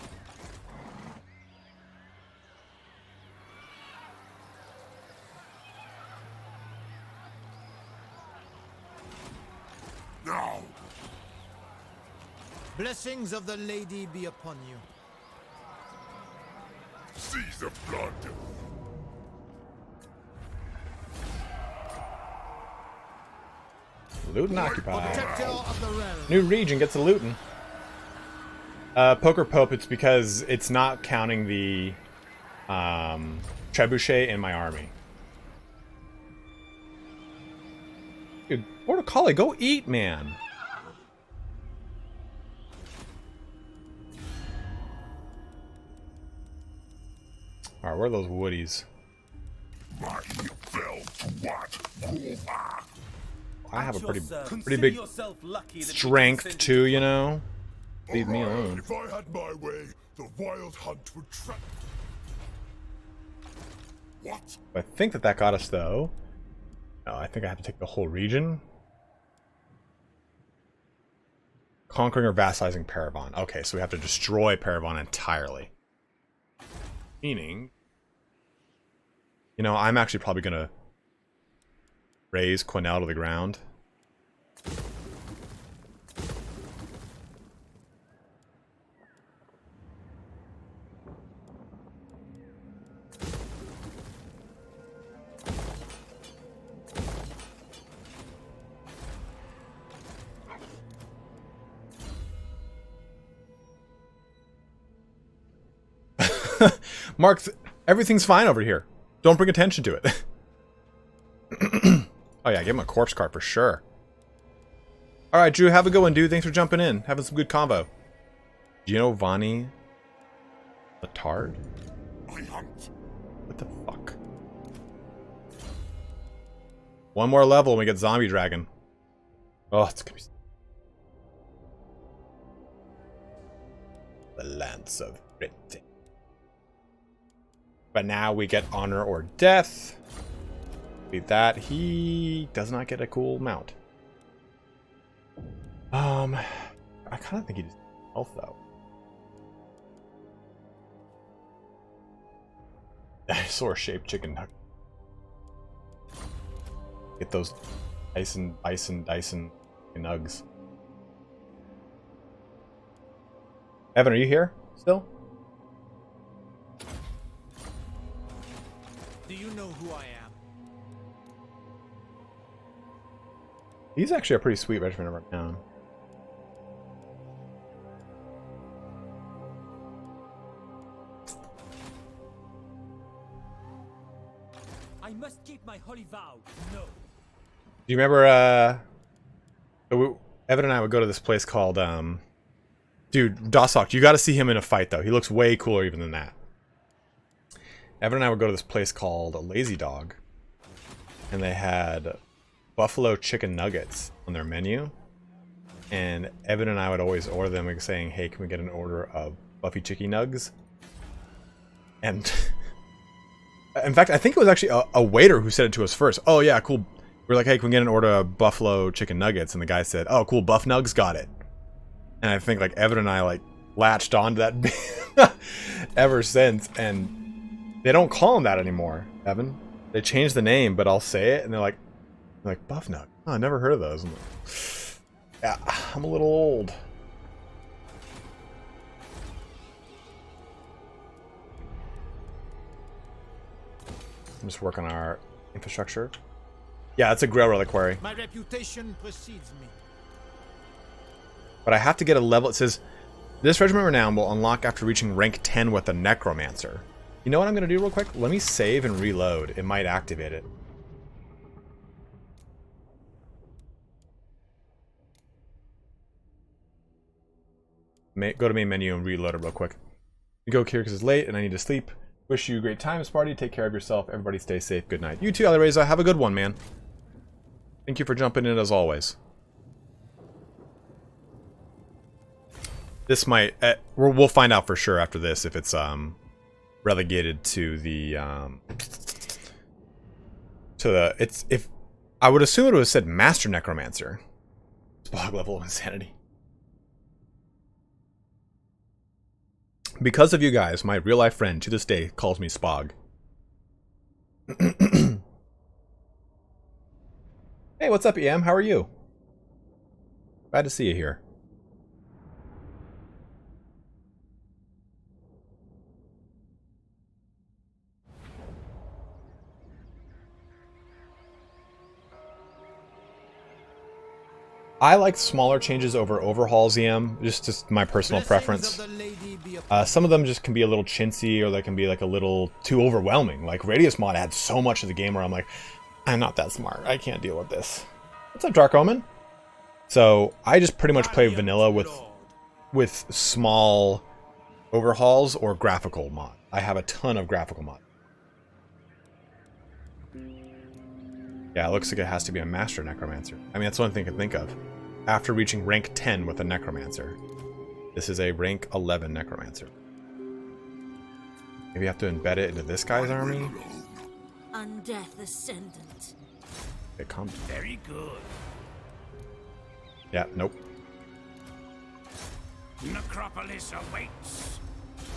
[SPEAKER 3] Now!
[SPEAKER 2] Blessings of the lady be upon you.
[SPEAKER 3] Seize the blood!
[SPEAKER 1] Looting occupied.
[SPEAKER 2] Protector of the realm.
[SPEAKER 1] New region gets a looting. Poker Pope, it's because it's not counting the trebuchet in my army. Dude, Border Collie, go eat, man. Alright, where are those woodies?
[SPEAKER 3] My fell to what?
[SPEAKER 1] I have a pretty
[SPEAKER 8] Consider
[SPEAKER 1] big
[SPEAKER 8] yourself lucky that
[SPEAKER 1] strength too, you know? Leave me alone.
[SPEAKER 3] If I had my way, the wild hunt would trap. What?
[SPEAKER 1] I think that got us, though. No, I think I have to take the whole region. Conquering or vassalizing Paravon. Okay, so we have to destroy Paravon entirely. Meaning... You know, I'm actually probably gonna raise Quenelles to the ground. Mark, everything's fine over here. Don't bring attention to it. Oh yeah, give him a corpse card for sure. Alright, Drew, have a good one, dude. Thanks for jumping in. Having some good convo. Giovanni Latard?
[SPEAKER 3] I hunt.
[SPEAKER 1] What the fuck? One more level and we get Zombie Dragon. Oh, it's gonna be... The Lance of Britain. But now we get Honor or Death. Beat that. He does not get a cool mount. I kind of think he just health though. Dinosaur-shaped chicken nugget. Get those Dyson nugs. Evan, are you here still?
[SPEAKER 2] Do you know who I am?
[SPEAKER 1] He's actually a pretty sweet regiment right now.
[SPEAKER 8] I must keep my holy vow. No.
[SPEAKER 1] Do you remember, Evan and I would go to this place called, dude, Dosok, you gotta see him in a fight, though. He looks way cooler even than that. Evan and I would go to this place called Lazy Dog, and they had buffalo chicken nuggets on their menu, and Evan and I would always order them, like, saying, hey, can we get an order of Buffy Chicky Nugs? And in fact, I think it was actually a waiter who said it to us first. Oh yeah, cool. We were like, hey, can we get an order of buffalo chicken nuggets? And the guy said, oh cool, Buff Nugs, got it. And I think like Evan and I like latched onto that ever since, and they don't call him that anymore, Evan. They changed the name, but I'll say it, and they're like Buff Nug. Oh, I never heard of those. I'm like, yeah, I'm a little old. I'm just working on our infrastructure. Yeah, it's a Grail Reliquary.
[SPEAKER 2] My reputation precedes me.
[SPEAKER 1] But I have to get a level. It says, this Regiment Renown will unlock after reaching rank 10 with a Necromancer. You know what I'm going to do real quick? Let me save and reload. It might activate it. Go to main menu and reload it real quick. You go here because it's late and I need to sleep. Wish you a great time, Sparty. Take care of yourself. Everybody stay safe. Good night. You too, Alireza. Have a good one, man. Thank you for jumping in as always. This might... we'll find out for sure after this if it's relegated to the... if I would assume it would have said Master Necromancer. Spog level of insanity. Because of you guys, my real-life friend to this day calls me Spog. Hey, what's up, EM? How are you? Glad to see you here. I like smaller changes over overhauls, EM. Just my personal preference. Some of them just can be a little chintzy, or they can be like a little too overwhelming. Like Radius Mod adds so much to the game where I'm like, I'm not that smart. I can't deal with this. What's up, Dark Omen? So I just pretty much play vanilla with small overhauls or graphical mod. I have a ton of graphical mod. Yeah, it looks like it has to be a Master Necromancer. I mean, that's the only thing I can think of. After reaching rank 10 with a Necromancer. This is a rank 11 Necromancer. Maybe you have to embed it into this guy's army?
[SPEAKER 7] Undeath Ascendant.
[SPEAKER 1] Okay, come.
[SPEAKER 4] Very good.
[SPEAKER 1] Yeah, nope.
[SPEAKER 4] Necropolis awaits.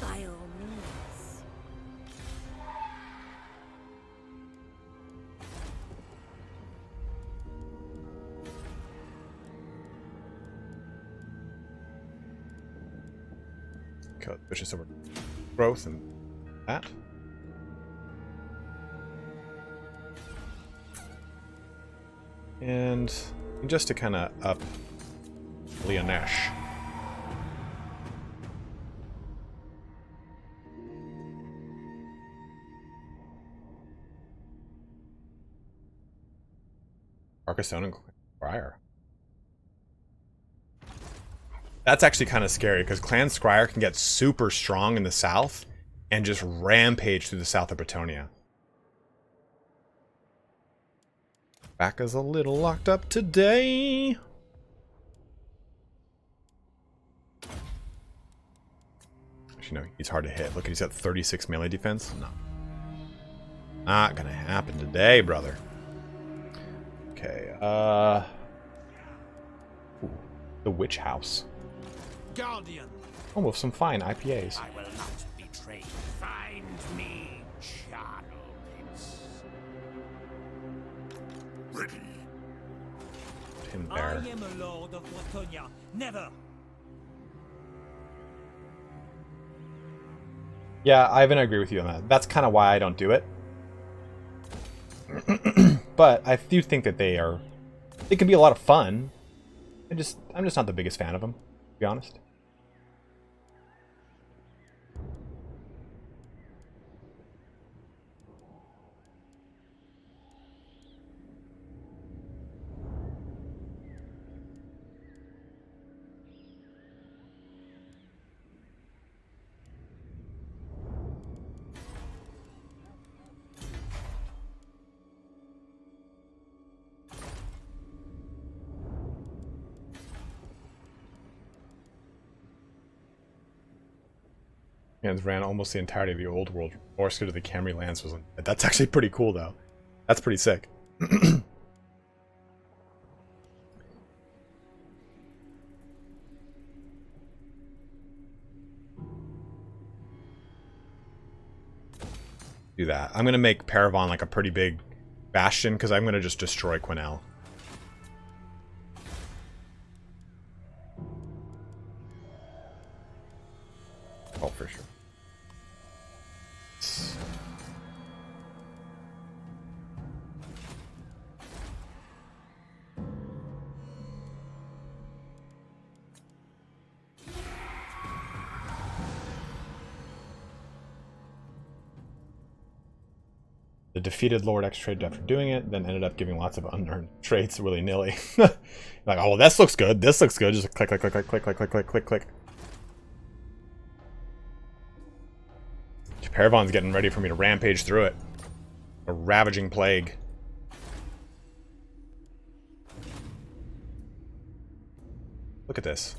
[SPEAKER 7] By all means.
[SPEAKER 1] Okay, switch this over to growth and that. And just to kind of up Leonesh. Carcassonne and Briar. That's actually kind of scary because Clan Scryer can get super strong in the south and just rampage through the south of Bretonia. Bacca's a little locked up today. Actually, no, he's hard to hit. Look, he's got 36 melee defense. No. Not gonna happen today, brother. Okay, ooh, the Witch House.
[SPEAKER 2] Guardian.
[SPEAKER 1] Oh, with some fine IPAs.
[SPEAKER 4] I will not betray. Find me, Charles.
[SPEAKER 3] Ready.
[SPEAKER 1] Put him
[SPEAKER 8] I
[SPEAKER 1] there.
[SPEAKER 8] am a lord of Bretonia. Never.
[SPEAKER 1] Yeah, Ivan, I agree with you on that. That's kind of why I don't do it. But I do think that they can be a lot of fun. I'm just not the biggest fan of them, to be honest. And ran almost the entirety of the old world. Forced to the Camry lands was. That's actually pretty cool, though. That's pretty sick. Do that. I'm gonna make Paravon like a pretty big bastion because I'm gonna just destroy Quenelles. Oh, for sure. The defeated Lord X traded after doing it, then ended up giving lots of unearned traits willy-nilly. Like, oh, well, this looks good. This looks good. Just click, click, click, click, click, click, click, click, click, click. Paravon's getting ready for me to rampage through it. A ravaging plague. Look at this.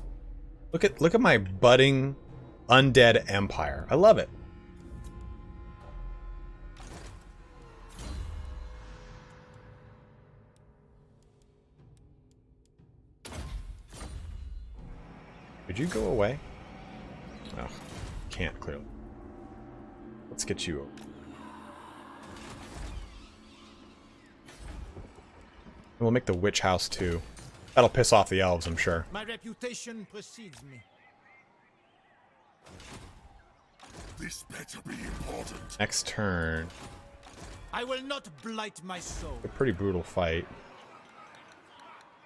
[SPEAKER 1] Look at my budding undead empire. I love it. Could you go away? Oh, can't clearly. Let's get you over. We'll make the witch house too. That'll piss off the elves, I'm sure.
[SPEAKER 2] My reputation precedes me.
[SPEAKER 3] This better be important.
[SPEAKER 1] Next turn.
[SPEAKER 2] I will not blight my soul.
[SPEAKER 1] A pretty brutal fight.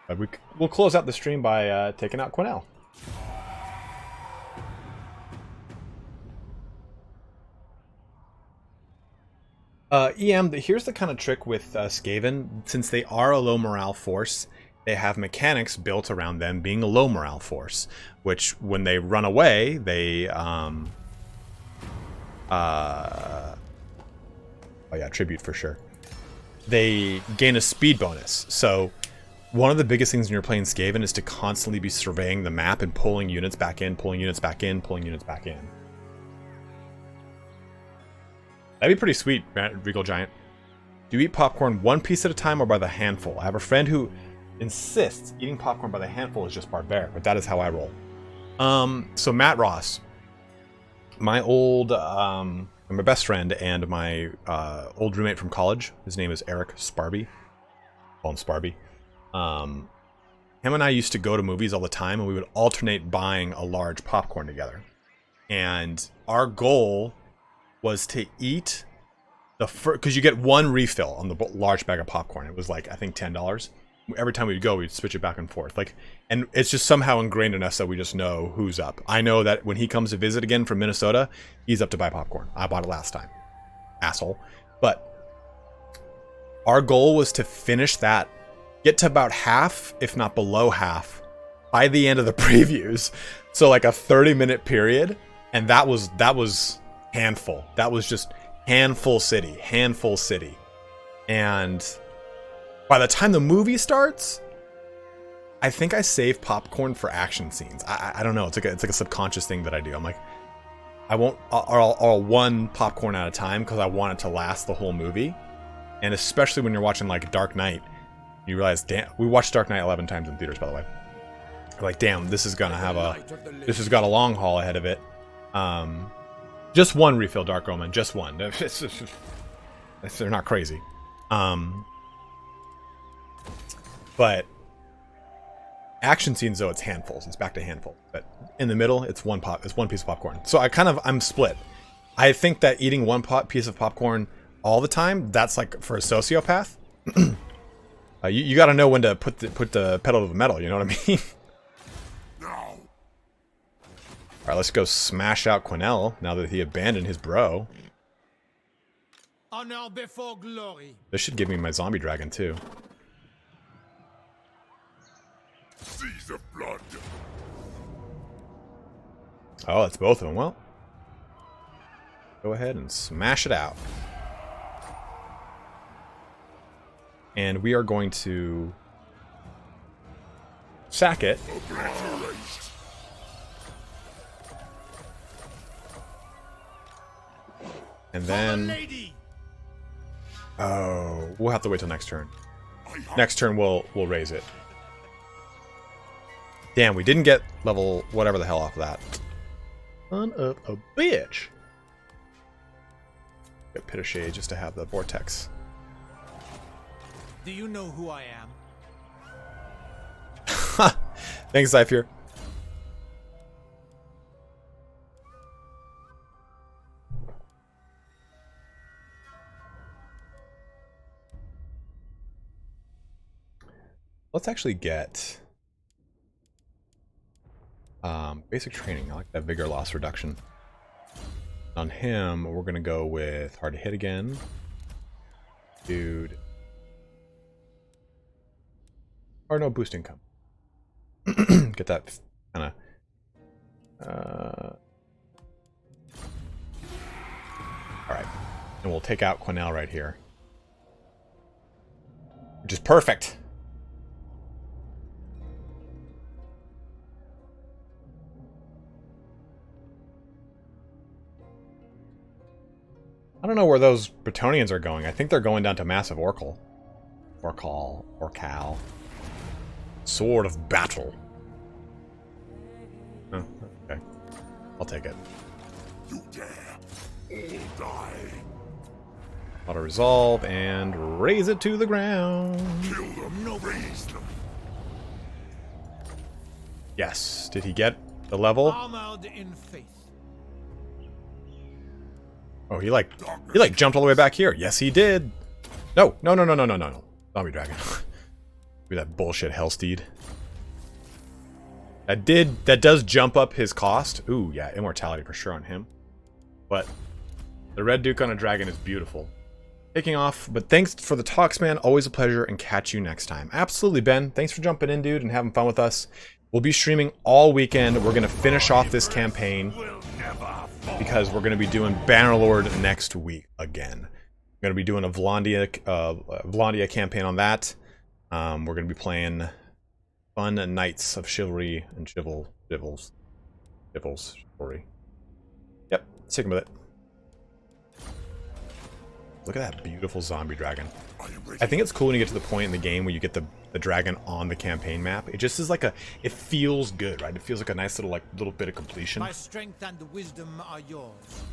[SPEAKER 1] But we'll close out the stream by taking out Quenelles. Here's the kind of trick with Skaven. Since they are a low morale force, they have mechanics built around them being a low morale force, which when they run away, they oh yeah, tribute for sure. They gain a speed bonus. So one of the biggest things when you're playing Skaven is to constantly be surveying the map and pulling units back in, pulling units back in, pulling units back in. That'd be pretty sweet, Regal Giant. Do you eat popcorn one piece at a time or by the handful? I have a friend who insists eating popcorn by the handful is just barbaric, but that is how I roll. So Matt Ross, my old, my best friend and my old roommate from college. His name is Eric Sparby. Call him Sparby. Him and I used to go to movies all the time, and we would alternate buying a large popcorn together. And our goal was to eat the first, because you get one refill on the large bag of popcorn. It was like, I think $10. Every time we'd go, we'd switch it back and forth. Like, and it's just somehow ingrained in us that we just know who's up. I know that when he comes to visit again from Minnesota, he's up to buy popcorn. I bought it last time. Asshole. But our goal was to finish that, get to about half, if not below half, by the end of the previews. So like a 30-minute period, and that was handful. That was just handful city. And by the time the movie starts, I think I save popcorn for action scenes. I don't know. It's like a subconscious thing that I do. I'm like, I'll one popcorn at a time because I want it to last the whole movie. And especially when you're watching like Dark Knight, you realize, damn, we watched Dark Knight 11 times in theaters, by the way. Like, damn, this has got a long haul ahead of it. Just one refill, Dark Omen. Just one. They're not crazy. But action scenes, though, it's handfuls. It's back to handful. But in the middle, it's one piece of popcorn. So I'm split. I think that eating one piece of popcorn all the time, that's like for a sociopath. You got to know when to put the pedal to the metal. You know what I mean? All right, let's go smash out Quenelles now that he abandoned his bro.
[SPEAKER 2] Honor before glory.
[SPEAKER 1] This should give me my zombie dragon too.
[SPEAKER 3] Seas of blood.
[SPEAKER 1] Oh, it's both of them. Well, go ahead and smash it out. And we are going to sack it. And then, oh, we'll have to wait till next turn. Next turn we'll raise it. Damn, we didn't get level whatever the hell off of that. Son of a bitch. Get Pit of Shade just to have the vortex.
[SPEAKER 2] Do you know who I am?
[SPEAKER 1] Thanks, Zypher. Let's actually get basic training. I like that vigor loss reduction. On him, we're going to go with hard to hit again. Dude. Or no boost income. Get that kind of... Alright. And we'll take out Quenelles right here. Which is perfect. I don't know where those Bretonnians are going. I think they're going down to Massive Orcal. Orcal. Sword of Battle. Oh, okay. I'll take it.
[SPEAKER 3] You dare, all die.
[SPEAKER 1] Auto resolve and raise it to the ground.
[SPEAKER 3] Kill them, raise them.
[SPEAKER 1] Yes. Did he get the level?
[SPEAKER 2] Armored in faith.
[SPEAKER 1] Oh, he jumped all the way back here. Yes, he did. No. Zombie dragon. Be that bullshit Hellsteed. That does jump up his cost. Ooh, yeah, immortality for sure on him. But the Red Duke on a dragon is beautiful. Taking off, but thanks for the talks, man. Always a pleasure, and catch you next time. Absolutely, Ben. Thanks for jumping in, dude, and having fun with us. We'll be streaming all weekend. We're going to finish off this campaign because we're going to be doing Bannerlord next week again. We're going to be doing a Vlandia campaign on that. We're going to be playing fun Knights of Chivalry and Chivalry. Yep, sticking with it. Look at that beautiful zombie dragon. I think it's cool when you get to the point in the game where you get the dragon on the campaign map. It just is like it feels good, right? It feels like a nice little bit of completion.
[SPEAKER 2] My strength and wisdom are yours.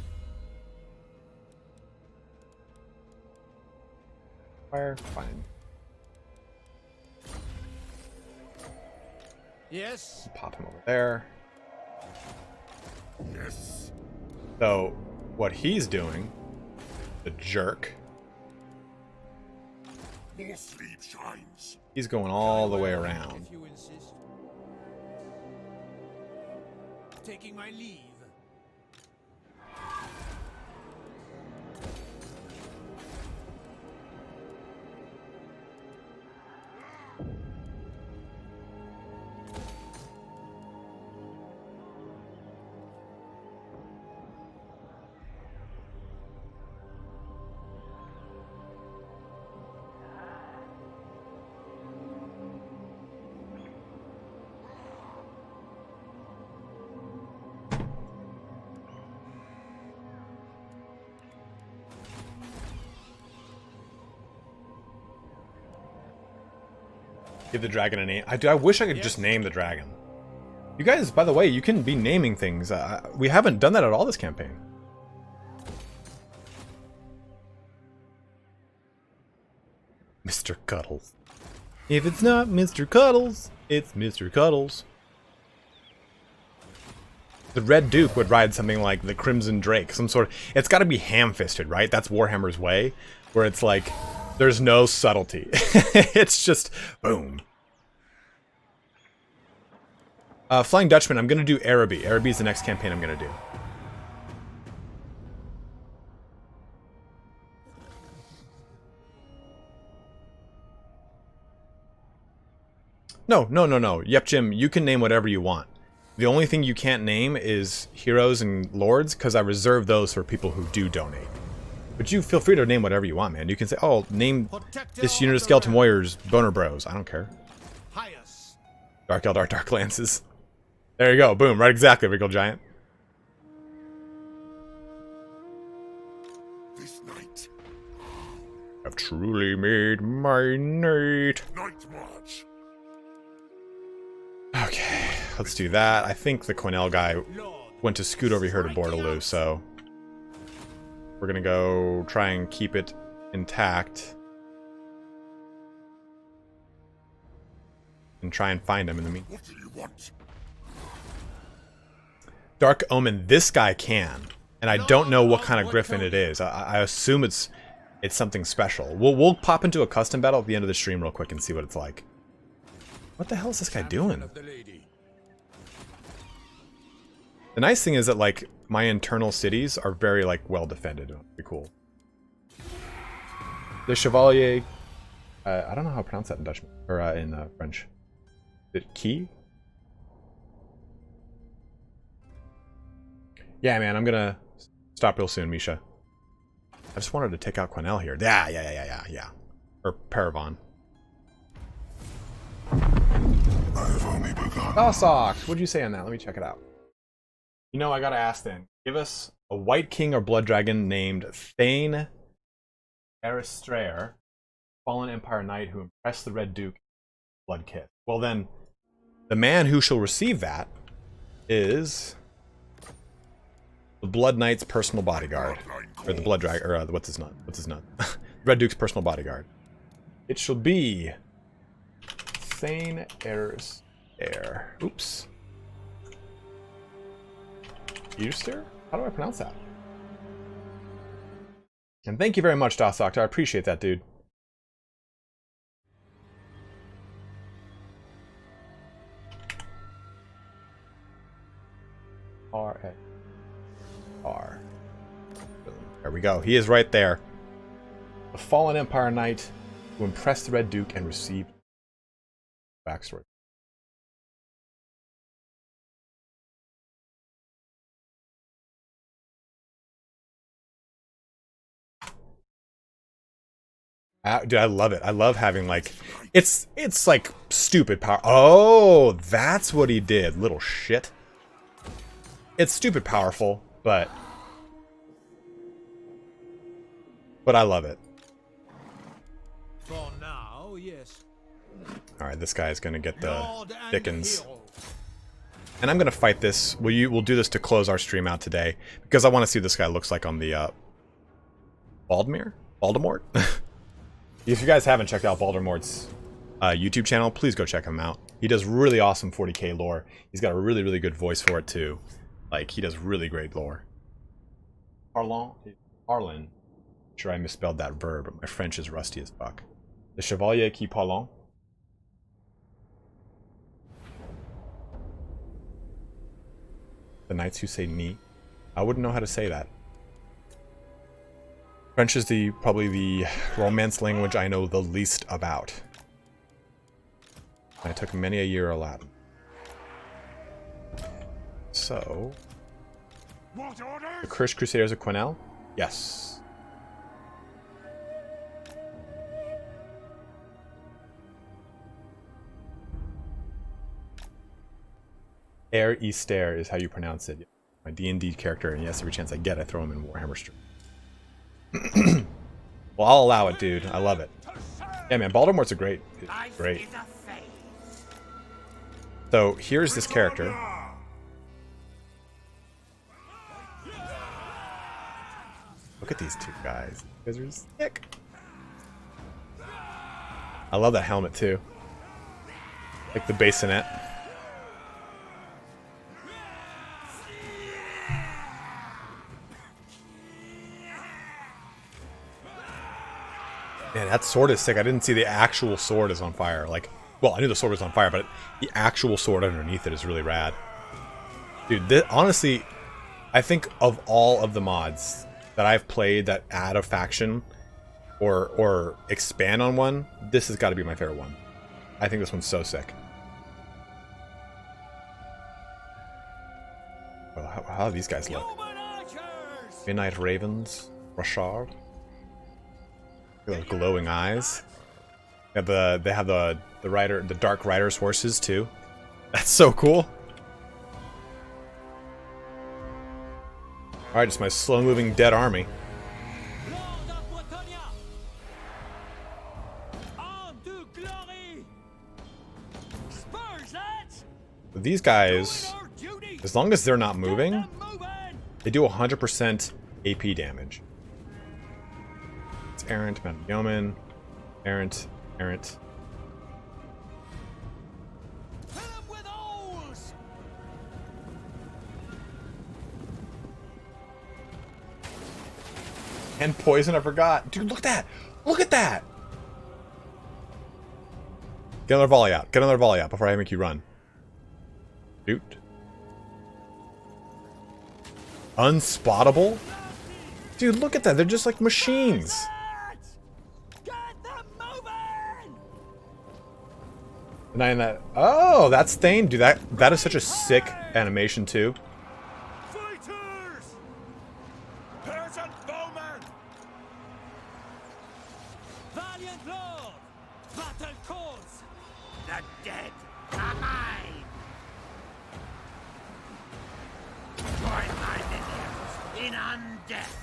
[SPEAKER 1] Fire, fine.
[SPEAKER 2] Yes.
[SPEAKER 1] Pop him over there.
[SPEAKER 3] Yes.
[SPEAKER 1] So, what he's doing, the jerk,
[SPEAKER 3] More sleep shines.
[SPEAKER 1] he's going all the way around.
[SPEAKER 2] If you insist. Taking my leave.
[SPEAKER 1] Give the dragon a name. I wish I could just name the dragon. You guys, by the way, you can be naming things. We haven't done that at all this campaign. Mr. Cuddles. If it's not Mr. Cuddles, it's Mr. Cuddles. The Red Duke would ride something like the Crimson Drake. Some sort of... It's got to be ham-fisted, right? That's Warhammer's way. Where it's like... There's no subtlety. It's just boom. Flying Dutchman, I'm going to do Araby. Araby is the next campaign I'm going to do. No. Yep, Jim, you can name whatever you want. The only thing you can't name is heroes and lords, because I reserve those for people who do donate. But you feel free to name whatever you want, man. You can say, oh, name this unit of Skeleton Warriors Boner Bros. I don't care. Dark Eldar, Dark Lances. There you go. Boom. Right, exactly, Regal Giant.
[SPEAKER 3] This night.
[SPEAKER 1] I've truly made my night.
[SPEAKER 3] Night march.
[SPEAKER 1] Okay, let's do that. I think the Quenelles guy went to scoot over here to Bordeleu, so... We're gonna go try and keep it intact. And try and find him in the meantime.
[SPEAKER 3] What do you want?
[SPEAKER 1] Dark Omen, this guy can. And I don't know what kind of griffin it is. I assume it's something special. We'll pop into a custom battle at the end of the stream real quick and see what it's like. What the hell is this guy doing? The nice thing is that, like, my internal cities are very, like, well defended. It'll be cool. the Chevalier. I don't know how to pronounce that in Dutch or in French. Is it key? Yeah, man, I'm gonna stop real soon, Misha. I just wanted to take out Quenelles here. Yeah. Or Paravon.
[SPEAKER 3] I have only begun.
[SPEAKER 1] Oh, Socks, what'd you say on that? Let me check it out. You know, I gotta ask then. Give us a White King or Blood Dragon named Thane Aristraer, Fallen Empire Knight who impressed the Red Duke, Blood Kiss. Well then, the man who shall receive that is the Blood Knight's personal bodyguard. Or the Blood Dragon, or what's his name? Red Duke's personal bodyguard. It shall be Thane Aristraer. Oops. Easter? How do I pronounce that? And thank you very much, Das Doctor. I appreciate that, dude. R. There we go. He is right there. The Fallen Empire Knight who impressed the Red Duke and received backstory. Dude, I love it. I love having like it's like stupid power. Oh, that's what he did, little shit. It's stupid powerful, but I love it.
[SPEAKER 2] For now, yes.
[SPEAKER 1] All right, this guy is gonna get the Dickens, and I'm gonna fight this. We'll do this to close our stream out today because I want to see what this guy looks like on the Voldemort. If you guys haven't checked out Voldemort's YouTube channel, please go check him out. He does really awesome 40k lore. He's got a really, really good voice for it too. Like, he does really great lore. Arlen. Sure I misspelled that verb, but my French is rusty as fuck. The Chevalier qui parle. The knights who say ni. I wouldn't know how to say that. French is probably the Romance language I know the least about. I took many a year of Latin. So, the Cursed Crusaders of Quenelles? Yes. Air Easter is how you pronounce it. My D&D character, and yes, every chance I get, I throw him in Warhammer Strix. Well, I'll allow it, dude. I love it. Yeah, man, Voldemort's great. So, here's this character. Look at these two guys. You guys are sick. I love that helmet, too. Like the bassinet. Man, that sword is sick. I didn't see the actual sword is on fire. Like, well, I knew the sword was on fire, but the actual sword underneath it is really rad. Dude, honestly, I think of all of the mods that I've played that add a faction or expand on one, this has got to be my favorite one. I think this one's so sick. Well, how do these guys look? Midnight Ravens, Rashard. Those glowing eyes. They have the Dark Rider's horses too. That's so cool. All right, just my slow-moving dead army. But these guys, as long as they're not moving, they do 100% AP damage. It's Errant, Mount Yeoman, Errant. And poison, I forgot. Dude, look at that! Look at that! Get another volley out. Get another volley out before I make you run. Shoot. Unspottable? Dude, look at that. They're just like machines. Denying that. Oh, that's Thane. Dude, that is such a sick animation too.
[SPEAKER 4] Fighters! Peasant bowmen!
[SPEAKER 8] Valiant Lord! Battle calls!
[SPEAKER 5] The dead are mine! Join my minions in undeath!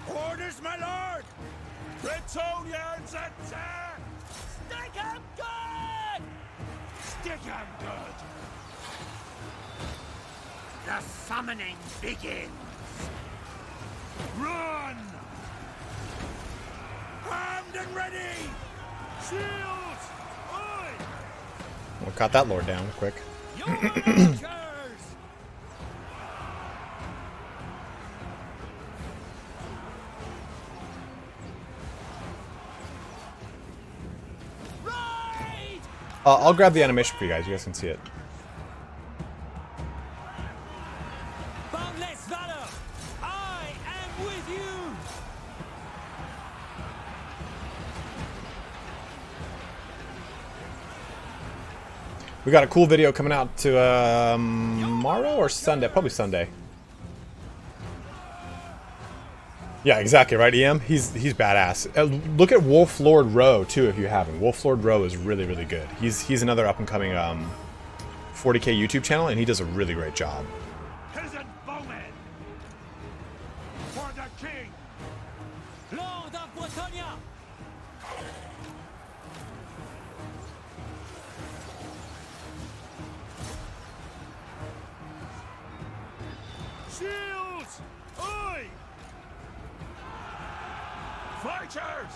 [SPEAKER 4] Orders, my lord! Bretonians attack!
[SPEAKER 8] Stick him good!
[SPEAKER 4] Stick 'em good!
[SPEAKER 5] The summoning begins!
[SPEAKER 4] Run! Armed and ready! Shields! Oi!
[SPEAKER 1] We'll cut that lord down quick.
[SPEAKER 8] Your archers! Ride!
[SPEAKER 1] I'll grab the animation for you guys. You guys can see it.
[SPEAKER 8] Boundless valor! I am with you!
[SPEAKER 1] We got a cool video coming out to tomorrow or Sunday. Probably Sunday. Yeah, exactly, right, EM? He's badass. Look at Wolf Lord Row, too, if you haven't. Wolf Lord Row is really, really good. He's another up-and-coming 40K YouTube channel, and he does a really great job.
[SPEAKER 4] Peasant bowmen! For the king!
[SPEAKER 8] Lord of Bretonia!
[SPEAKER 4] Shields! Oi! Fighters!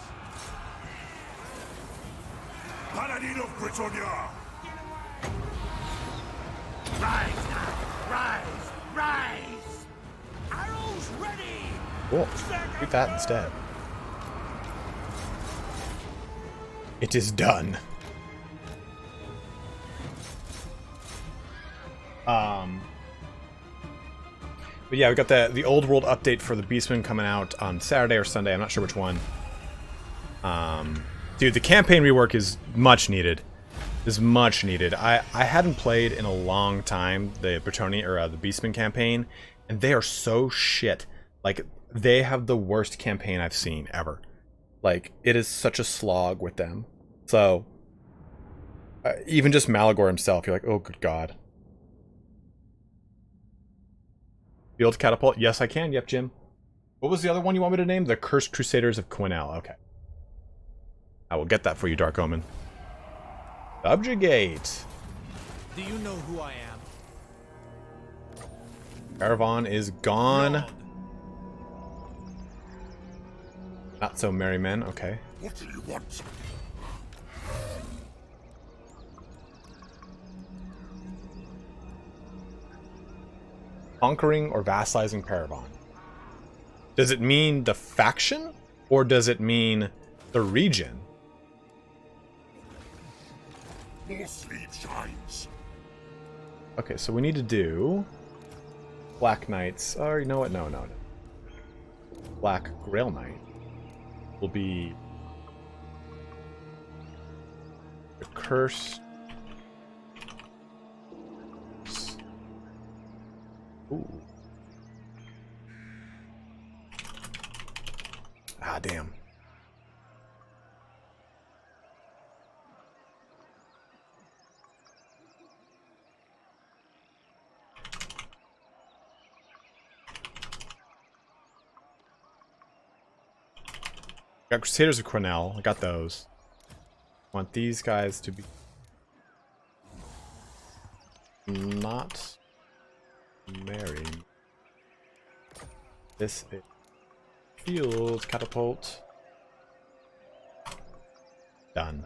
[SPEAKER 3] Paladin of Bretonia!
[SPEAKER 5] Rise now! Rise! Rise!
[SPEAKER 4] Arrows ready!
[SPEAKER 1] Cool. Do that instead. It is done. But yeah, we got the old world update for the Beastman coming out on Saturday or Sunday. I'm not sure which one. Dude, the campaign rework is much needed. Is much needed. I hadn't played in a long time the Bretonia or the Beastman campaign, and they are so shit. Like, they have the worst campaign I've seen ever. Like, it is such a slog with them. So, even just Malagor himself, you're like, oh, good God. Field Catapult? Yes, I can. Yep, Jim. What was the other one you want me to name? The Cursed Crusaders of Quenelles. Okay. I will get that for you, Dark Omen. Subjugate.
[SPEAKER 2] Do you know who I am?
[SPEAKER 1] Caravan is gone.
[SPEAKER 2] Lord.
[SPEAKER 1] Not so merry men. Okay.
[SPEAKER 3] What do you want?
[SPEAKER 1] Conquering or vassalizing Caravan. Does it mean the faction? Or does it mean the region?
[SPEAKER 3] More sleep shines.
[SPEAKER 1] Okay, so we need to do Black Knights. Oh, you know what? No. Black Grail Knight will be the curse. Ooh. Ah, damn. Got Crusaders of Quenelles. I got those. Want these guys to be not married. This is Field Catapult. Done.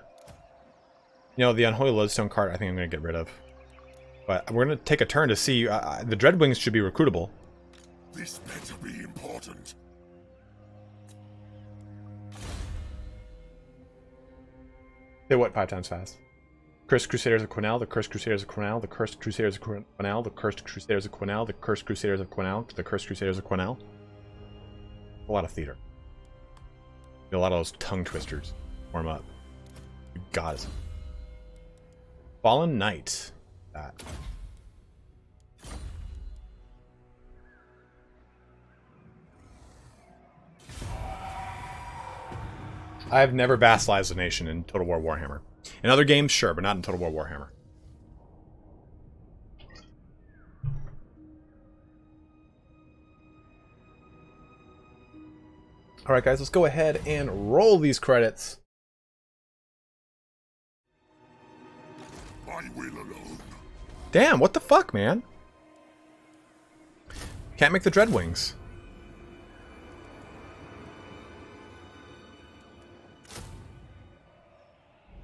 [SPEAKER 1] You know, the Unholy Lodestone card I think I'm going to get rid of. But we're going to take a turn to see. The Dreadwings should be recruitable.
[SPEAKER 3] This better be important.
[SPEAKER 1] Say what 5 times fast? Cursed Crusaders of Quenelles, the Cursed Crusaders of Quenelles, the Cursed Crusaders of Quenelles, the Cursed Crusaders of Quenelles, the Cursed Crusaders of Quenelles, the Cursed Crusaders of Quenelles. A lot of theater. A lot of those tongue twisters warm up. God. Fallen Knight. That. I've never bastalized a nation in Total War Warhammer. In other games, sure, but not in Total War Warhammer. Alright guys, let's go ahead and roll these credits.
[SPEAKER 3] I will alone.
[SPEAKER 1] Damn, what the fuck, man? Can't make the Dreadwings.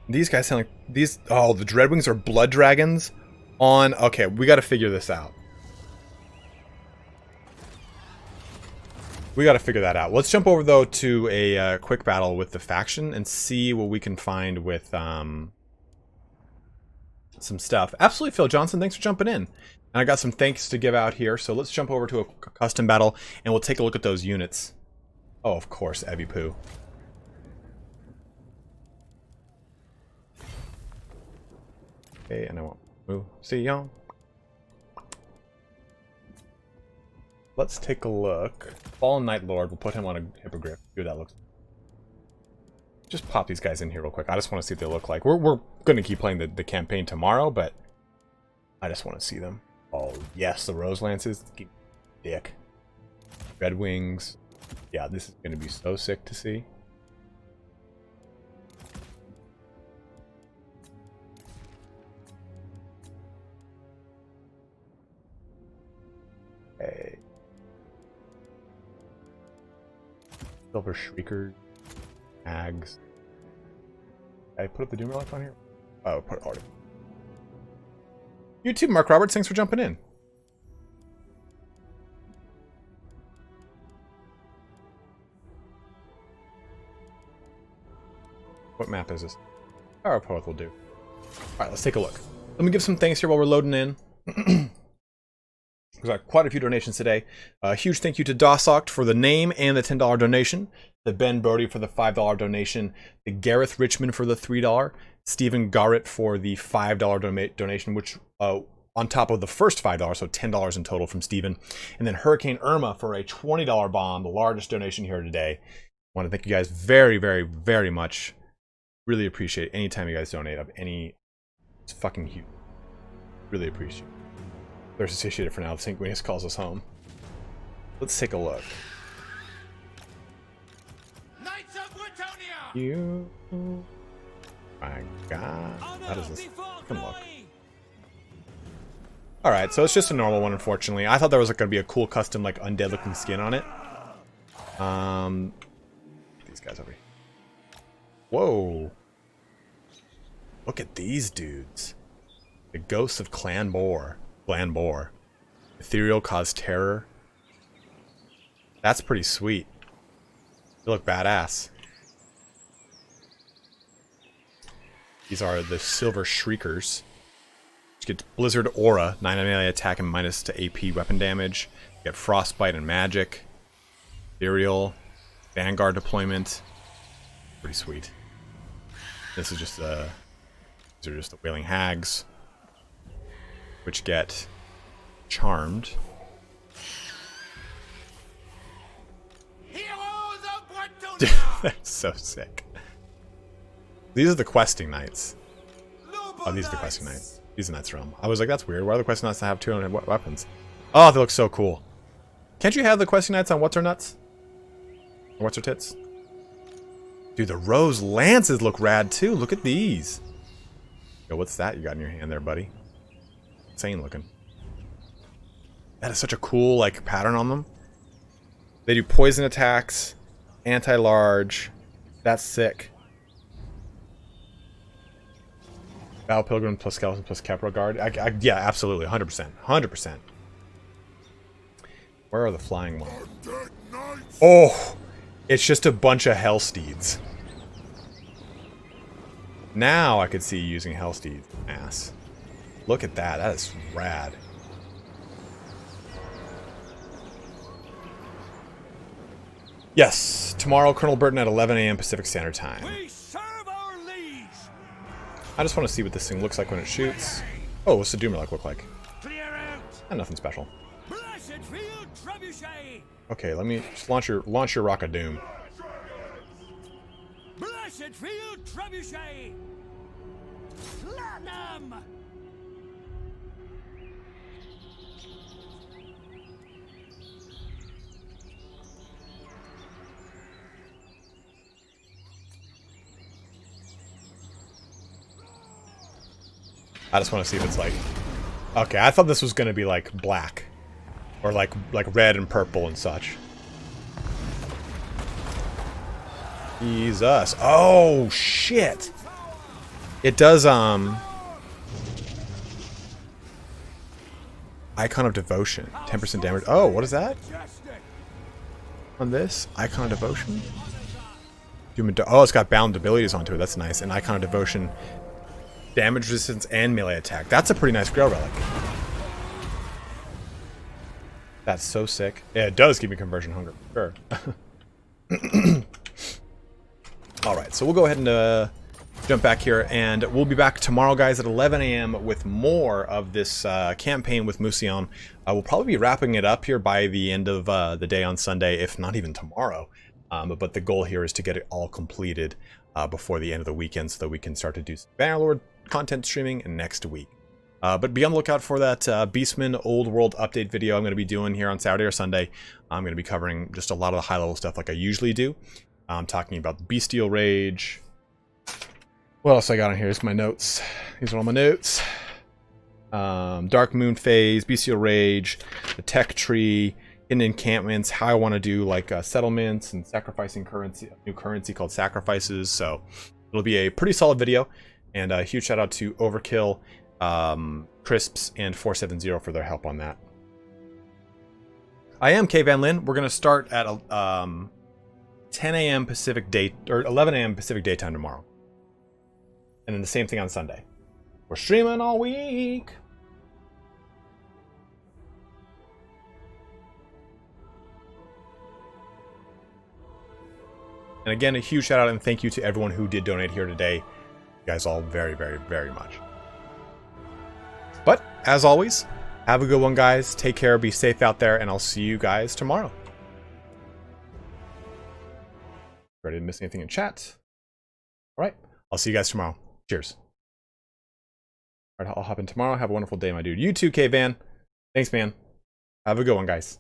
[SPEAKER 1] These guys sound like these. Oh, the Dreadwings are blood dragons on. Okay, we got to figure this out. We got to figure that out. Let's jump over though to a quick battle with the faction and see what we can find with some stuff. Absolutely, Phil Johnson. Thanks for jumping in. And I got some thanks to give out here. So let's jump over to a custom battle and we'll take a look at those units. Oh, of course, Evie Poo. Okay, and I want Mousillon. Let's take a look. Fallen Night Lord, we'll put him on a hippogriff. See what that looks like. Just pop these guys in here real quick. I just want to see what they look like. We're going to keep playing the campaign tomorrow, but I just want to see them. Oh, yes, the Rose Lances. Dick. Red Wings. Yeah, this is going to be so sick to see. Okay. Silver Shriekers. Hags. Did I put up the Doom Relic on here? Oh, put it already. You too, Mark Roberts. Thanks for jumping in. What map is this? Our Poet will do. Alright, let's take a look. Let me give some thanks here while we're loading in. We've got quite a few donations today. A huge thank you to Dosoct for the name and the $10 donation. To Ben Brody for the $5 donation. To Gareth Richmond for the $3. Stephen Garrett for the $5 donation, which on top of the first $5, so $10 in total from Stephen. And then Hurricane Irma for a $20 bomb, the largest donation here today. I want to thank you guys very, very, very much. Really appreciate it. Anytime you guys donate of any... It's fucking huge. Really appreciate it. They're associated for now. The Sanguinius calls us home. Let's take a look.
[SPEAKER 4] Knights of Britonia!
[SPEAKER 1] You... My god. That is this. Come look. Alright, so it's just a normal one, unfortunately. I thought there was like, going to be a cool custom, like, undead looking skin on it. These guys over here. Whoa. Look at these dudes. The Ghosts of Clan Bor. Ethereal Cause Terror. That's pretty sweet. They look badass. These are the Silver Shriekers. Which gets Blizzard Aura, 9 melee attack and minus to AP weapon damage. You get Frostbite and Magic. Ethereal. Vanguard deployment. Pretty sweet. This is just the... These are just the Wailing Hags. Which get Charmed.
[SPEAKER 4] Heroes of Britonia!
[SPEAKER 1] That's so sick. These are the Questing Knights. Oh, these are the Questing Knights. These are Knights Realm. I was like, that's weird. Why are the Questing Knights to have 200 weapons? Oh, they look so cool. Can't you have the Questing Knights on What's Her Nuts? Or What's Her Tits? Dude, the Rose Lances look rad too. Look at these. Yo, what's that you got in your hand there, buddy? Insane looking. That is such a cool, like, pattern on them. They do poison attacks, anti-large. That's sick. Battle Pilgrim plus Skeleton plus Capital Guard. Yeah, absolutely. 100%. 100%. Where are the flying ones? Oh! It's just a bunch of Hellsteeds. Now I could see you using Hellsteed's ass. Look at that. That is rad. Yes, tomorrow, Colonel Burton at 11 a.m. Pacific Standard Time.
[SPEAKER 4] We serve our liege.
[SPEAKER 1] I just want to see what this thing looks like when it shoots. Oh, what's the Doomer look like?
[SPEAKER 4] Clear out.
[SPEAKER 1] Nothing special.
[SPEAKER 4] Blessed field trebuchet.
[SPEAKER 1] Okay, let me just launch your Rock of Doom.
[SPEAKER 4] Blessed field trebuchet. Platinum.
[SPEAKER 1] I just want to see if it's like... Okay, I thought this was going to be like black. Or like red and purple and such. Jesus. Oh, shit. It does, Icon of Devotion. 10% damage. Oh, what is that? On this? Icon of Devotion? Oh, it's got bound abilities onto it. That's nice. And Icon of Devotion... Damage resistance and melee attack. That's a pretty nice Grail Relic. That's so sick. Yeah, it does give me conversion hunger. Sure. Alright, so we'll go ahead and jump back here, and we'll be back tomorrow, guys, at 11 a.m. with more of this campaign with Mousillon. We'll probably be wrapping it up here by the end of the day on Sunday, if not even tomorrow. But the goal here is to get it all completed before the end of the weekend so that we can start to do some Bannerlord content streaming next week. But be on the lookout for that Beastman Old World update video I'm going to be doing here on Saturday or Sunday. I'm going to be covering just a lot of the high-level stuff like I usually do. I'm talking about Bestial Rage. What else I got on here? Here's my notes. These are all my notes. Dark Moon Phase, Bestial Rage, the Tech Tree, hidden encampments, how I want to do like settlements and sacrificing currency, a new currency called Sacrifices. So it'll be a pretty solid video. And a huge shout out to Overkill, Crisps, and 470 for their help on that. I am K Van Lin. We're going to start at 10 a.m. Pacific Day, or 11 a.m. Pacific Daytime tomorrow. And then the same thing on Sunday. We're streaming all week. And again, a huge shout out and thank you to everyone who did donate here today. You guys all very, very, very much. But, as always, have a good one, guys. Take care, be safe out there, and I'll see you guys tomorrow. Ready to miss anything in chat? Alright, I'll see you guys tomorrow. Cheers. Alright, I'll hop in tomorrow. Have a wonderful day, my dude. You too, K-Van. Thanks, man. Have a good one, guys.